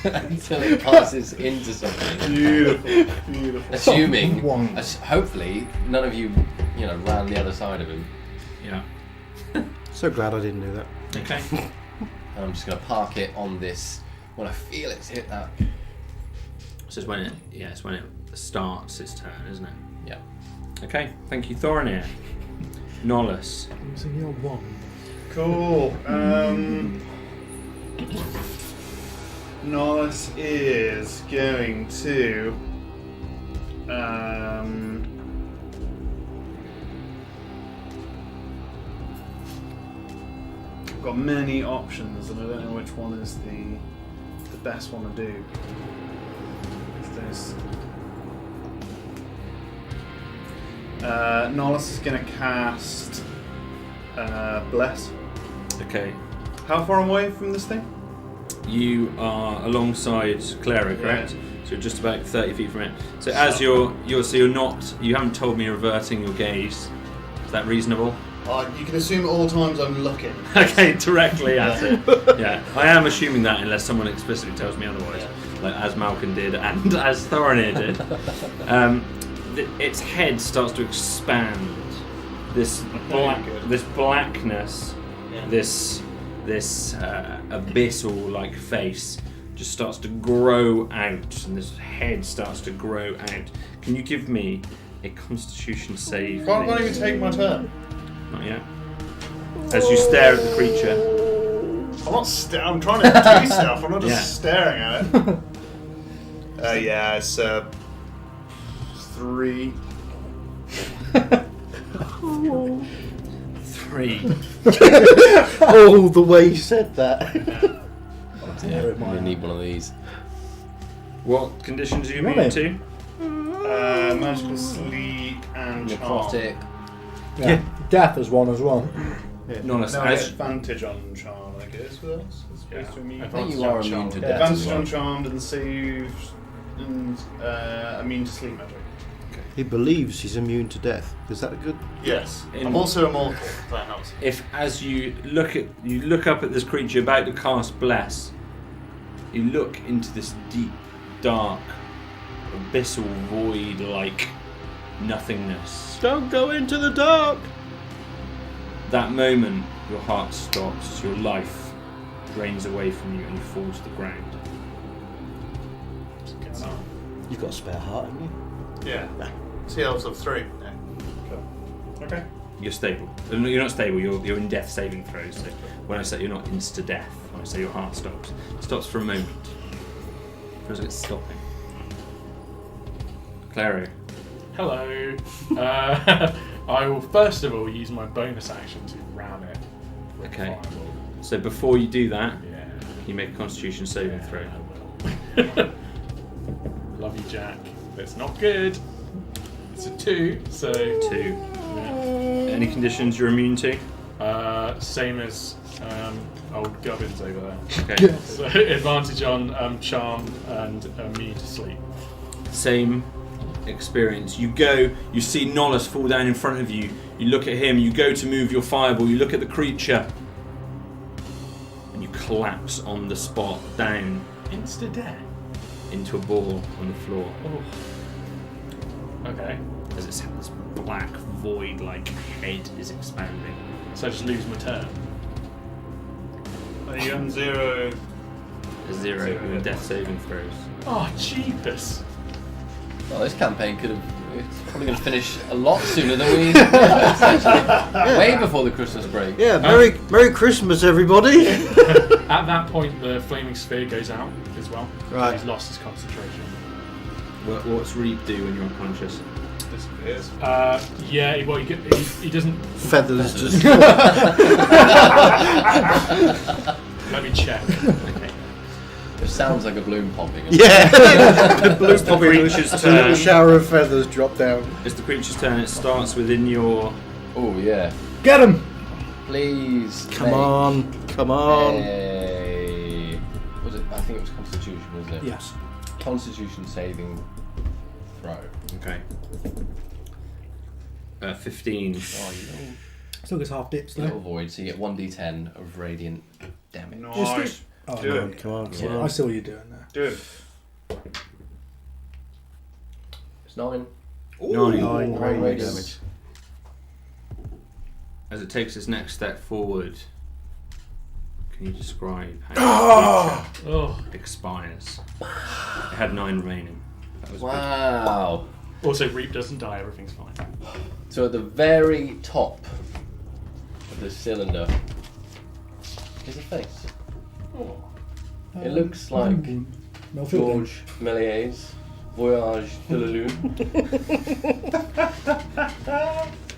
until it passes into something. Beautiful. Assuming, One. hopefully, none of you, ran the other side of him. Yeah. So glad I didn't do that. Okay. And I'm just going to park it on this. When I feel it's hit that. So it's when it starts its turn, isn't it? Yeah. Okay. Thank you, Thorinir. Nolus. Using your wand. Cool. Nolus is going to I've got many options and I don't know which one is the best one to do. There's Nolus is going to cast Bless. Okay. How far away from this thing? You are alongside Clara, correct? So you're just about 30 feet from it. So as you haven't told me you're averting your gaze. Is that reasonable? You can assume at all times I'm looking. Okay, directly at it. Yeah, I am assuming that unless someone explicitly tells me otherwise, like as Malcolm did and as Thorinir did. Its head starts to expand. This blackness, this abyssal-like face just starts to grow out, and this head starts to grow out. Can you give me a Constitution save? Can't please? even take my turn. Not yet. As you stare at the creature. I'm not I'm trying to do stuff. I'm not just Yeah. staring at it. Yeah, it's 3. 3. Oh, the way you said that. Yeah, I'm going to need one of these. What conditions are you Right. immune to? Magical sleep and charm. Necrotic. Yeah. Death is one as well. Nonus, No, I get as advantage on charm, I guess. What else? It's supposed to be I think you are immune to death. advantage as well. on charmed and saved and immune to sleep magic. He believes he's immune to death. Is that a good? Yes. In- I'm also immortal. If that helps. if as you look up at this creature about to cast bless, you look into this deep, dark, abyssal void like nothingness. Don't go into the dark. That moment your heart stops as your life drains away from you and you fall to the ground. You've got a spare heart, haven't you? Yeah. CLs of 3. Yeah. Okay. You're stable. You're not stable, you're in death saving throws. So when I say you're not insta death, when I say your heart stops, it stops for a moment. Feels like it's stopping. Clario. Hello. I will first of all use my bonus action to ram it with Okay. a fireball. So before you do that, Yeah. you make a Constitution saving throw. I will. Love you, Jack. It's not good. It's a 2, so 2. yeah. Any conditions you're immune to? Same as old Gubbins over there. Okay. So advantage on charm and immune to sleep. Same experience. You see Nolus fall down in front of you. You look at him. You go to move your fireball. You look at the creature, and you collapse on the spot, down Insta-death. into a ball on the floor. Oh. Okay. As this black void-like head is expanding. So I just lose my turn. Are you on 0? A 0 Zero. with death saving throws. Oh, jeepers. Well, this campaign could have. It's probably going to finish a lot sooner than we expected. Way before the Christmas break. Yeah, Merry Christmas, everybody. At that point, the flaming sphere goes out as well. Right. He's lost his concentration. What's Reap do when you're unconscious? Disappears. Yeah, he doesn't. Feathers just. Let me check. Okay. It sounds like a balloon popping. Yeah. The blue It's the creature's a little turn. shower of feathers drop down. It's the creature's turn. It starts within your. Oh, yeah. Get him! Please. Come on. Was it? I think it was Constitution, wasn't it? Yes. Constitution saving throw. Okay. 15. Oh, you little, Still gets half dips little though. void, so you get 1d10 of radiant damage. Nice. Oh, Do no. it. Come on. Yeah. I see what you're doing there. Do it. It's 9. 9. 9 radiant radius. damage. As it takes its next step forward, can you describe how the creature Oh. expires? It had 9 remaining. That was good. Wow. Also, Reap doesn't die. Everything's fine. So at the very top of the cylinder is a face. Oh. It looks like No filter. George Méliès's Voyage de la Lune.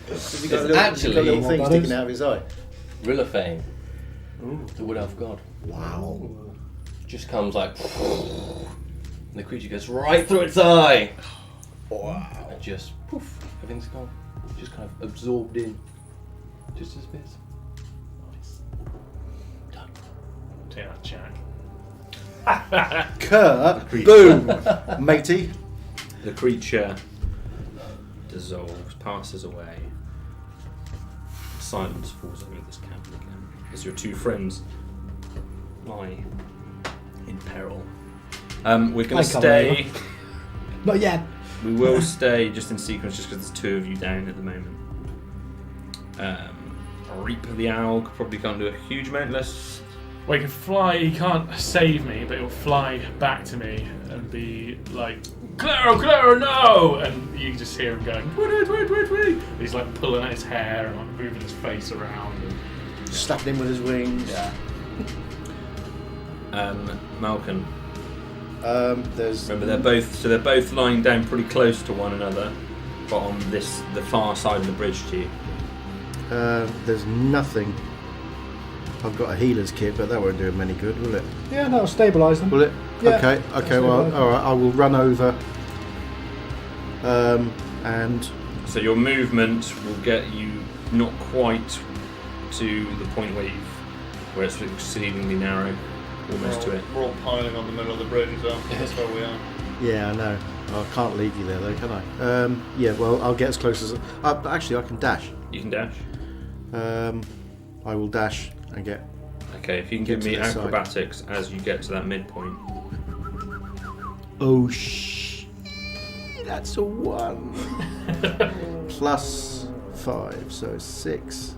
Has he got a little- actually little thing that sticking is? out of his eye? Rilliphane, the Wood Elf God. Wow. Just comes like, and the creature goes right through its eye. Wow. And just poof, everything's gone. Just kind of absorbed in. Just disappears. Nice. Done. Take that, Jack. Kerr, creature. boom, matey. The creature dissolves, passes away. Silence falls over this camp again as your two friends lie in peril. We're going I to come stay. Not yet. We will stay just in sequence, just because there's 2 of you down at the moment. Reap the Owl probably can't do a huge amount less. Well, he can fly. He can't save me, but he'll fly back to me and be like, Claro, no! And you can just hear him going, wait. He's like pulling at his hair and like moving his face around. And, Slapping him with his wings. Malcolm. There's Remember, they're both lying down pretty close to one another, but on the far side of the bridge to you. there's nothing. I've got a healer's kit, but that won't do him any good, will it? Yeah, that'll stabilise them. Will it? Yeah, Okay. Well, all right. I will run over. And So your movement will get you not quite to the point where it's exceedingly narrow, almost to it. We're all piling on the middle of the bridge, so that's where we are. yeah, I know. I can't leave you there, though, can I? Yeah. Well, I'll get as close as. Actually, I can dash. You can dash. I will dash and get. Okay, if you can Get give to me this side. acrobatics as you get to that midpoint. Oh that's a 1. Plus 5, so 6.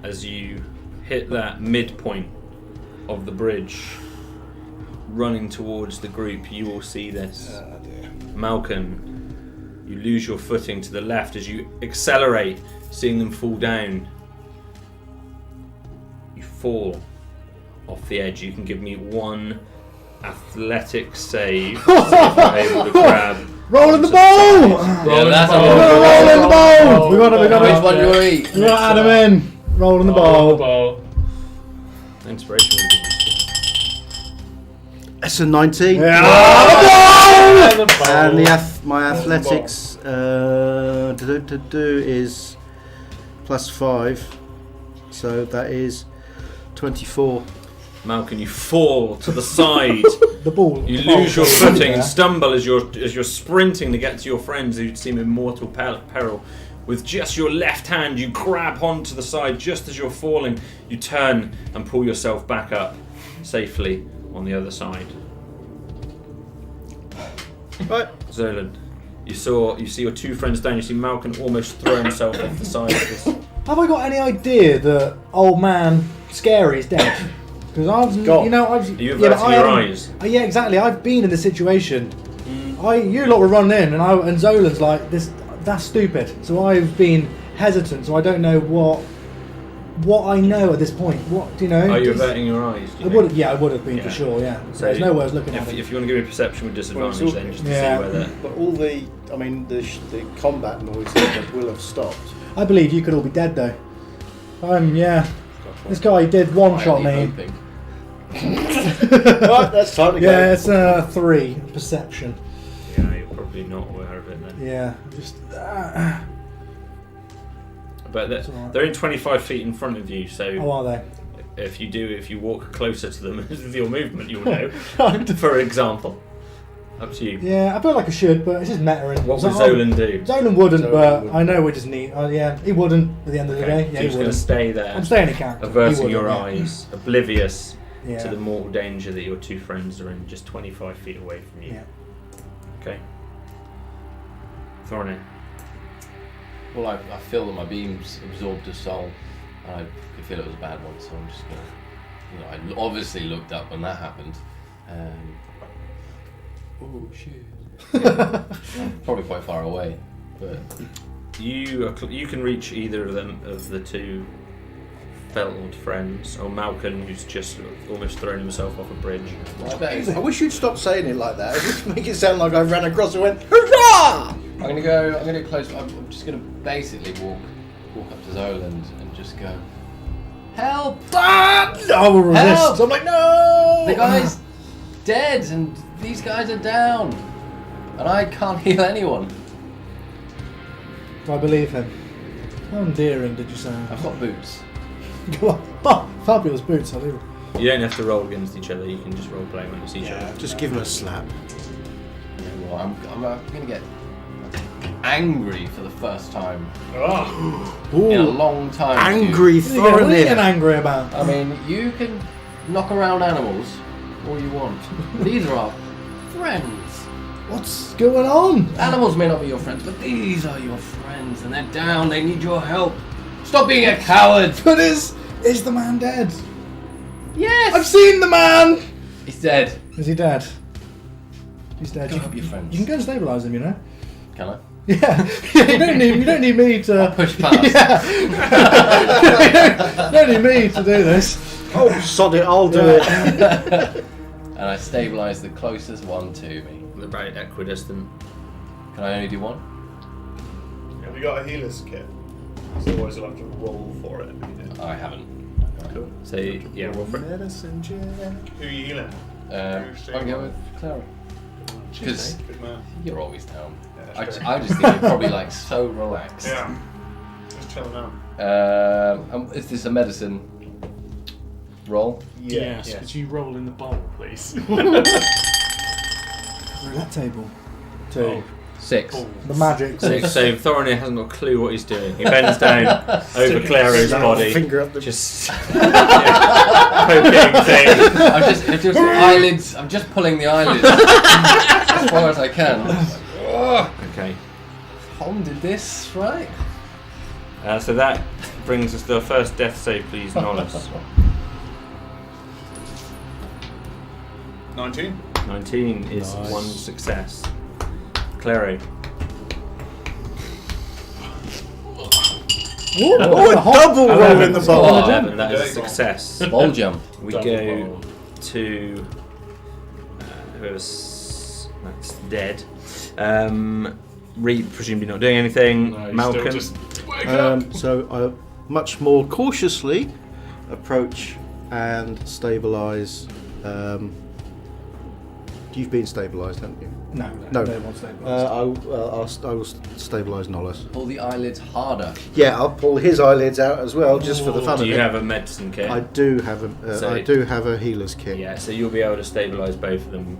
As you hit that midpoint of the bridge, running towards the group, you will see this. Malcolm, you lose your footing to the left as you accelerate, seeing them fall down. You fall off the edge. You can give me 1 athletic save if you're able to grab. Rolling the onto ball! side. Yeah, that's Rolling a the ball! We got it. Which one do you eat? We got Adam in. Rolling the ball. Inspiration. That's a 19. Yeah. And my athletics is plus 5, so that is 24. Malcolm, you fall to the side the ball. You the ball lose your goes footing there. and stumble as you're sprinting to get to your friends who seem in mortal peril. With just your left hand, you grab onto the side just as you're falling. You turn and pull yourself back up safely on the other side. Right. Zolan, you see your two friends down. You see Malcolm almost throw himself off the side of this. Have I got any idea that old man Scary is dead? Because I've, gone. you know, I've. Are you yeah, but averting I your haven't- eyes? Yeah, exactly. I've been in this situation. You lot were running in, and Zolan's like this. That's stupid. So I've been hesitant. So I don't know what I know at this point. What do you know? Are you Does- averting your eyes? do I you would. think? Yeah, I would have been Yeah. for sure. Yeah. So There's no way I was looking at If it. you want to give me a perception with disadvantage, Well, it's then just to yeah. see whether. But all the combat noises will have stopped. I believe you could all be dead though. Yeah. This guy did one shot Quietly me. hoping. Right, that's time to go. Yeah, it's 3 perception. Yeah, you're probably not aware of it then. Yeah, just. But That's all right. they're in 25 feet in front of you, so How are they? if you walk closer to them with your movement, you'll know. For example, up to you. Yeah, I feel like I should, but it's just meta. What would Zolan do? Zolan wouldn't, Zolan but wouldn't. I know we just need. Yeah, he wouldn't at the end of the day. Okay, Yeah, so he you're just going to wouldn't. stay there, I'm staying in character. He averting wouldn't, your yeah. eyes, oblivious Yeah. to the mortal danger that your two friends are in, just 25 feet away from you. Yeah. Okay. Thorny. Well, I feel that my beams absorbed a soul, and I could feel it was a bad one, so I'm just gonna. I obviously looked up when that happened. Oh shit! I'm probably quite far away, but You can reach either of them, of the two felled friends, or Malcolm, who's just almost thrown himself off a bridge. I bet I wish you'd stop saying it like that. It just make it sound like I ran across and went, hurrah! I'm gonna go close. I'm just gonna basically walk up to Zoland and just go, help! Ah! I will resist. Help! I'm like, no! The guy's dead, and these guys are down, and I can't heal anyone. Do I believe him? How endearing did you say? I've got boots. Go on. Oh, fabulous boots, I do. You don't have to roll against each other, you can just role play when you see each Yeah, other. just give him a slap. Yeah, well, I'm gonna get angry for the first time Oh, in a Ooh. long time. Angry What are you getting Thorny. angry about? I mean, you can knock around animals all you want. These are our friends. What's going on? Animals may not be your friends, but these are your friends, and they're down. They need your help. Stop being a coward. But is the man dead? Yes. I've seen the man! He's dead. Is he dead? He's dead. Go help your friends. You can go and stabilise him, you know? Can I? Yeah. You don't need me to... I'll push past. Yeah. You don't need me to do this. Oh, sod it, I'll do it. And I stabilise the closest one to me. They're very equidistant. Can I only do one? have you got a healer's kit? Otherwise, you'll have to roll for it. I haven't. Cool. So, yeah, roll for it. Medicine check. Who are you healing? I'll go with Clara. Because Good man. you're always down. Yeah, I that's just, fair. I just think you're probably like so relaxed. Yeah. Just chilling out. Is this a medicine roll? Yes. Could you roll in the bowl, please? That table. 2. 6. The magic. So Thorny hasn't got a clue what he's doing. He bends down over Claro's body, Finger up the... just poking things. I'm just eyelids. I'm just pulling the eyelids as far as I can. Okay. Tom did this, right? So that brings us to our first death save, please, Nollis. 19. 19 is Nice. one success. Claro. Ooh, Oh, a double roll in the bowl. 11, that is a success. Ball jump. We Double go roll. to whoever's that's dead. Reed presumably not doing anything. No, he's Malcolm. still just wake up. So I much more cautiously approach and stabilise You've been stabilised, haven't you? No, they want stabilised. I will stabilise Nollis. Pull the eyelids harder. Yeah, I'll pull his eyelids out as well, just for the fun Do of you it. have a medicine kit? I do have a. So- I do have a healer's kit. Yeah, so you'll be able to stabilise both of them.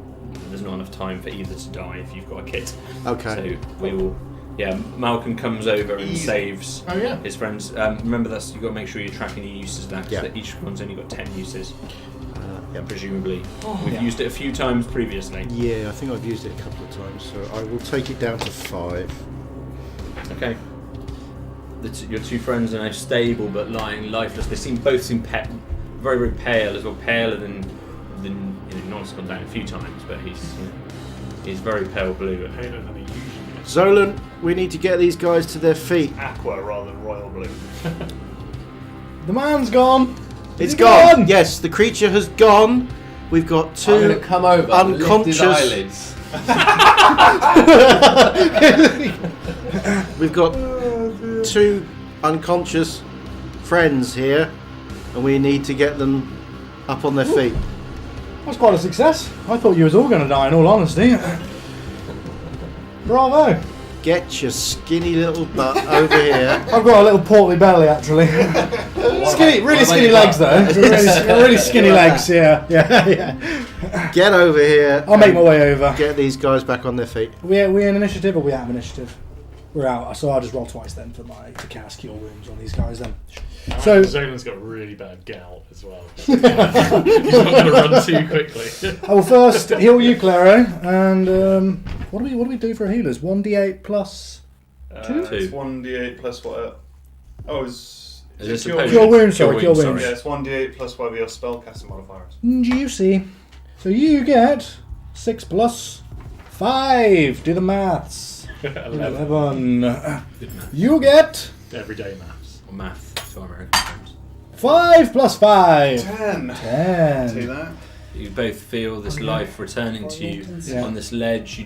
There's not enough time for either to die if you've got a kit. Okay. So we will. Yeah, Malcolm comes over and saves Oh yeah. his friends. Remember, you've got to make sure you're tracking your uses of that, because Yeah. each one's only got 10 uses, Yeah. presumably. We've Yeah. used it a few times previously. Yeah, I think I've used it a couple of times, so I will take it down to 5. Okay. Your two friends are now stable but lying lifeless. They both seem very, very pale, as well paler than Nol's gone down a few times, but he's very pale blue. Paler than he usually is. Zolan, we need to get these guys to their feet. Aqua rather than royal blue. The man's gone. It's He's gone. Yes, the creature has gone. We've got I'm 2 going to come over, unconscious. lift his eyelids. We've got 2 unconscious friends here, and we need to get them up on their feet. That's quite a success. I thought you was all going to die, in all honesty. Bravo. Get your skinny little butt over here. I've got a little portly belly, actually. Really skinny legs, though. Really skinny legs, yeah. Get over here. I'll make my way over. Get these guys back on their feet. We in initiative, or we out of initiative? We're out, so I'll just roll twice then to cast Cure Wounds on these guys then. So Zolan's got really bad gout as well. He's not going to run too quickly. I will first heal you, Claro, and what do we do for healers? 1d8 plus 2? It's 1d8 plus what? Oh, Is this a cure potion? Cure wounds, sorry, Cure cure wounds, wounds. Yeah, it's 1d8 plus 5 of your spellcasting modifiers. Juicy. So you get 6 plus 5. Do the maths. 11. Good math. You get Everyday maths. Or math, so American terms. 5 plus 5. 10. See 10. that? You both feel this life returning to you Yeah. on this ledge. You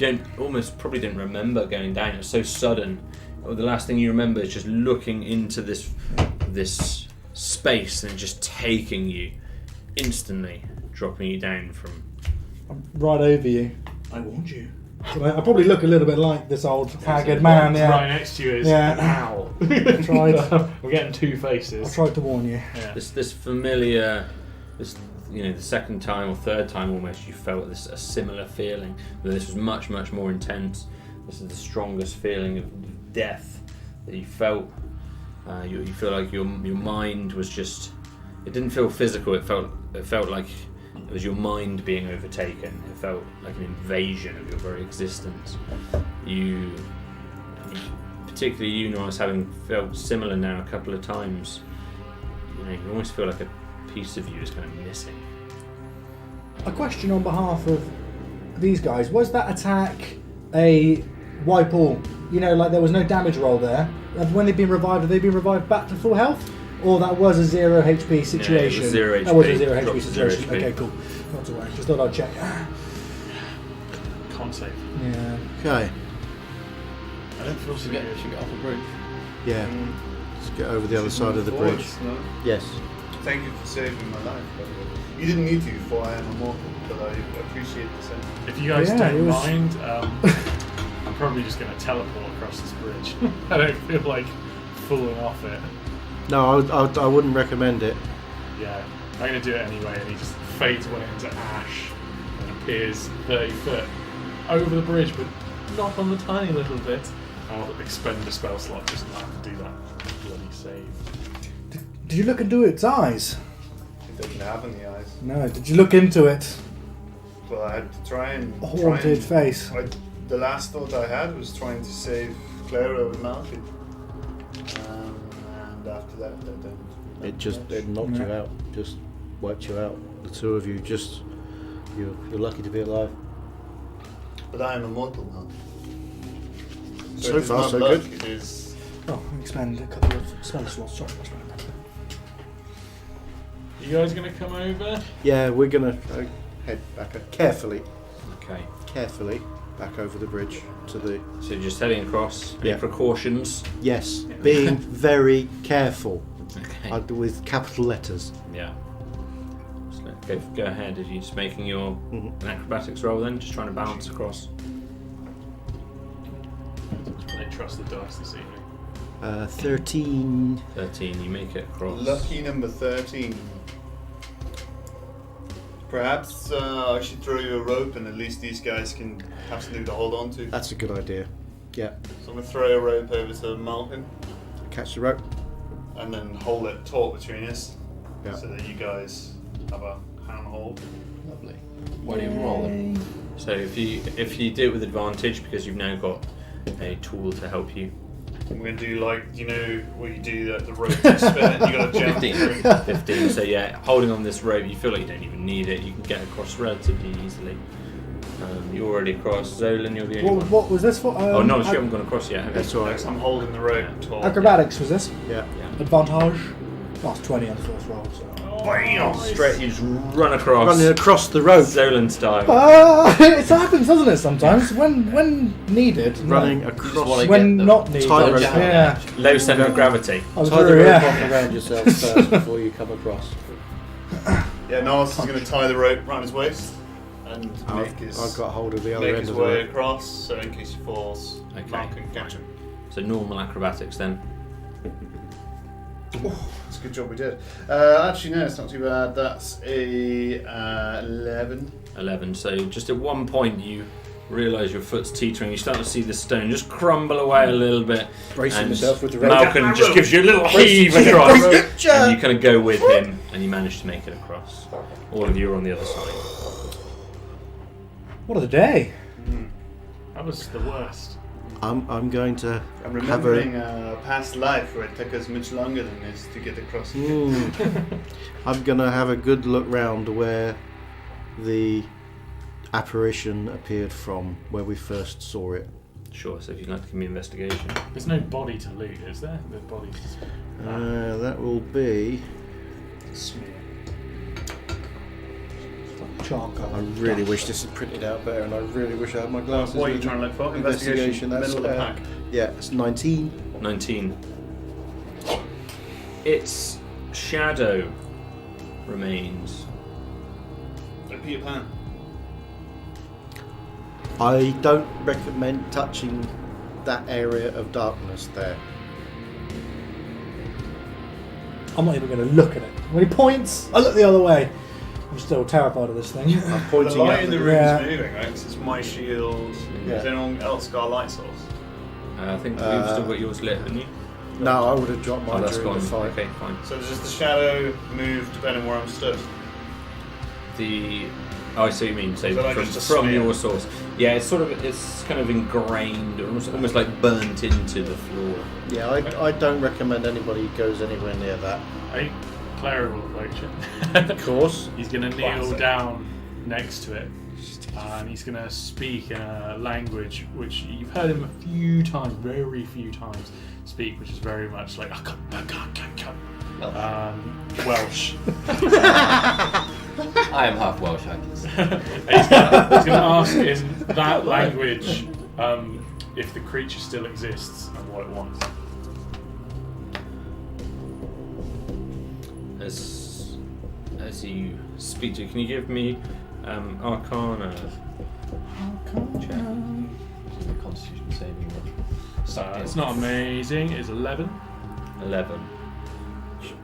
probably didn't remember going down. It was so sudden. The last thing you remember is just looking into this space and just taking you instantly, dropping you down from. I'm right over you. I warned you. I probably look a little bit like this old haggard man. Right Yeah. next to you is Yeah. an owl. Tried. We're getting 2 I faces. tried to warn you. Yeah. This familiar, the second time or third time almost, you felt a similar feeling, but this was much, much more intense. This is the strongest feeling of death that you felt. You feel like your mind was just. It didn't feel physical. It felt like it was your mind being overtaken. It felt like an invasion of your very existence. Particularly you, Norris, having felt similar now a couple of times. You almost feel like a piece of you is kind of missing. A question on behalf of these guys. Was that attack a wipe all? Like there was no damage roll there. When they've been revived, have they been revived back to full health? Or that was a 0 HP situation? was 0 That was a HP. 0 Dropped HP to 0 situation. HP. Okay, cool. Not to worry. Just thought I'd check. Can't save. Yeah. Okay. I don't feel so Should good. get off the bridge. Yeah. Let's get over the other side of the bridge. No? Yes. Thank you for saving my life, by the way. You didn't need to, for I am immortal, but I appreciate the same. If you guys Yeah, it don't was- mind, I'm probably just going to teleport across this bridge. I don't feel like falling off it. No, I wouldn't recommend it. Yeah, I'm going to do it anyway, and he just fades away into ash and appears 30 foot over the bridge, but not on the tiny little bit. I'll expend a spell slot just not to do that bloody save. Did you look into its eyes? It doesn't have any eyes. No. Did you look into it? Well, I had to try and... Haunted face. The last thought I had was trying to save Clara with Malky. And after that, I don't... It knocked you out. Just wiped you out. The two of you you're lucky to be alive. But I am immortal now. So it is far, not so luck, good. It is... Oh, expend a couple of spell slots. Sorry, that's right. You guys going to come over? Yeah, we're gonna head back carefully Okay. back over the bridge to the. So you're just heading across. Any Yeah. precautions? Yes, being very careful Okay. with capital letters. Yeah. Just Go ahead. Are you just making your an acrobatics roll then? Just trying to bounce across? I trust the dice this evening. 13. 13, you make it across. Lucky number 13. Perhaps I should throw you a rope and at least these guys can have something to hold on to. That's a good idea. Yeah. So I'm going to throw a rope over to Malcolm Catch the rope. and then hold it taut between us Yeah. so that you guys have a handhold. Lovely. What are you rolling? So if you do it with advantage because you've now got a tool to help you. I'm going to do like, you know, where you do the rope you spin it, you got to jump 15. through. 15. So yeah, holding on this rope, you feel like you don't even need it. You can get across relatively easily. You're already across. Zolan, you're the only one. What was this for? Oh no, you haven't gone across yet. Okay. That's all right. I'm holding the rope taut. Acrobatics was this? Yeah. Yeah. Advantage. Last 20 on the first roll. So. Bam! Straight, you just run across. Running across the rope. Zolan style. It happens, doesn't it? Sometimes when needed. Running You just across. wanna When get the not needed. tightrope. Yeah. Low centre of gravity. I was Tie the through, rope yeah. off around yourself first before you come across. Yeah, Niles is going to tie the rope around his waist and make his, I've got hold of the other make end his of the way rope. across, so in case he falls, Okay. Malcolm can catch him. So normal acrobatics then. It's a good job we did. Actually, no, it's not too bad. That's a 11. 11. So just at one point you realise your foot's teetering. You start to see the stone just crumble away a little bit. Bracing and yourself with the rope. Malcolm just gives you a little heave across, and you kind of go with him, and you manage to make it across. All of you are on the other side. What a day. That was the worst. I'm going to I'm have remembering a past life where it took us much longer than this to get across. I'm going to have a good look round where the apparition appeared from, where we first saw it. Sure. So if you'd like to give me investigation. There's no body to loot, is there? The body's just... That will be. Smear. Charcoal. I really wish this had printed out better, and I really wish I had my glasses. What are you with trying me. to look for? Investigation. That's Middle of the pack. Yeah, it's 19. 19. Its shadow remains. Like Peter Pan. I don't recommend touching that area of darkness there. I'm not even going to look at it. When he points, I look the other way. I'm still terrified of this thing. I'm The pointing light at in the the room Yeah. is moving, right? 'Cause it's my shield. Yeah. Has anyone else got a light source? I think you've still got yours lit, haven't you? No, I would have dropped Oh, mine that's during gone. the fight. Okay, fine. So does the shadow move depending where I'm stood? I see what you mean. So Is that like just a from smear? your source, yeah, it's kind of ingrained, or almost like burnt into the floor. Yeah, I don't recommend anybody goes anywhere near that. I think Clara will approach it. Of course. He's going to kneel Classic. down next to it. And he's going to speak in a language which you've heard him a few times, very few times, speak, which is very much like Welsh. I am half Welsh, I can say. He's going to ask in that language if the creature still exists and what it wants. As you speak to, can you give me Arcana? Check. The Constitution saving one. It's not amazing. It's 11. 11.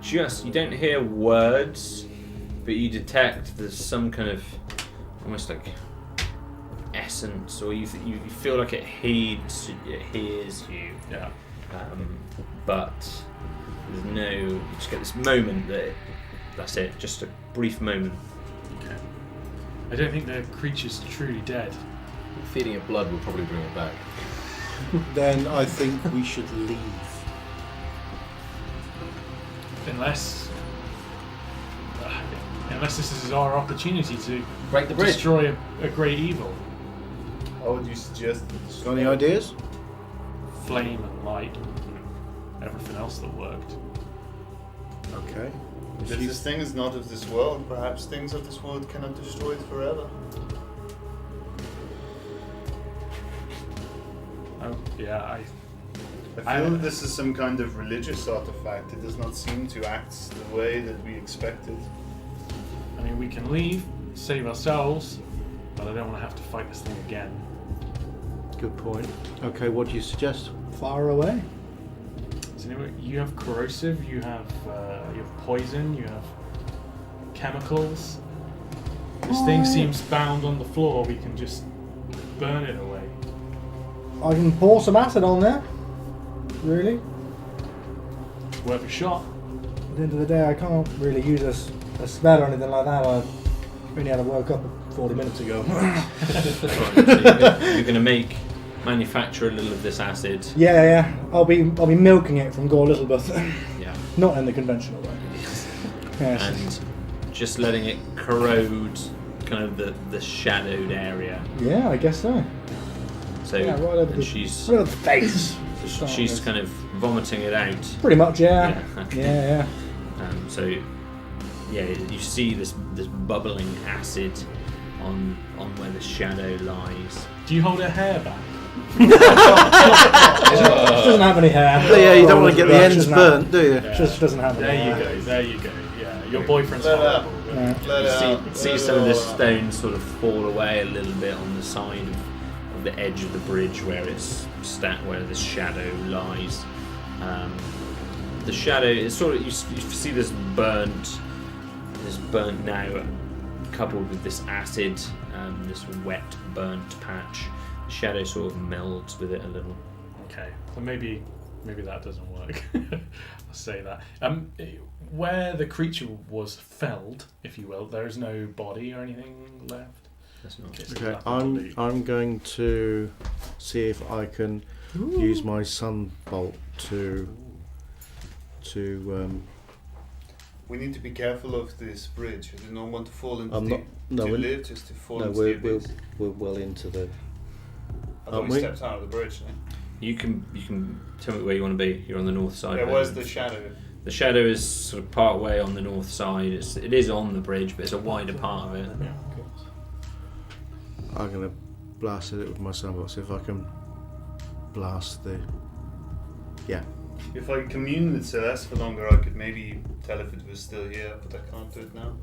You don't hear words, but you detect there's some kind of almost like essence, or you feel like it hears you. Yeah. But there's no. You just get this moment that's it. Just a brief moment. Okay. I don't think the creature's truly dead. Feeding it blood will probably bring it back. Then I think we should leave. Unless this is our opportunity to Break the bridge. destroy a great evil. How would you suggest? Got any ideas? Flame and light and everything else that worked. Okay. If this thing is not of this world, perhaps things of this world cannot destroy it forever. Oh, yeah, I feel that this is some kind of religious artifact. It does not seem to act the way that we expected. I mean, we can leave, save ourselves, but I don't want to have to fight this thing again. Good point. Okay, what do you suggest? Far away. So anyway, you have corrosive, you have poison, you have chemicals. This thing seems bound on the floor. We can just burn it away. I can pour some acid on there. Really? It's worth a shot. At the end of the day, I can't really use a spell or anything like that. I only had to woke up 40 minutes ago. You're going to manufacture a little of this acid. Yeah. I'll be milking it from Gore Littlebus. Yeah. Not in the conventional way. Yes. And just letting it corrode kind of the shadowed area. Yeah, I guess so. So Yeah, right over and the, she's right over the face. she's kind of vomiting it out. Pretty much, yeah. Yeah, okay. Yeah. So yeah, you see this bubbling acid on where the shadow lies. Do you hold her hair back? She doesn't have any hair. Yeah, you don't want to get the She ends doesn't burnt, do you? Yeah. Just doesn't have any There hair. you go. Yeah, your boyfriend's Let out. horrible. Yeah. Let it out. You see some of the stones sort of fall away a little bit on the side of the edge of the bridge where it's where the shadow lies. The shadow is sort of you see this burnt now, coupled with this acid, this wet burnt patch. The shadow sort of melds with it a little. Okay, so maybe that doesn't work. I'll say that. Where the creature was felled, if you will, there is no body or anything left. That's not. Okay, so Okay, nothing to I'm going to see if I can use my sunbolt to We need to be careful of this bridge. I do not want to fall into I'm the not. No, to we're, live, just to fall no, into we're, the we're abyss. we're well into the. I thought Aren't we we? stepped out of the bridge. Eh? You can tell me where you want to be. You're on the north side. Yeah, of it. where's the shadow? The shadow is sort of part way on the north side. It is on the bridge, but it's a wider part of it. Yeah. I'm gonna blast it with my sunbolt. See if I can blast the. Yeah. If I commune with Celeste for longer, I could maybe tell if it was still here, but I can't do it now.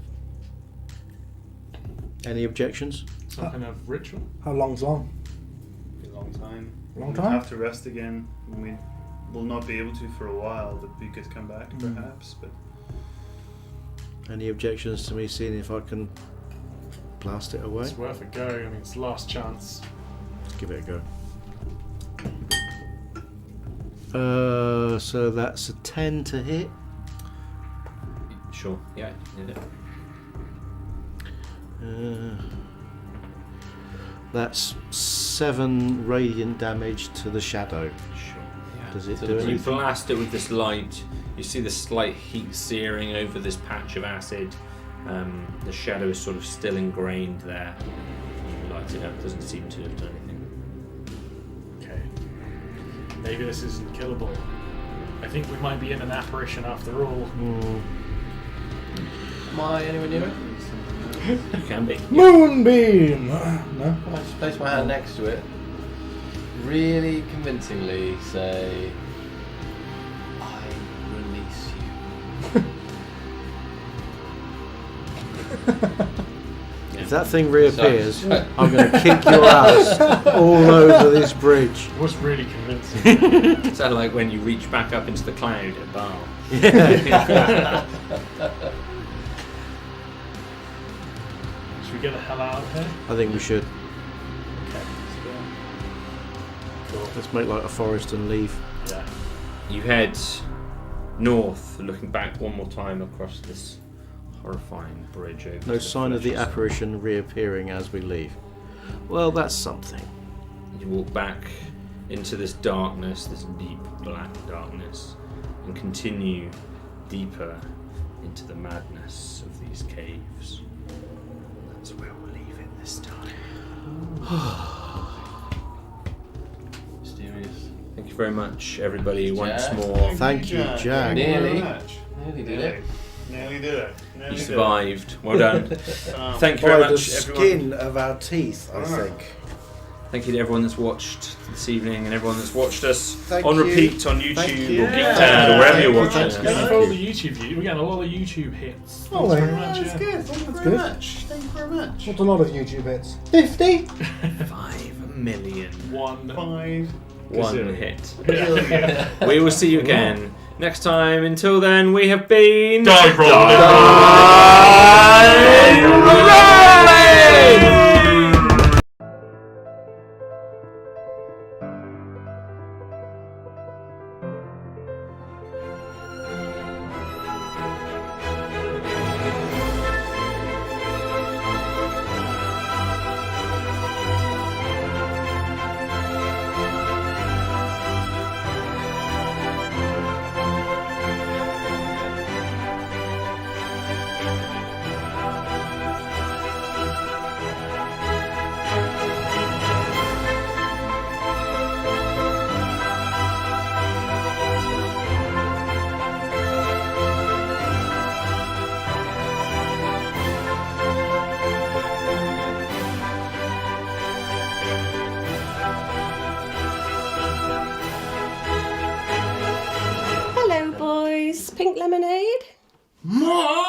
Any objections? Some kind of ritual? How long's long? Be a long time. Long We'll time? have to rest again. We will not be able to for a while, but we could come back perhaps. But Any objections to me seeing if I can blast it away? It's worth a go. I mean, it's last chance. Let's give it a go. So that's a 10 to hit. Sure. Yeah. You did it. That's 7 radiant damage to the shadow. Sure. Yeah. Does it So do you anything? blast it with this light. You see the slight heat searing over this patch of acid. The shadow is sort of still ingrained there. You light it up. Doesn't seem to have done anything. Okay. Maybe this isn't killable. I think we might be in an apparition after all. Am I anywhere near it? You can be. Moonbeam! No? I just place my hand next to it. Really convincingly say, I release you. If that thing reappears, So- I'm going to kick your ass all over this bridge. It was really convincing. It's sort of like when you reach back up into the cloud at Baal. Should we get the hell out of here? I think we should. Okay, let's go. Cool. Let's make like a forest and leave. Yeah. You head north, looking back one more time across this horrifying bridge over. No to sign of the Fletcher's. apparition reappearing as we leave. Well, that's something. You walk back into this darkness, this deep black darkness, and continue deeper into the madness of these caves. That's where we'll leave it this time. Mysterious. Thank you very much, everybody, once Jack. more. Thank you, Jack. Thank you very Nearly. much. Nearly did it. Nearly did it. Nearly You did it. survived. Well done. Um, Thank you very By the much, everyone. skin of our teeth, I think. Thank you to everyone that's watched this evening and everyone that's watched us Thank on you. repeat on Thank YouTube you. or Geekdad or wherever you're watching Thank us. you for all the YouTube views. We're getting a lot of YouTube hits. Oh, Thanks very yeah. much. That's good. Thank you That's very good. much. Thank you very much. What's a lot of YouTube hits? 50? 5 million. One. 5. One hit. Yeah. We will see you again next time. Until then, we have been... Die Hello, boys. Pink lemonade? More!